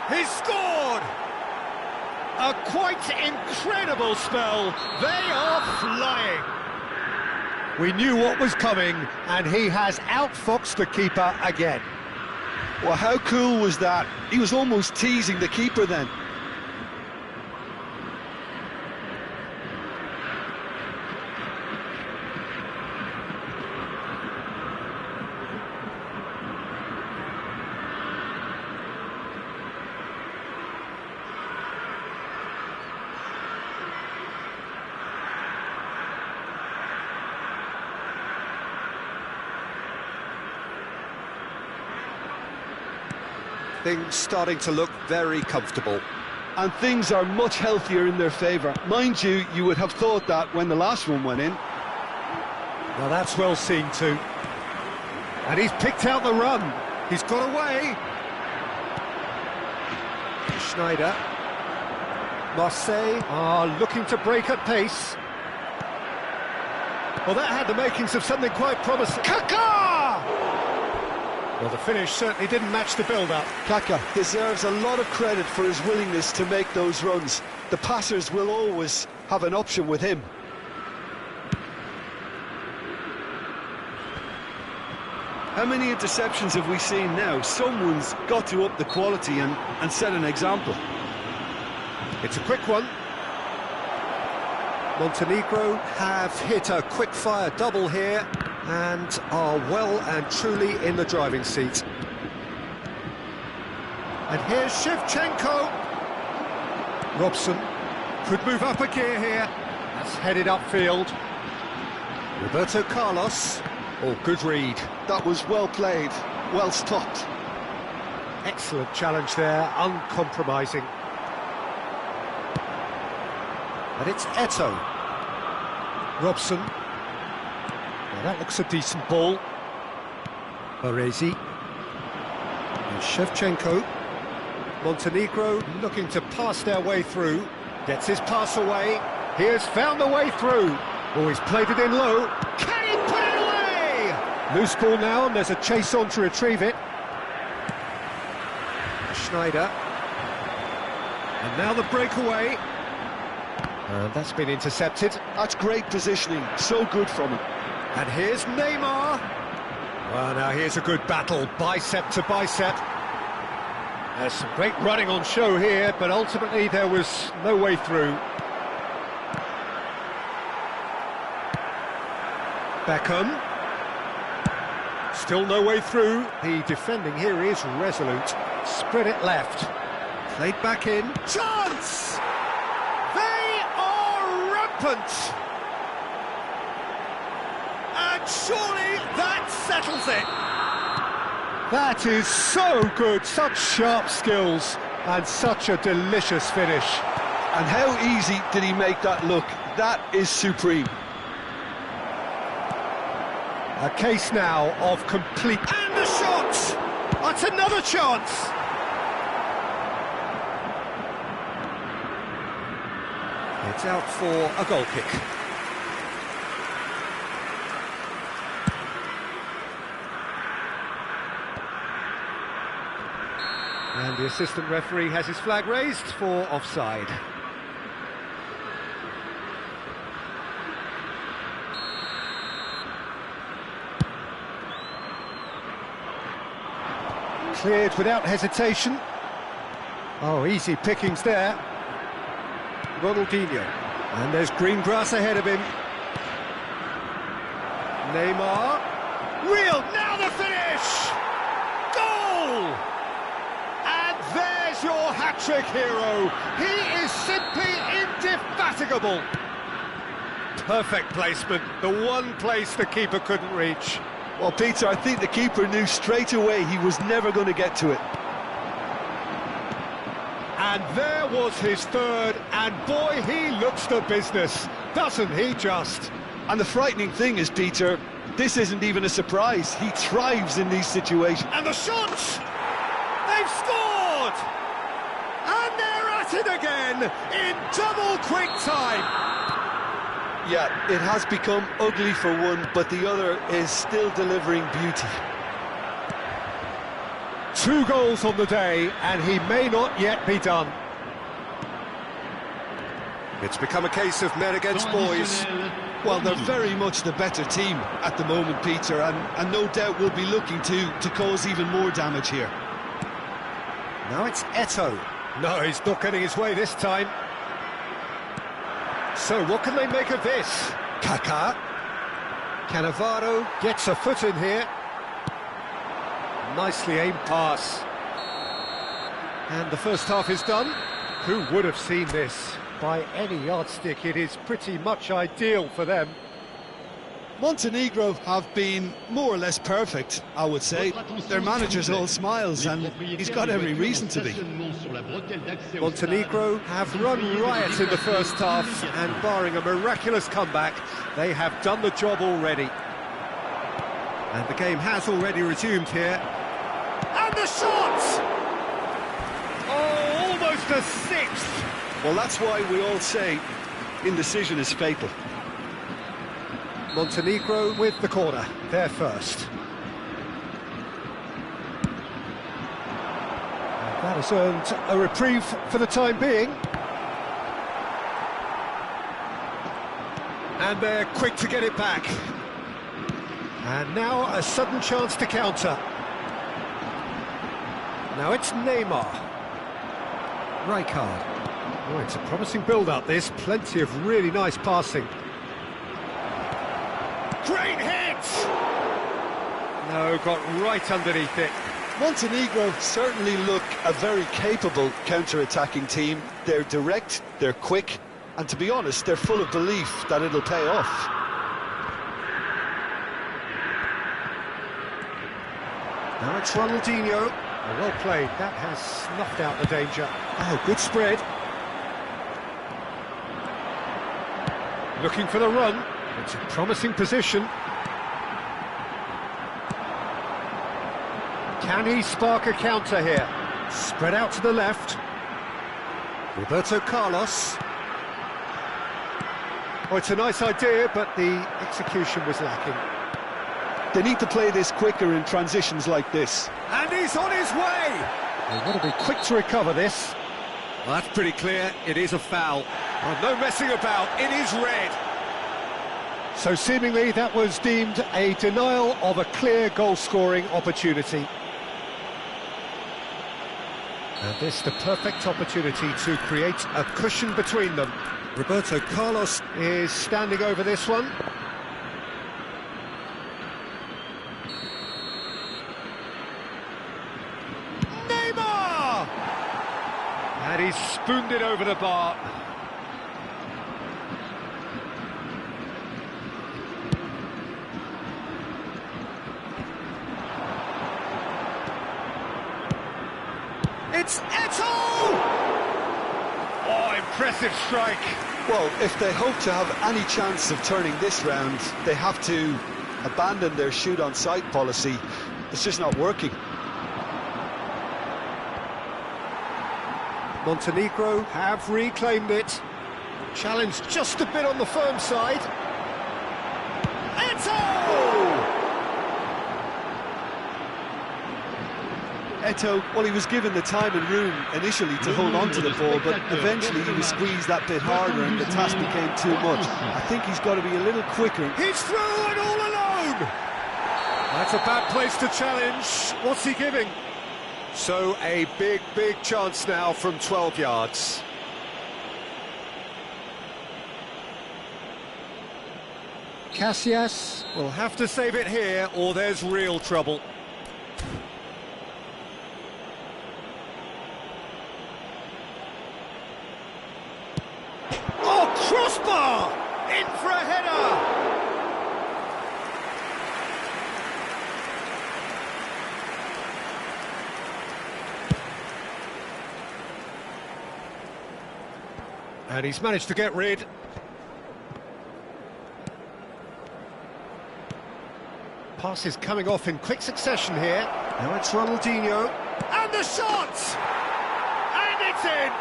He's scored! A quite incredible spell. They are flying. We knew what was coming, and he has outfoxed the keeper again. Well, how cool was that? He was almost teasing the keeper then. Things starting to look very comfortable. And things are much healthier in their favour. Mind you, you would have thought that when the last one went in. Now that's well seen too. And he's picked out the run. He's got away. Schneider. Marseille are looking to break at pace. Well, that had the makings of something quite promising. Kaká! Well, the finish certainly didn't match the build-up. Kaká deserves a lot of credit for his willingness to make those runs. The passers will always have an option with him. How many interceptions have we seen now? Someone's got to up the quality and set an example. It's a quick one. Montenegro have hit a quick-fire double here and are well and truly in the driving seat. And here's Shevchenko. Robson could move up a gear here. That's headed upfield. Roberto Carlos. Oh, good read. That was well played, well stopped. Excellent challenge there, uncompromising. And it's Eto'o. Robson. Now that looks a decent ball. Baresi. And Shevchenko. Montenegro looking to pass their way through. Gets his pass away. He has found the way through. Oh, he's played it in low. Can he put it away? Loose ball now, and there's a chase on to retrieve it. Schneider. And now the breakaway. And that's been intercepted. That's great positioning, so good from him. And here's Neymar. Well, now here's a good battle, bicep to bicep. There's some great running on show here, but ultimately there was no way through. Beckham. Still no way through. The defending here is resolute. Spread it left. Played back in. Chance! They are rampant! And surely that settles it. That is so good, such sharp skills, and such a delicious finish. And how easy did he make that look? That is supreme. A case now of complete... And a shot! That's another chance! It's out for a goal kick. And the assistant referee has his flag raised for offside. Cleared without hesitation. Oh, easy pickings there. Ronaldinho. And there's green grass ahead of him. Neymar. Real, now the finish! Goal! And there's your hat-trick hero. He is simply indefatigable. Perfect placement, the one place the keeper couldn't reach. Well, Peter, I think the keeper knew straight away he was never going to get to it. And there was his third, and boy, he looks the business, doesn't he just? And the frightening thing is, Peter, this isn't even a surprise. He thrives in these situations. And the shots! They've scored! And they're at it again, in double quick time! Yeah, it has become ugly for one, but the other is still delivering beauty. 2 goals on the day, and he may not yet be done. It's become a case of men against boys. Well, they're very much the better team at the moment, Peter, and no doubt will be looking to cause even more damage here. Now it's Eto'o. No, he's not getting his way this time. So what can they make of this? Kaká. Cannavaro gets a foot in here. Nicely aimed pass. And the first half is done. Who would have seen this? By any yardstick, it is pretty much ideal for them. Montenegro have been more or less perfect, I would say. Their manager's all smiles, and he's got every reason to be. Montenegro have run riot in the first half, and barring a miraculous comeback, they have done the job already. And the game has already resumed here. And the shot! Oh, almost a sixth! Well, that's why we all say indecision is fatal. Montenegro with the corner, there first. And that has earned a reprieve for the time being. And they're quick to get it back. And now a sudden chance to counter. Now it's Neymar. Rijkaard. Oh, it's a promising build-up, this. Plenty of really nice passing. Great hit! No, got right underneath it. Montenegro certainly look a very capable counter-attacking team. They're direct, they're quick, and to be honest, they're full of belief that it'll pay off. Now it's Ronaldinho. Oh, well played, that has snuffed out the danger. Oh, good spread. Looking for the run. It's a promising position. Can he spark a counter here? Spread out to the left. Roberto Carlos. Oh, it's a nice idea, but the execution was lacking. They need to play this quicker in transitions like this. And he's on his way! They've got to be quick to recover this. Well, that's pretty clear. It is a foul. Oh, no messing about. It is red. So seemingly that was deemed a denial of a clear goal-scoring opportunity. And this the perfect opportunity to create a cushion between them. Roberto Carlos is standing over this one. Neymar! And he's spooned it over the bar. It's Eto'o! Oh, impressive strike. Well, if they hope to have any chance of turning this round, they have to abandon their shoot-on-sight policy. It's just not working. Montenegro have reclaimed it. Challenge just a bit on the firm side. Eto'o! Eto'o, well, he was given the time and room initially to hold on to the ball, but eventually he was squeezed that bit harder and the task became too much. I think he's got to be a little quicker. He's through and all alone! That's a bad place to challenge. What's he giving? So a big chance now from 12 yards. Casillas will have to save it here or there's real trouble. Oh, crossbar! In for a header! And he's managed to get rid. Passes coming off in quick succession here. Now it's Ronaldinho. And the shot! And it's in!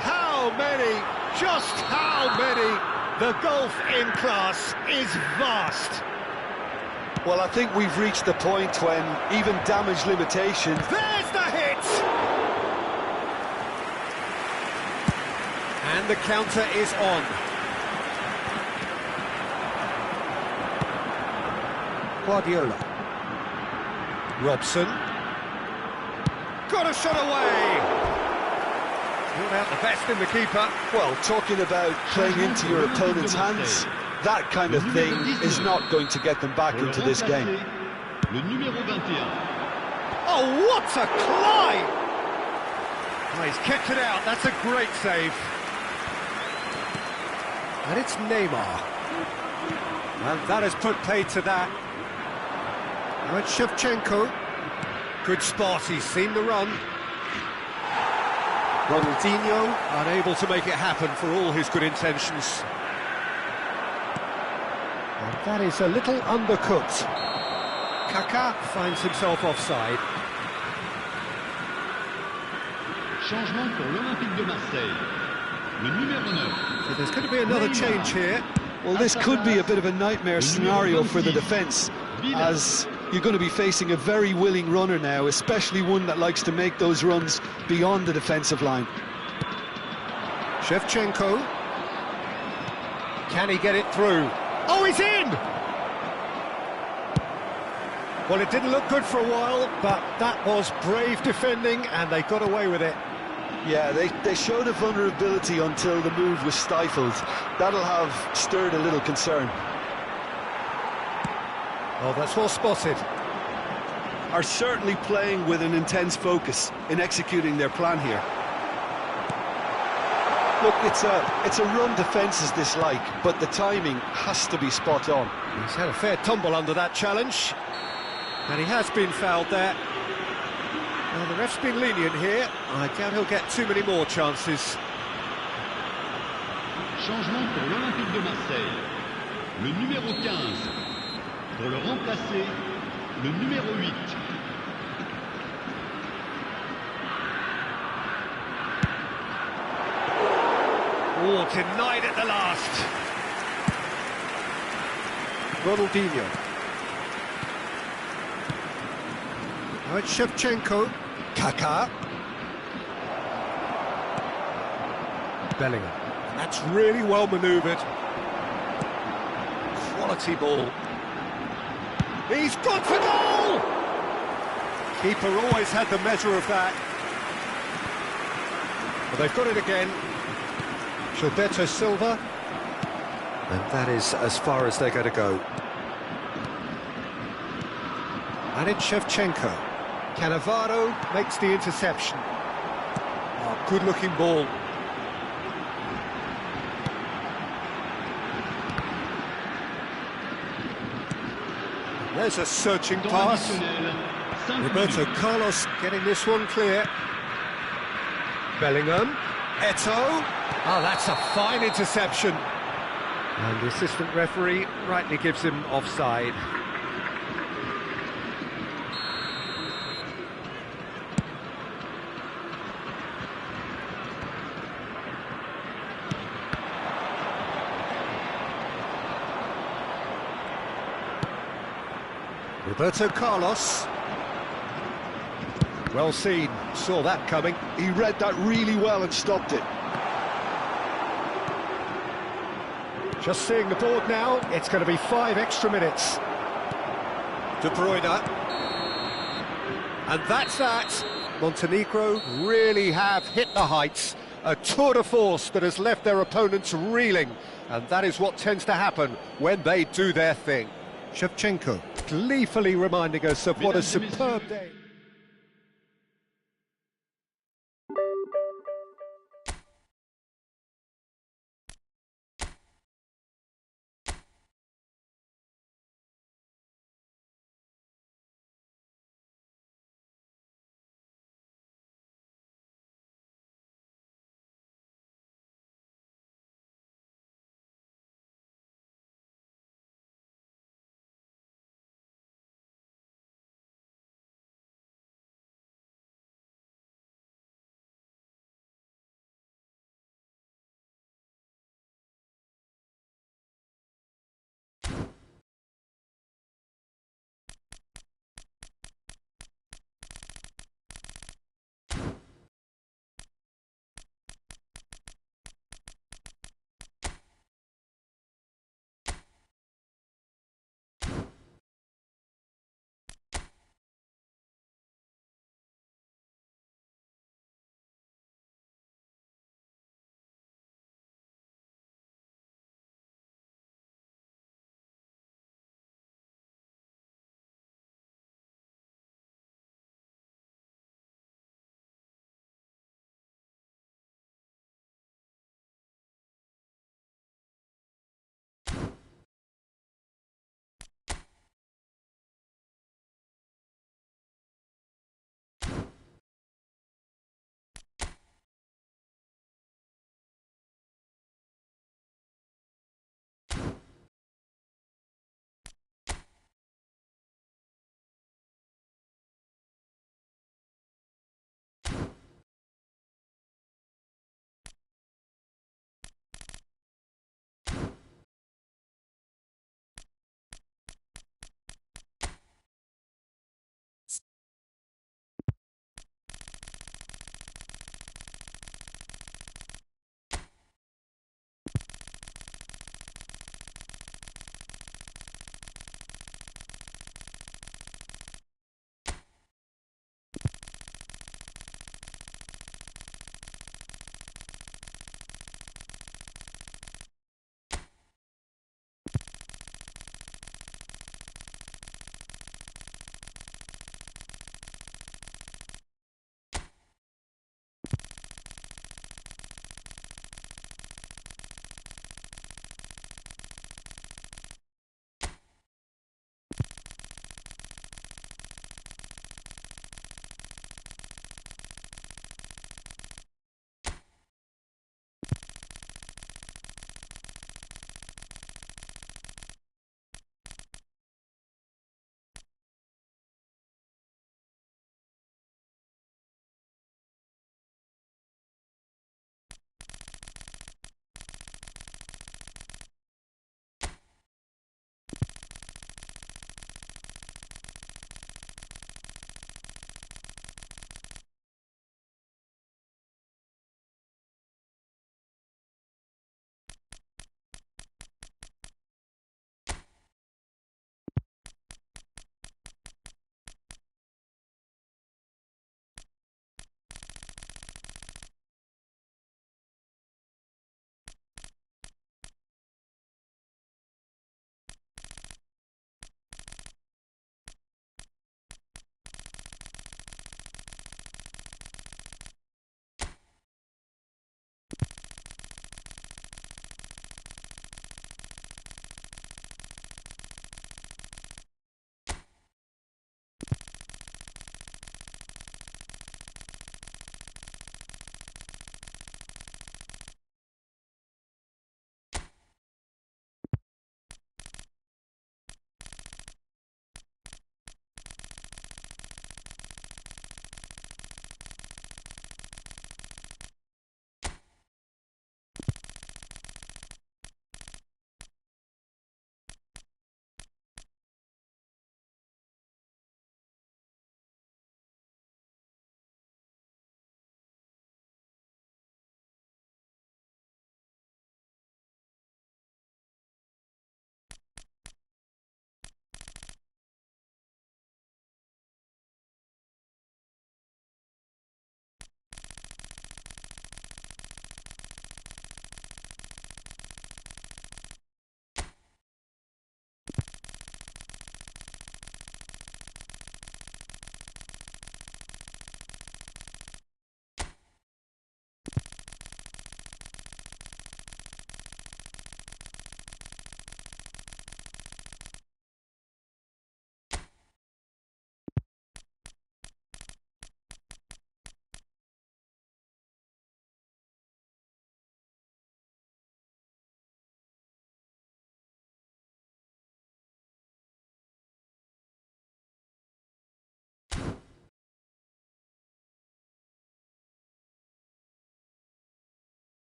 How many? Just how many? The gulf in class is vast. Well, I think we've reached the point when even damage limitations... There's the hit! And the counter is on. Guardiola. Robson. Got a shot away! Ruled out the best in the keeper. Well, talking about playing into your opponent's hands, that kind of thing is not going to get them back into this game. Oh, what a climb! Oh, he's kept it out. That's a great save. And it's Neymar. And that has put paid to that. Now it's Shevchenko. Good spot, he's seen the run. Ronaldinho, unable to make it happen for all his good intentions. And that is a little undercooked. Kaká finds himself offside. Changement pour l'Olympique de Marseille. Le numéro 9. So there's going to be another change here. Well, this could be a bit of a nightmare scenario for the defence, as you're going to be facing a very willing runner now, especially one that likes to make those runs beyond the defensive line. Shevchenko. Can he get it through? Oh, he's in! Well, it didn't look good for a while, but that was brave defending, and they got away with it. Yeah, they showed a vulnerability until the move was stifled. That'll have stirred a little concern. Oh, that's well spotted. Are certainly playing with an intense focus in executing their plan here. Look, it's a run defence's dislike, but the timing has to be spot on. He's had a fair tumble under that challenge, and he has been fouled there. Well, the ref's been lenient here. I doubt he'll get too many more chances. Changement pour l'Olympique de Marseille. Le numéro 15. Pour le remplacer, le numéro 8. Oh, denied at the last. Ronaldinho. Now it's Shevchenko. Kaká. Bellingham. That's really well manoeuvred. Quality ball. He's got for goal! Keeper always had the measure of that. But they've got it again. Gilberto Silva. And that is as far as they're going to go. And it's Shevchenko. Cannavaro makes the interception. Oh, good-looking ball. There's a searching pass. Roberto Carlos getting this one clear. Bellingham. Eto'o. Oh, that's a fine interception. And the assistant referee rightly gives him offside. Roberto Carlos. Well seen, saw that coming. He read that really well and stopped it. Just seeing the board now, it's going to be 5 extra minutes. De Bruyne. And that's that. Montenegro really have hit the heights. A tour de force that has left their opponents reeling. And that is what tends to happen when they do their thing. Shevchenko gleefully reminding us of what a superb day.